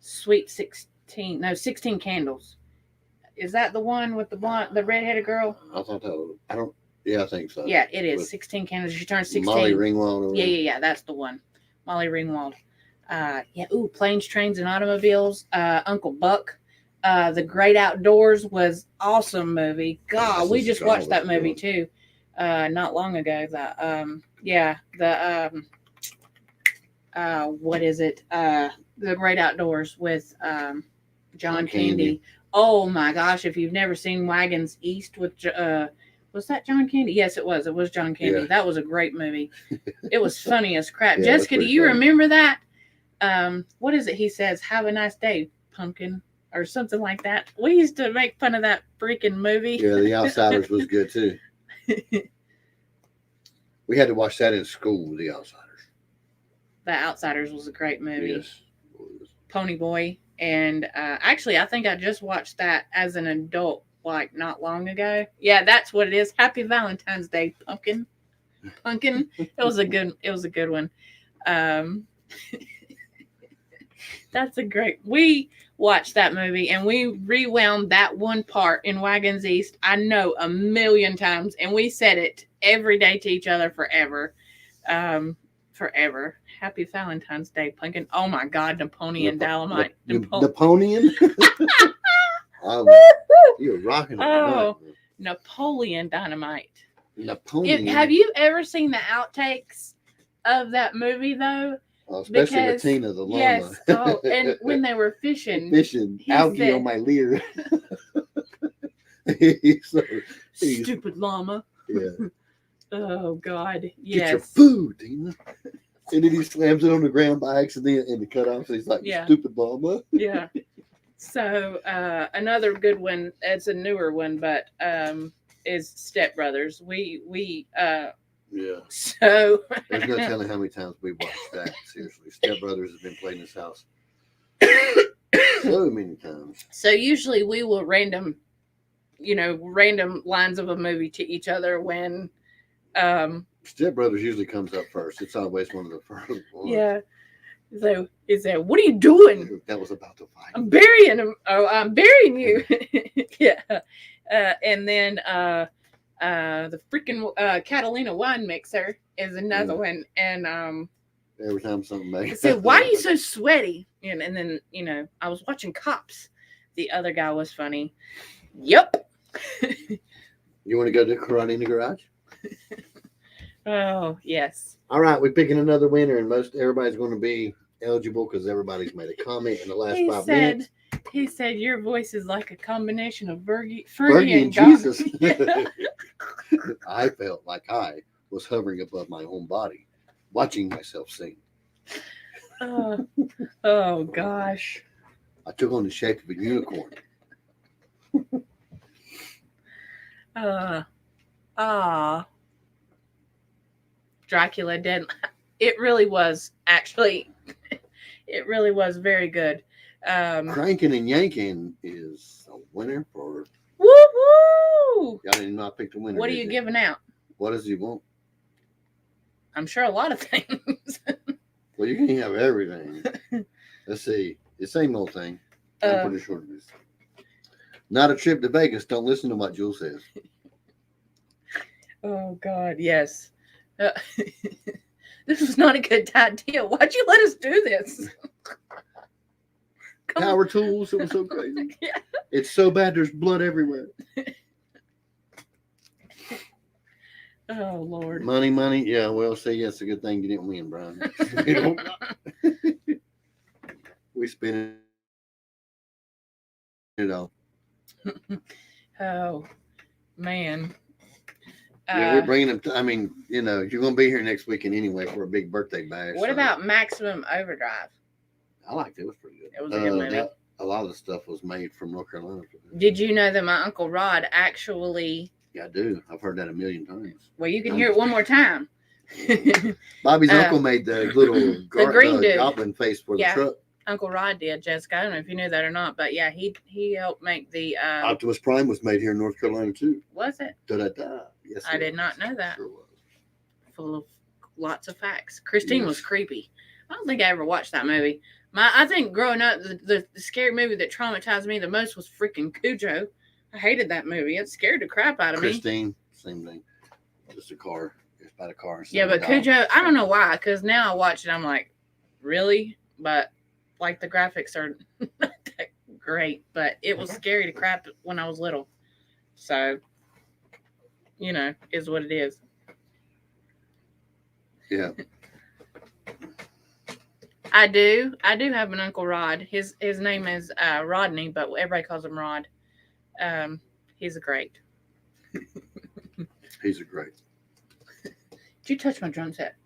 Sweet 16. No, 16 Candles. Is that the one with the redheaded girl? I thought that was. I don't. Yeah, I think so. Yeah, it is. 16 Candles. She turned 16. Molly Ringwald. Yeah. That's the one. Molly Ringwald. Yeah. Ooh, Planes, Trains, and Automobiles. Uncle Buck. The Great Outdoors was awesome movie. God, we just watched that movie too. Not long ago. What is it? The Great Outdoors with John Candy. Oh my gosh! If you've never seen Wagons East with was that John Candy? Yes, it was. It was John Candy. Yeah. That was a great movie. It was funny as crap. Yeah, Jessica, do you remember that? What is it? He says, "Have a nice day, pumpkin," or something like that. We used to make fun of that freaking movie. Yeah, The Outsiders was good too. We had to watch that in school. The Outsiders. The Outsiders was a great movie. Yes. Pony Boy. And actually, I think I just watched that as an adult, like not long ago. Yeah, that's what it is. Happy Valentine's Day, pumpkin. It was a good one. That's a great. We watched that movie and we rewound that one part in Wagons East. I know 1,000,000 times, and we said it every day to each other forever. Forever. Happy Valentine's Day, pumpkin. Oh my God, Napoleon Dynamite. Napoleon? You're rocking it. Oh, Napoleon Dynamite. Napoleon. Have you ever seen the outtakes of that movie, though? Especially with Tina, the llama. Yes. Oh, and when they were fishing. Algae on my leer. Stupid llama. Yeah. Oh, God. Yes. Get your food, Tina. And then he slams it on the ground by accident and the cutoff. So he's like, stupid llama. Yeah. So another good one, it's a newer one, but is Step Brothers. Yeah. So there's no telling how many times we watched that. Seriously. Step Brothers has been played in this house so many times. So usually we will random lines of a movie to each other when Step Brothers usually comes up first. It's always one of the first ones. Yeah. So is that, what are you doing? That was about to fight. I'm burying him. Oh, I'm burying you. Yeah. And then the freaking Catalina wine mixer is another one. And every time something makes. I said, "Why are you so sweaty?" And then I was watching Cops. The other guy was funny. Yep. You want to go to Karate in the Garage? Oh, yes. All right, we're picking another winner, and everybody's going to be eligible because everybody's made a comment in the last 5 minutes. He said, "Your voice is like a combination of Fergie and Jesus." I felt like I was hovering above my own body, watching myself sing. Oh gosh. I took on the shape of a unicorn. Dracula dead. It really was actually. It really was very good. Cranking and yanking is a winner for. Woo woo! Y'all didn't know I picked a winner. What are you giving out? What does he want? I'm sure a lot of things. Well, you can have everything. Let's see. The same old thing. I'm pretty sure it is. Not a trip to Vegas. Don't listen to what Jules says. Oh, God, yes. This was not a good idea. Why'd you let us do this? Power tools. It was so crazy. Yeah. It's so bad. There's blood everywhere. Oh, Lord. Money. Yeah, well, see, it's a good thing you didn't win, Brian. We spent it all. Oh, man. Yeah, we're bringing them. I mean, you're going to be here next weekend anyway for a big birthday bash. What about Maximum Overdrive? I liked it. It was pretty good. It was a good movie. A lot of the stuff was made from North Carolina. Did you know that my Uncle Rod actually... Yeah, I do. I've heard that a million times. Well, you can hear it one more time. Bobby's uncle made the little green dude. goblin face for the truck. Uncle Rod did, Jessica. I don't know if you knew that or not, but yeah, he helped make the... Optimus Prime was made here in North Carolina, too. Was it? Da-da-da. Yes, I did not know that. Sure was. Full of lots of facts. Christine was creepy. I don't think I ever watched that movie. I think growing up, the scary movie that traumatized me the most was freaking Cujo. I hated that movie. It scared the crap out of me. Christine, same thing. Just a car. It's about a car. Yeah, but Cujo, I don't know why, because now I watch it, I'm like, really? But, like, the graphics are not that great, but it was scary to crap when I was little. So, is what it is. Yeah. I do have an Uncle Rod. His name is Rodney, but everybody calls him Rod. He's great. He's a great. Did you touch my drum set?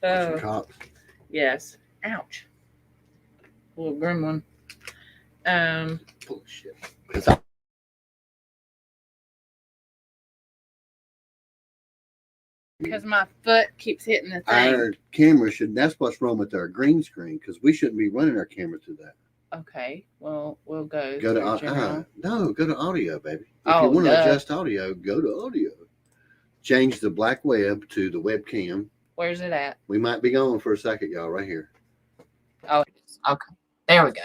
Oh, yes. Ouch. A little grim one. Bullshit. Because my foot keeps hitting the thing. Our camera that's what's wrong with our green screen, because we shouldn't be running our camera through that. Okay, well, we'll go to no, go to audio, baby. If you want to adjust audio, go to audio. Change the black web to the webcam. Where's it at? We might be going for a second, y'all, right here. Oh, it is. Okay, there we go.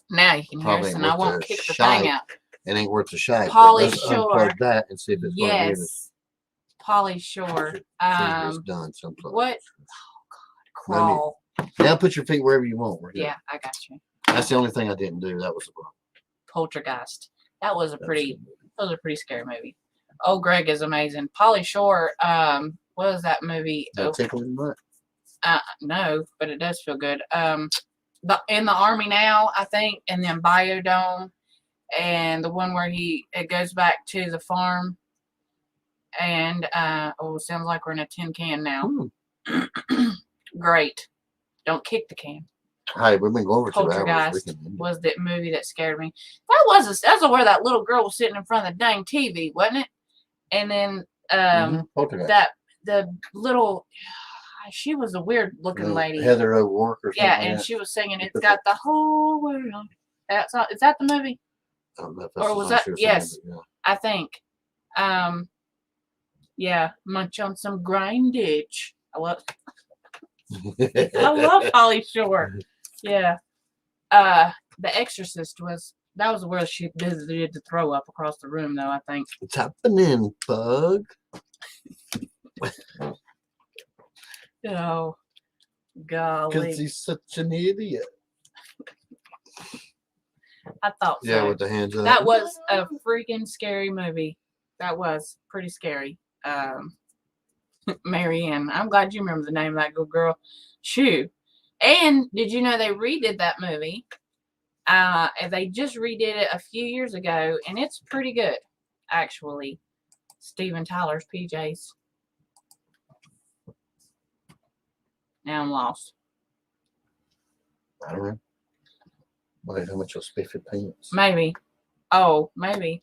Now you can hear us, and I won't kick the thing out. It ain't worth a shot. Polly Shore. Unplug that and see if it's going to hit us. Polly Shore. It's done. What? Oh God, crawl. Now put your feet wherever you want. Yeah, I got you. That's the only thing I didn't do. That was the problem. Poltergeist. That was a pretty scary movie. Oh, Greg is amazing. Polly Shore. What was that movie? Tickling butt? No, but it does feel good. In the Army Now, I think, and then Biodome, and the one where it goes back to the farm. And it sounds like we're in a tin can now. Great. Don't kick the can. Hi, we've been going over 2 hours. Poltergeist was the movie that scared me. That was where that little girl was sitting in front of the dang TV, wasn't it? And then the little, she was a weird looking lady. Heather O'Rourke or something. Yeah, and she was singing, "It's got the whole world." Is that the movie? I don't know if or was that? Yes, yeah. I think. Yeah, munch on some grindage. I love Polly Shore. Yeah. The Exorcist was where she did the throw up across the room, though, I think. What's happening, bug? Oh, golly. Because he's such an idiot. I thought so. Yeah, with the hands up. That was a freaking scary movie. That was pretty scary. Marianne. I'm glad you remember the name of that good girl. Shoo. And did you know they redid that movie And they just redid it a few years ago, and it's pretty good, actually. Steven Tyler's PJs. Now I'm lost. I don't know. Wait, how much will spiffy pants? Maybe. Oh, maybe.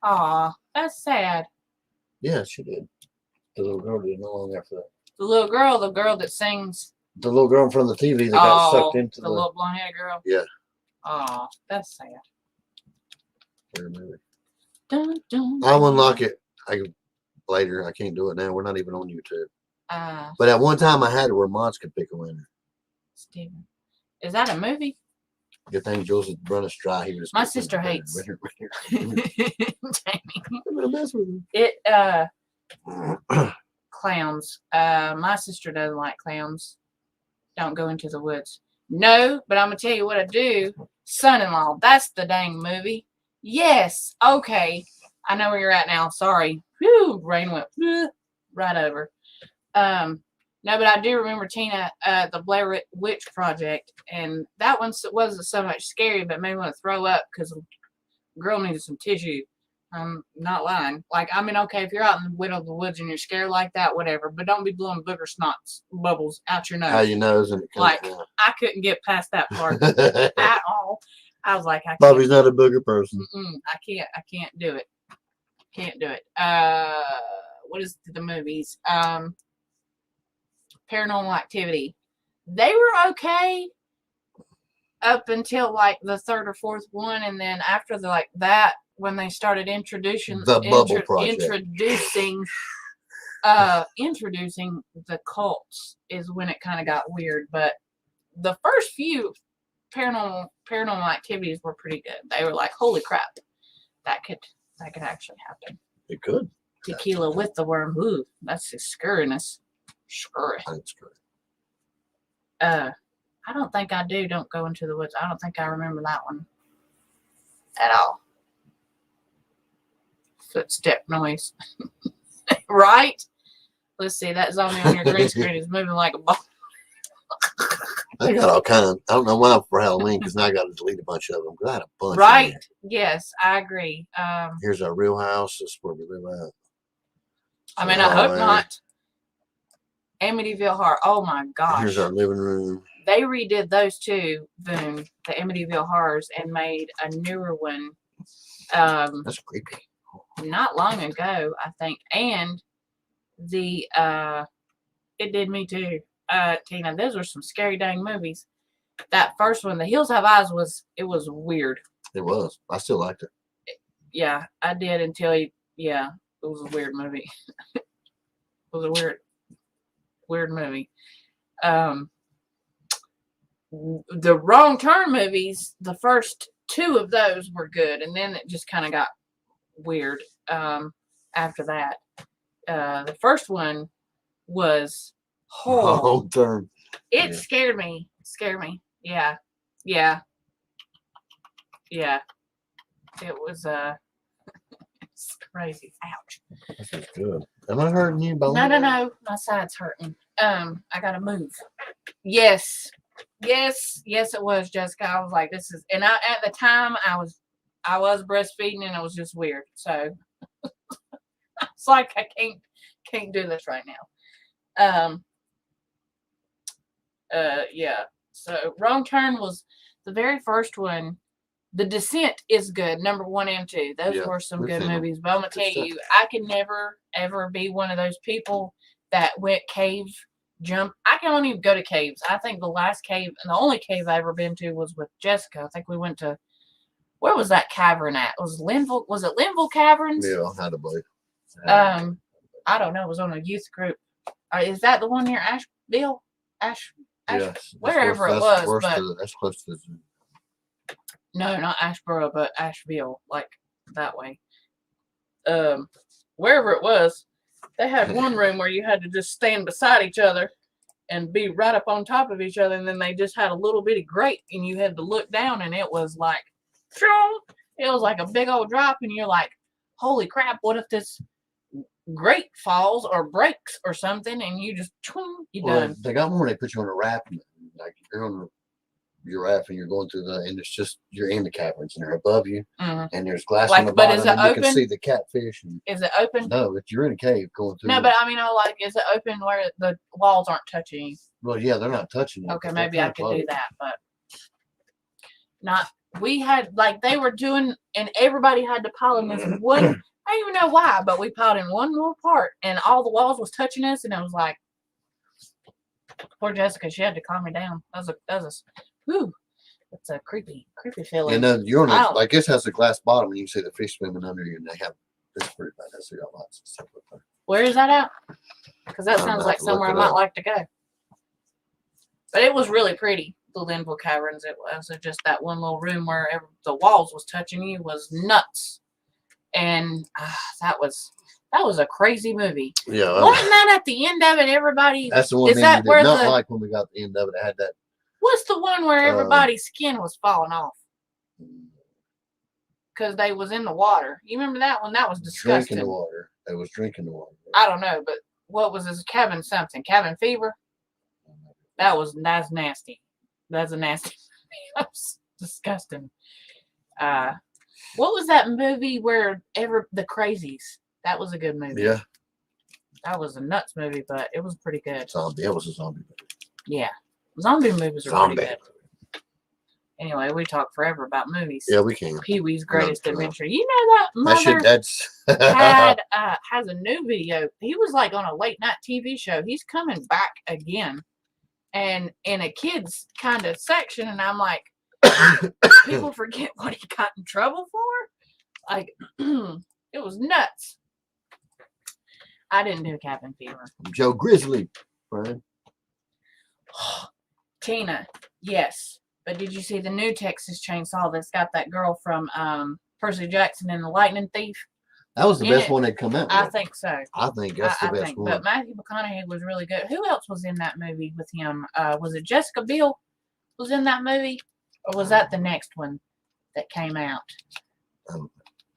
Aw, that's sad. Yeah, she did. The little girl did not long after that. The girl that sings. The little girl in front of the TV that got sucked into the little blonde-haired girl. Yeah. Aw, that's sad. Weird movie. Dun, dun, I will unlock it. Later. I can't do it now. We're not even on YouTube. But at one time, I had it where Mods could pick a winner. Steven, is that a movie? Good thing Jules would run us dry. He was. My sister hates. Jamie. Clowns. My sister doesn't like clowns. Don't go into the woods. No, but I'm gonna tell you what I do. Son-in-law. That's the dang movie. Yes. Okay. I know where you're at now. Sorry. Whew, rain went right over. No, but I do remember Tina, the Blair Witch Project, and that one wasn't so much scary, but made me want to throw up because the girl needed some tissue. I'm not lying. Like, I mean, okay, if you're out in the middle of the woods and you're scared like that, whatever, but don't be blowing booger snots bubbles out your nose. Out your nose, and it comes like down. I couldn't get past that part at all. I was like, Bobby's not a booger person. I can't do it. Can't do it. What is the movies? Paranormal Activity. They were okay up until like the third or fourth one, and then after that, when they started introducing the Bubble Project, introducing the cults is when it kind of got weird. But the first few paranormal activities were pretty good. They were like, holy crap, that could actually happen. It could. Tequila with the worm. Ooh, that's just scurriness. Scurry. I don't think I do. Don't go into the woods. I don't think I remember that one at all. Footstep noise. Right? Let's see. That zombie on your green screen is moving like a ball. I got all kinds. I don't know why for Halloween, because now I got to delete a bunch of them. Because I had a bunch. Right? Yes, I agree. Here's our real house. This is where we live at. I mean, I hope not. Amityville Horror. Oh my gosh. Here's our living room. They redid those two, Boom, the Amityville Horrors, and made a newer one. That's creepy. Not long ago, I think. And the it did me too. Tina, those were some scary dang movies. That first one, The Hills Have Eyes, was weird. It was. I still liked it. Yeah, I did until it was a weird movie. It was a weird movie. The Wrong Turn movies, the first two of those were good, and then it just kind of got weird after that. The first one was Wrong Turn. It scared me. Yeah. It was it's crazy. Ouch. This is good. Am I hurting you? No. My side's hurting. I gotta move. Yes, it was, Jessica. I was like, this is, and at the time I was breastfeeding, and it was just weird. So it's like I can't do this right now. Yeah. So Wrong Turn was the very first one. The Descent is good. Number 1 and 2. Those were some good movies. But I'm gonna tell you, I can never ever be one of those people that went cave jump. I can only go to caves. I think the last cave and the only cave I ever been to was with Jessica. I think we went to, where was that cavern at? Was it Linville Caverns? Yeah, I had to believe. I don't know. It was on a youth group. Is that the one near Asheville? Yes, wherever it was, but that's close to the zoo. No, not Asheboro, but Asheville, like that way. Wherever it was, they had one room where you had to just stand beside each other and be right up on top of each other, and then they just had a little bitty grate, and you had to look down, and it was like, it was like a big old drop, and you're like, holy crap, what if this grate falls or breaks or something, and you just, you done. They got one where they put you on a raft, like you're on giraffe and you're going through and it's just you're in the caverns and they're above you and there's glass Like, on the but bottom is it and you open? can see the catfish. And, Is it open? no, but you're in a cave going through. No, but I mean, like, is it open where the walls aren't touching you? Well, yeah, they're not touching you. Okay, maybe I could do that, but not. We had like they were doing, and everybody had to pile in this one. I don't even know why, but we piled in one more part, and all the walls was touching us, and it was like, poor Jessica, she had to calm me down. That was a, whew, it's a creepy feeling. And then you're on a, like this has a glass bottom, and you can see the fish swimming under you, and they have it's pretty bad. They got lots of stuff up there. Where is that at? Because that sounds like somewhere I might like to go. But it was really pretty. The Linville Caverns. It was just that one little room where the walls was touching you was nuts, and that was a crazy movie. Yeah, wasn't that at the end of it? Everybody. That's the one thing you did not like when we got to the end of it. It had that. What's the one where everybody's skin was falling off because they was in the water? You remember that one? That was disgusting. Drinking the water. They was drinking the water. I don't know, but what was this? Cabin something? Cabin fever. That's nasty. That's a nasty. That's disgusting. What was that movie where the Crazies? That was a good movie. Yeah. That was a nuts movie, but it was pretty good. Zombie. It was a zombie movie. Yeah. Zombie movies are pretty good. Anyway, we talk forever about movies. Yeah, we can. Pee-wee's Greatest Adventure. You know that mother has a new video. He was like on a late night TV show. He's coming back again. And in a kids kind of section, and I'm like, people forget what he got in trouble for. Like, it was nuts. I didn't do cabin fever. Joe Grizzly, Brian. Tina, yes, but did you see the new Texas Chainsaw that's got that girl from Percy Jackson and the Lightning Thief? That was the best one they'd come out with. I think so. I think that's the best one. But Matthew McConaughey was really good. Who else was in that movie with him? Was it Jessica Biel was in that movie? Or was that the next one that came out?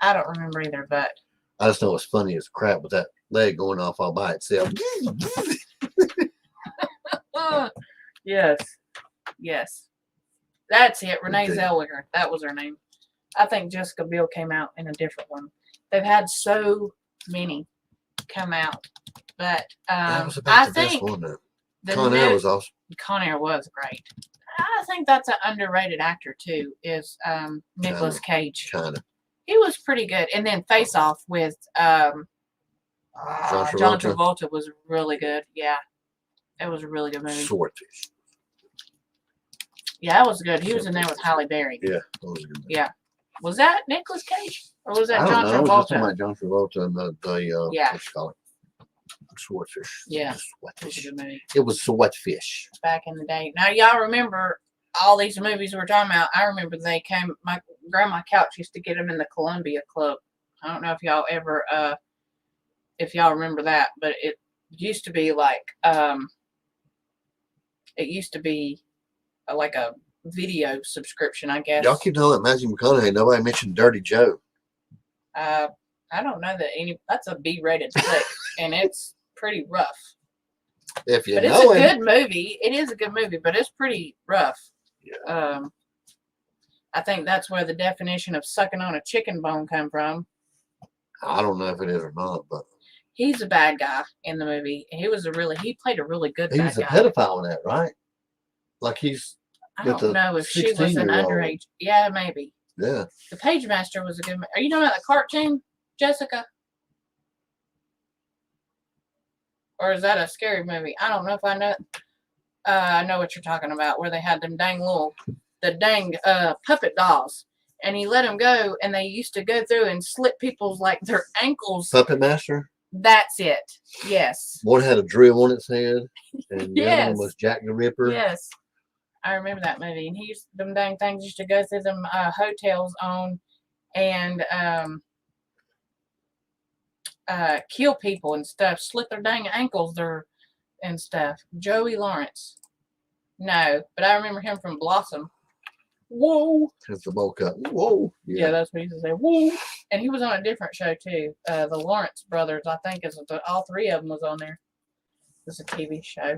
I don't remember either, but I just know it's funny as crap with that leg going off all by itself. Yes. That's it. Renee Zellweger. That was her name. I think Jessica Biel came out in a different one. They've had so many come out, but that was about the best one. Con Air was awesome. Con Air was great. I think that's an underrated actor too. Is Nicolas Cage? Kinda. He was pretty good. And then Face Off with John Travolta was really good. Yeah, it was a really good movie. Swordfish. Yeah, that was good. He was in there with Halle Berry. Yeah, that was a good movie. Yeah. Was that Nicolas Cage? Or was that I John don't know. Travolta? I was just talking about John Travolta and what you call it? Swordfish. Yeah. Swordfish. It was Swordfish. Back in the day. Now, y'all remember all these movies we're talking about? I remember they came, my grandma couch used to get them in the Columbia Club. I don't know if y'all ever, if y'all remember that, but it used to be like, like a video subscription, I guess. Y'all keep telling Matthew McConaughey. Nobody mentioned Dirty Joe. I don't know that that's a B-rated flick, and it's pretty rough. If you but know it's a good movie. It is a good movie, but it's pretty rough. Yeah. I think that's where the definition of sucking on a chicken bone come from. I don't know if it is or not, but he's a bad guy in the movie. He played a really good bad guy. He was a pedophile in that, right? Like he's. I don't know if she was an underage. Yeah, maybe. Yeah. The Page Master was a good. Are you talking about the cartoon, Jessica? Or is that a scary movie? I don't know if I know. I know what you're talking about, where they had them dang puppet dolls, and he let them go, and they used to go through and slit people's their ankles. Puppet Master. That's it. Yes. One had a drill on its head, and the other one was Jack the Ripper. Yes. I remember that movie, and them dang things used to go through them hotels and kill people and stuff, slit their dang ankles and stuff. Joey Lawrence. No, but I remember him from Blossom. Whoa. Has the bowl cut. Whoa. Yeah, that's what he used to say. Whoa. And he was on a different show too. The Lawrence brothers, I think, all three of them was on there. It was a TV show.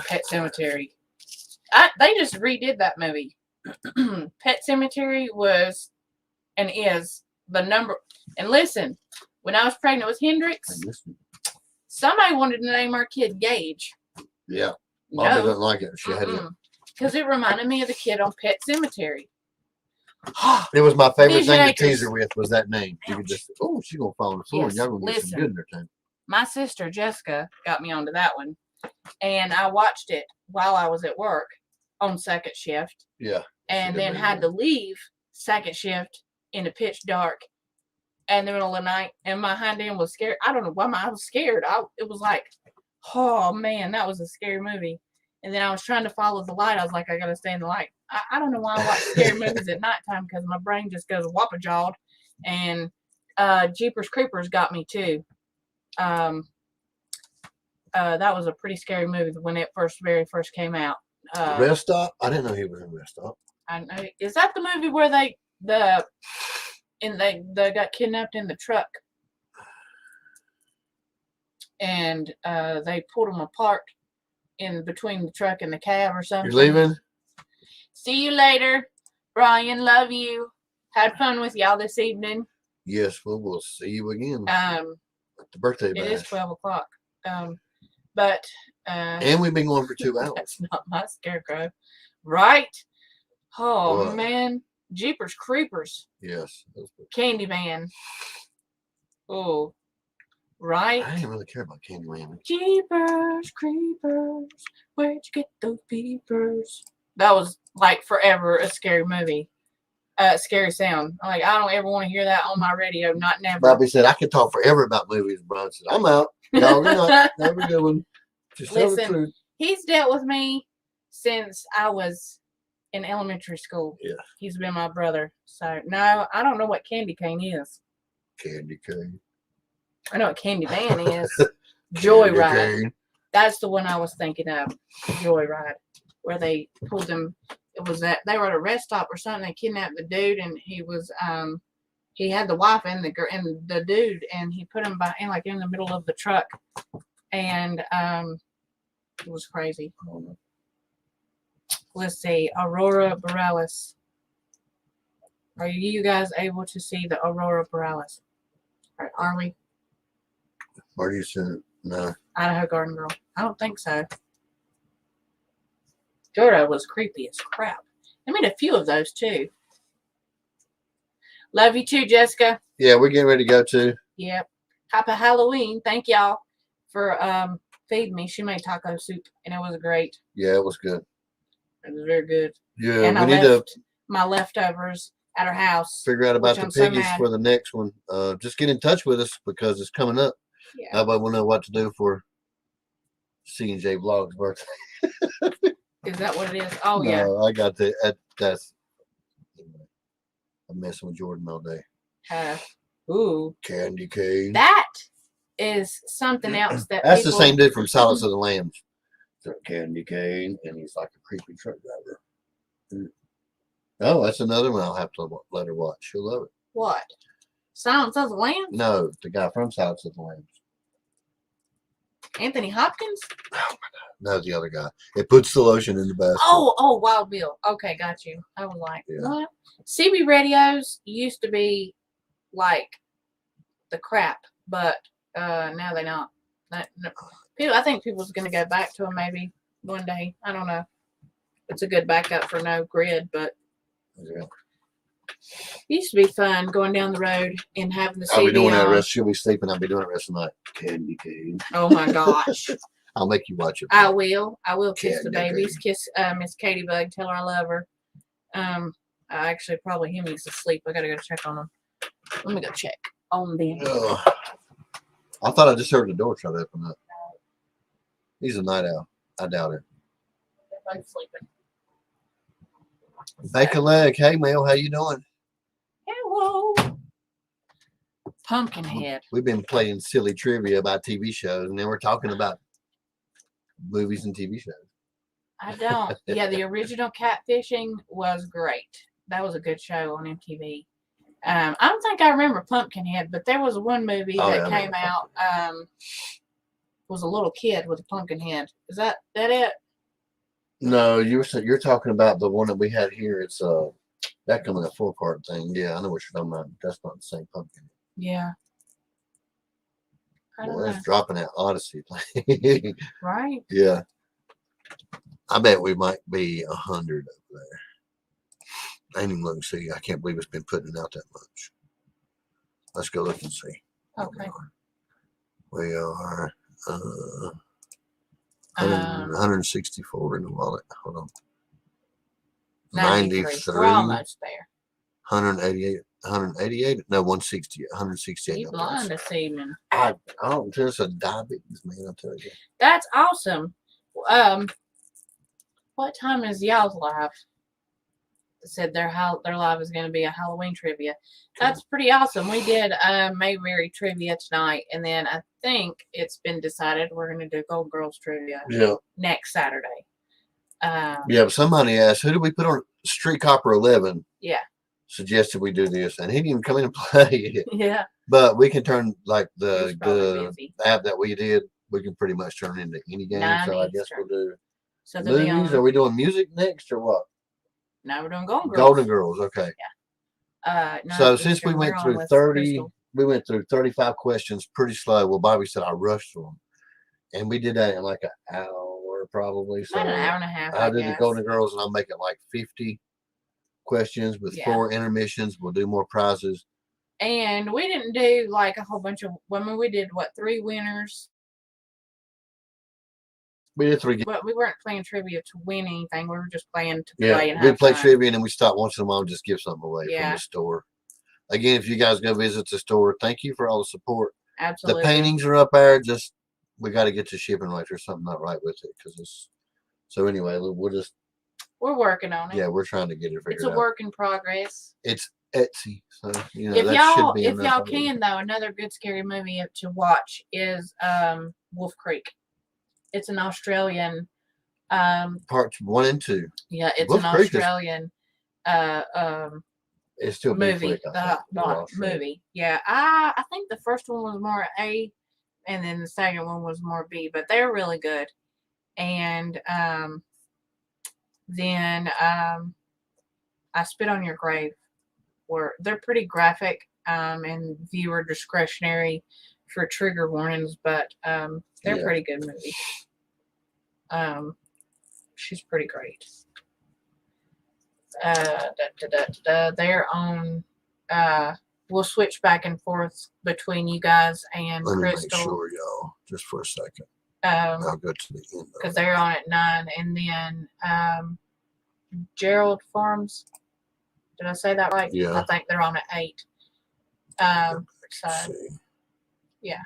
Pet Cemetery. They just redid that movie. Pet Cemetery was and is the number. And listen, when I was pregnant with Hendrix, somebody wanted to name our kid Gage. Yeah. Bobby doesn't like it. She had it. Because it reminded me of the kid on Pet Cemetery. It was my favorite thing to tease her with was that name. You could just, she's going to fall on the floor and y'all going to get some good in her time. My sister, Jessica, got me onto that one. And I watched it while I was at work on second shift. Yeah. And then had to leave second shift in the pitch dark in the middle of the night. And my hind end was scared. I don't know why I was scared. It was like, oh, man, that was a scary movie. And then I was trying to follow the light. I was like, I got to stay in the light. I don't know why I watch scary movies at nighttime because my brain just goes whoppa-jawed. And Jeepers Creepers got me, too. That was a pretty scary movie when it very first came out. Rest Stop? I didn't know he was in Rest Stop. I know. Is that the movie where they got kidnapped in the truck and they pulled them apart in between the truck and the cab or something? You're leaving? See you later, Brian. Love you. Had fun with y'all this evening. Yes, we'll see you again. At the birthday bash. It is 12 o'clock. But and we've been going for 2 hours. That's not my scarecrow, right? Oh what? Man, Jeepers Creepers. Yes. Candyman. Oh, right. I didn't really care about Candyman. Jeepers Creepers, where'd you get those peepers? That was like forever a scary movie. Scary sound. Like I don't ever want to hear that on my radio. Not never. Bobby said I could talk forever about movies. Brian said I'm out. No, we're not. Never doing. Just tell the truth. He's dealt with me since I was in elementary school. Yeah. He's been my brother. So no, I don't know what candy cane is. Candy cane. I know what Candyman is. Joyride. That's the one I was thinking of. Joyride, where they pulled them. It was that they were at a rest stop or something. They kidnapped the dude, and he was he had the wife and the dude, and he put him in the middle of the truck, and it was crazy. Let's see, Aurora Borealis. Are you guys able to see the Aurora Borealis? Are we? Where do you see it? No. Idaho Garden Girl. I don't think so. Jordan was creepy as crap. I made a few of those too. Love you too, Jessica. Yeah, we're getting ready to go too. Yep. Happy Halloween. Thank y'all for feeding me. She made taco soup and it was great. Yeah, it was good. It was very good. Yeah, and we need to my leftovers at her house. Figure out about the piggies for the next one. Just get in touch with us because it's coming up. Yeah. Nobody will know what to do for C&J Vlog's birthday. Is that what it is? Oh, no, yeah. I got that's I'm messing with Jordan all day. Ooh. Candy cane. That is something else that's the same dude from Silence of the Lambs. Candy cane, and he's like a creepy truck driver. Oh, that's another one I'll have to let her watch. She'll love it. What? Silence of the Lambs? No, the guy from Silence of the Lambs. Anthony Hopkins? Oh my God. No, the other guy. It puts the lotion in the basket. Oh, Wild Bill. Okay, got you. I was like, what? CB radios used to be like the crap, but now they're not. I think people's going to go back to them maybe one day. I don't know. It's a good backup for no grid, but it used to be fun going down the road and having the CD I'll be doing on. that rest. She'll be sleeping. I'll be doing it rest of the night. Candy cane. Oh my gosh. I'll make you watch it. I will kiss the Candy babies. Kiss Miss Katie Bug. Tell her I love her. I actually probably him needs to sleep. I gotta go check on him. Let me go check on them. I thought I just heard the door try to open up. He's a night owl. I doubt it. Everybody's sleeping. Bake a leg. Hey, Mel, how you doing? Hello. Pumpkinhead. We've been playing silly trivia about TV shows, and then we're talking about movies and TV shows. I don't. Yeah, the original Catfishing was great. That was a good show on MTV. I don't think I remember Pumpkinhead, but there was one movie that came out. Was a little kid with a pumpkin head. Is that it? No, you're talking about the one that we had here. It's that coming a 4-part thing. Yeah, I know what you're talking about. That's not the same pumpkin. Yeah. I don't Well, know. that's dropping that Odyssey. Right? Yeah, I bet we might be 100 over there. I ain't even looking to see. I can't believe it's been putting out that much. Let's go look and see. Okay. We are 164 in the wallet. Hold on. 93. 93. We're almost there. 188. 188? No, 160. 168. You blind this evening. I don't tell us a diabetes, man. I'll tell you. That's awesome. What time is y'all's live? They said their live is going to be a Halloween trivia. That's pretty awesome. We did Mayberry trivia tonight, and then I think it's been decided we're going to do Gold Girls trivia next Saturday. Yeah, but somebody asked, who did we put on Street Copper 11? Yeah. Suggested we do this, and he didn't even come in and play it. Yeah. But we can turn, like, the app that we did, we can pretty much turn into any game. So I guess we'll do movies. Are we doing music next or what? No, we're doing Golden Girls. Golden Girls, okay. Yeah. So since we went through 30, we went through 35 questions pretty slow. Well, Bobby said I rushed through them. And we did that in like an hour probably. So about an hour and a half. I'll do the Golden Girls and I'll make it like 50 questions with 4 intermissions. We'll do more prizes. And we didn't do like a whole bunch of women. We did 3 winners. We did 3. But we weren't playing trivia to win anything. We were just playing to play and have we play fun. trivia and then we stop once in a while and just give something away from the store. Again, if you guys go visit the store, thank you for all the support. Absolutely. The paintings are up there. Just we got to get the shipping right. There's something not right with it because it's. So anyway, we're working on it. Yeah, we're trying to get it figured out. It's a work in progress. It's Etsy, so if y'all can though, another good scary movie to watch is Wolf Creek. It's an Australian parts 1 and 2. Yeah, it's an Australian it's still movie. Movie. Yeah, I think the first one was more A, and then the second one was more B, but they're really good. And then I Spit on Your Grave. They're pretty graphic and viewer discretionary for trigger warnings, but they're pretty good movies. She's pretty great. They're on. We'll switch back and forth between you guys and Crystal. Let me make sure, y'all, just for a second. I'll go to the end because they're on at 9, and then Gerald Farms. Did I say that right? Yeah. I think they're on at 8. Yeah.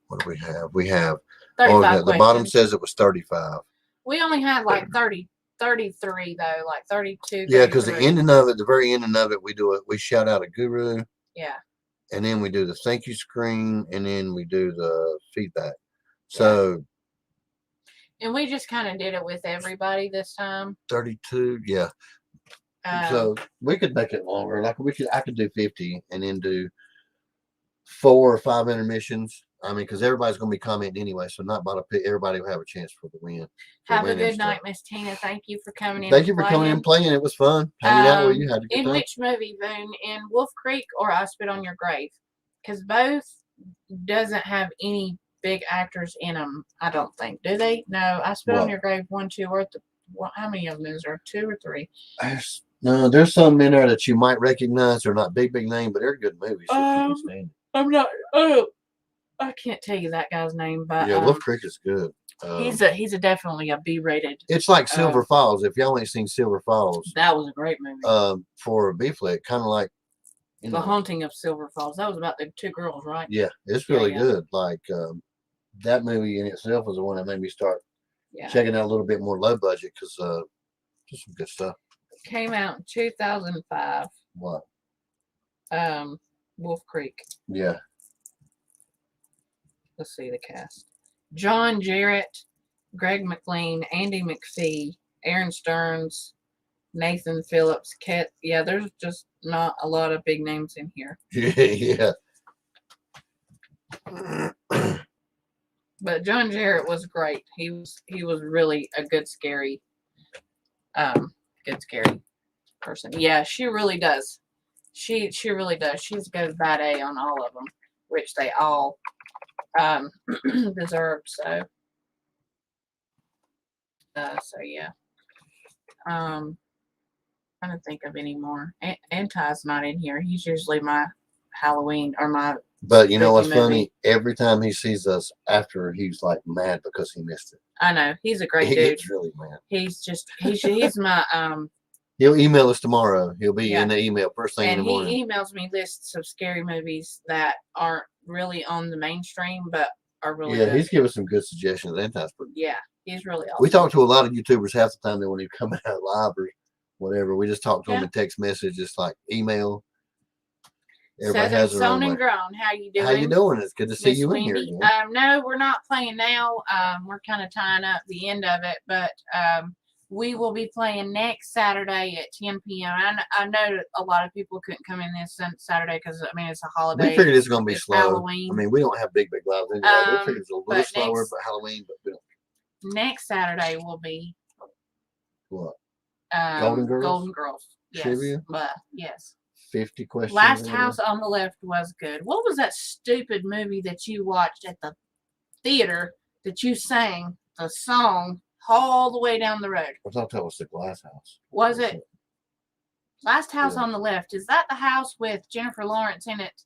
What do we have? We have 35 the bottom says it was 35. We only had like 33 though, like 32. Yeah, because the ending of it, the very ending of it, we shout out a guru. Yeah. And then we do the thank you screen, and then we do the feedback. So. And we just kind of did it with everybody this time. 32, yeah. So we could make it longer. Like I could do 50 and then do 4 or 5 intermissions. I mean, because everybody's going to be commenting anyway, so everybody will have a chance for the win. Have a good night, Miss Tina. Thank you for coming in. Thank you for coming in and playing. It was fun. Hanging out with you. Had a good time. In which movie, Boone? In Wolf Creek or I Spit on Your Grave? Because both doesn't have any big actors in them, I don't think. Do they? No, I Spit on Your Grave 1, 2, or how many of them is there? 2 or 3? There's some in there that you might recognize. They're not big name, but they're good movies. I'm not. I can't tell you that guy's name, but Wolf Creek is good. He's definitely a B-rated. It's like Silver Falls. If y'all ain't seen Silver Falls, that was a great movie. For a B flick, kind of like The Haunting of Silver Falls. That was about the 2 girls, right? Yeah, it's really good. Like that movie in itself was the one that made me start checking out a little bit more low budget because just some good stuff. Came out in 2005. What? Wolf Creek. Yeah. Let's see the cast. John Jarrett, Greg McLean, Andy McPhee, Aaron Stearns, Nathan Phillips, there's just not a lot of big names in here. Yeah. But John Jarrett was great. He was really a good scary Good scary person. Yeah, she really does. She really does. She goes bad A on all of them, which they all deserve. So yeah. Trying to think of any more. Anti's not in here. He's usually my Halloween or my. But you know what's movie. funny? Every time he sees us after, he's like mad because he missed it. I know. He's a great he dude. Gets really mad. He's my He'll email us tomorrow. He'll be in the email first thing in the morning. He emails me lists of scary movies that aren't really on the mainstream, but are really good. He's given some good suggestions. Anti's pretty good. Yeah, he's really awesome. We talk to a lot of YouTubers half the time. They won't even come out live or whatever. We just talk to them in text message, just like email. Everybody has their own. Grown. How you doing? How you doing? It's good to see you in here again. No, we're not playing now. We're kind of tying up the end of it, but we will be playing next Saturday at 10 p.m. I know a lot of people couldn't come in this Saturday because it's a holiday. We figured it's going to be slow. Halloween. I mean, we don't have big lives anyway. We figured it's a little slower for Halloween, but we don't. Next Saturday will be what? Golden Girls. Golden Girls. Yes. Trivia. Yes. 50 questions. Last House on the Left was good. What was that stupid movie that you watched at the theater that you sang the song all the way down the road? I thought that was the Glass House. Was it? Last House on the Left. Is that the house with Jennifer Lawrence in it?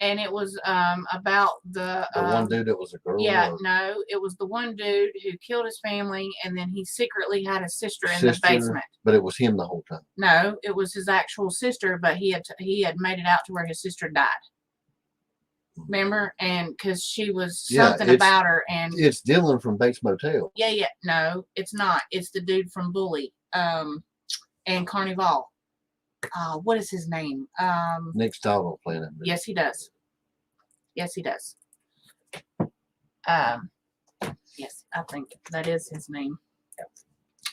And it was about the one dude that was a girl? Yeah, no. It was the one dude who killed his family, and then he secretly had a sister in the basement. But it was him the whole time. No, it was his actual sister, but he had made it out to where his sister died. Remember? And because she was something about her. And it's Dylan from Bates Motel. Yeah. No, it's not. It's the dude from Bully and Carnival. What is his name? Nick Stahl playing it. Yes, he does. Yes, yes, I think that is his name.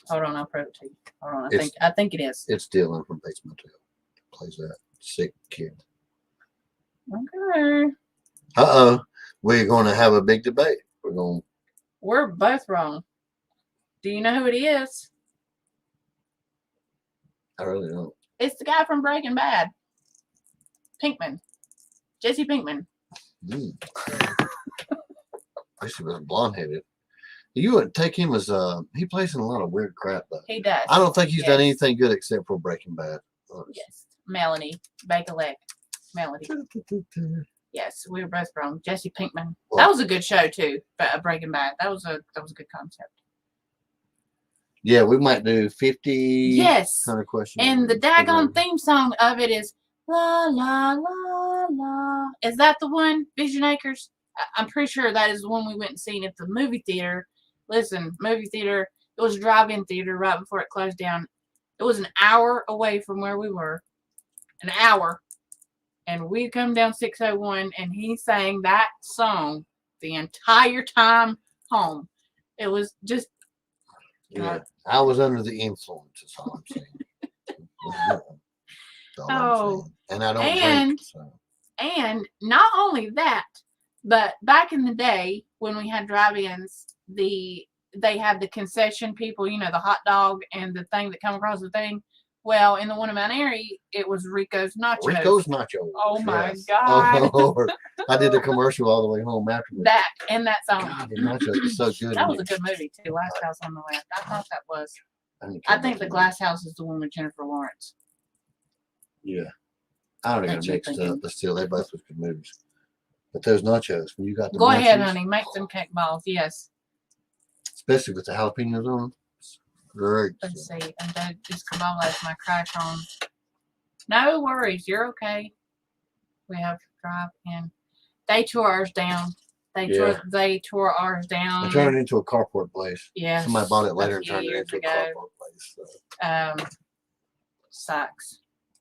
Hold on, I'll prove it to you. Hold on, I think it is. It's Dylan from Bates Motel. Plays that sick kid. Okay. We're going to have a big debate. We're both wrong. Do you know who it is? I really don't. It's the guy from Breaking Bad. Pinkman. Jesse Pinkman. I wish he was blonde-headed. You wouldn't take him as he plays in a lot of weird crap though. He does. I don't think he's done anything good except for Breaking Bad. Yes. Melanie. Bake-a-leg. Melanie. Yes, we were both wrong. Jesse Pinkman. Well, that was a good show too. Breaking Bad. That was a good concept. Yeah, we might do 50 yes. kind of questions. And the daggone theme song of it is la la la la. Is that the one? Vision Acres? I'm pretty sure that is the one we went and seen at the movie theater. Listen, movie theater. It was a drive-in theater right before it closed down. It was an hour away from where we were. An hour. And we come down 601 and he sang that song the entire time home. It was just. Yeah, I was under the influence, is all I'm saying. And I don't drink. So. And not only that, but back in the day when we had drive-ins, they had the concession people, the hot dog and the thing that come across the thing. Well, in the one in Mount Airy, it was Rico's Nachos. Rico's Nachos. Oh my God! Oh, I did the commercial all the way home after that song. God, the nachos is so good. That was a good movie too. Last House on the Left. I thought that was. I think the Glass House is the one with Jennifer Lawrence. Yeah, I don't even mix up, but still, they both was good movies. But those nachos, when you got the go ahead, honey, make some cake balls. Yes. Especially with the jalapenos on them. Great. Let's see. And don't just come on, let my crash on. No worries. You're okay. We have to drive in. They tore ours down. They tore ours down. They turned it into a carport place. Yeah. Somebody bought it later and turned it into a carport place. So. Sucks.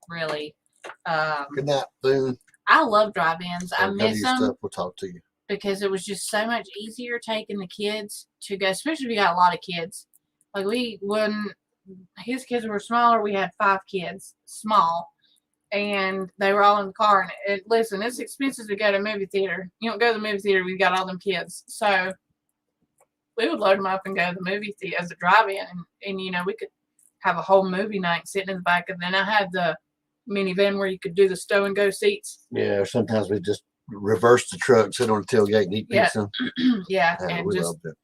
Really. Good night, Boone. I love drive-ins. I miss them. Stuff. We'll talk to you. Because it was just so much easier taking the kids to go, especially if you got a lot of kids. Like when his kids were smaller, we had 5 kids, small, and they were all in the car. And listen, it's expensive to go to a movie theater. You don't go to the movie theater, we've got all them kids. So we would load them up and go to the movie theater as a drive-in, and we could have a whole movie night sitting in the back. And then I had the minivan where you could do the stow and go seats. Yeah, or sometimes we just reverse the truck, sit on the tailgate and eat pizza. Yeah, Yeah, and we just loved it.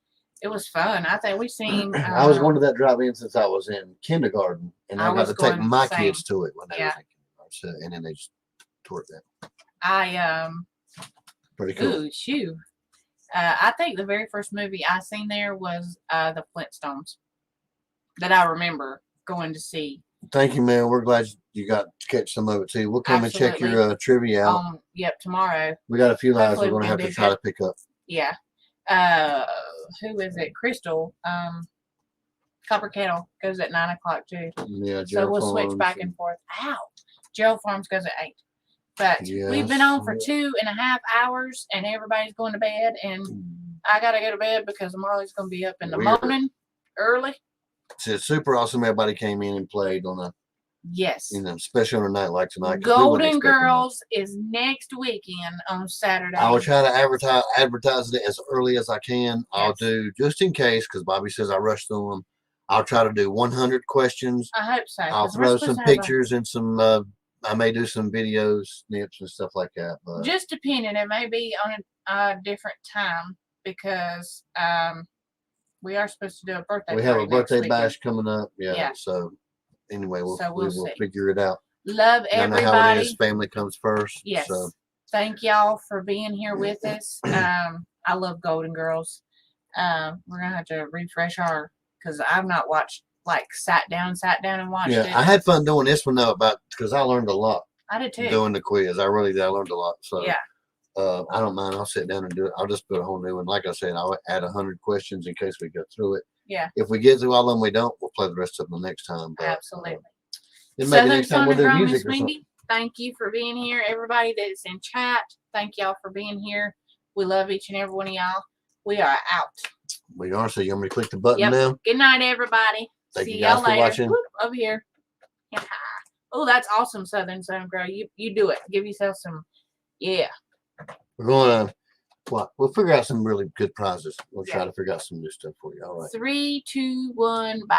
it was fun. I think we seen. I was going to that drive-in since I was in kindergarten, and I got to take my kids to it when they was in kindergarten. So, and then they just tore it down. Pretty cool. Ooh, shoo. I think the very first movie I seen there was the Flintstones that I remember going to see. Thank you, man. We're glad you got to catch some of it too. We'll come and check your trivia out. Yep, tomorrow. We got a few lives we're going to have to try to pick up. Yeah. Who is it? Crystal. Copper Kettle goes at 9 o'clock too. Yeah, so we'll switch back and forth. Ow. Gerald Farms goes at 8. But we've been on for 2.5 hours, and everybody's going to bed, and I gotta go to bed because Marley's gonna be up in the morning early. It's super awesome. Everybody came in and played on especially on a night like tonight. Golden Girls is next weekend on Saturday. I will try to advertise it as early as I can. I'll do just in case because Bobby says I rushed through them. I'll try to do 100 questions. I hope so. I'll throw some pictures and some. I may do some video snips and stuff like that. But just depending, it may be on a different time because we are supposed to do a birthday. We have a birthday bash coming up. Yeah. So anyway, we will figure it out. Love everybody. I know how it is. Family comes first. Yes. So. Thank y'all for being here with us. I love Golden Girls. We're gonna have to refresh because I've not watched. Like sat down and watched it. I had fun doing this one though because I learned a lot. I did too. Doing the quiz, I really did. I learned a lot. So yeah, I don't mind. I'll sit down and do it. I'll just put a whole new one. Like I said, I'll add 100 questions in case we go through it. Yeah. If we get through all of them, we don't. We'll play the rest of them next time. But, absolutely. Then maybe next time we'll do music or something. Thank you for being here, everybody that's in chat. Thank y'all for being here. We love each and every one of y'all. We are out. We are. So you want me to click the button now? Good night, everybody. Thank you guys for watching. Whoop, over here. Oh, that's awesome, Southern Girl. You do it. Give yourself some. Yeah. We're going to. We'll figure out some really good prizes. We'll try to figure out some new stuff for you. All right. 3, 2, 1, bye.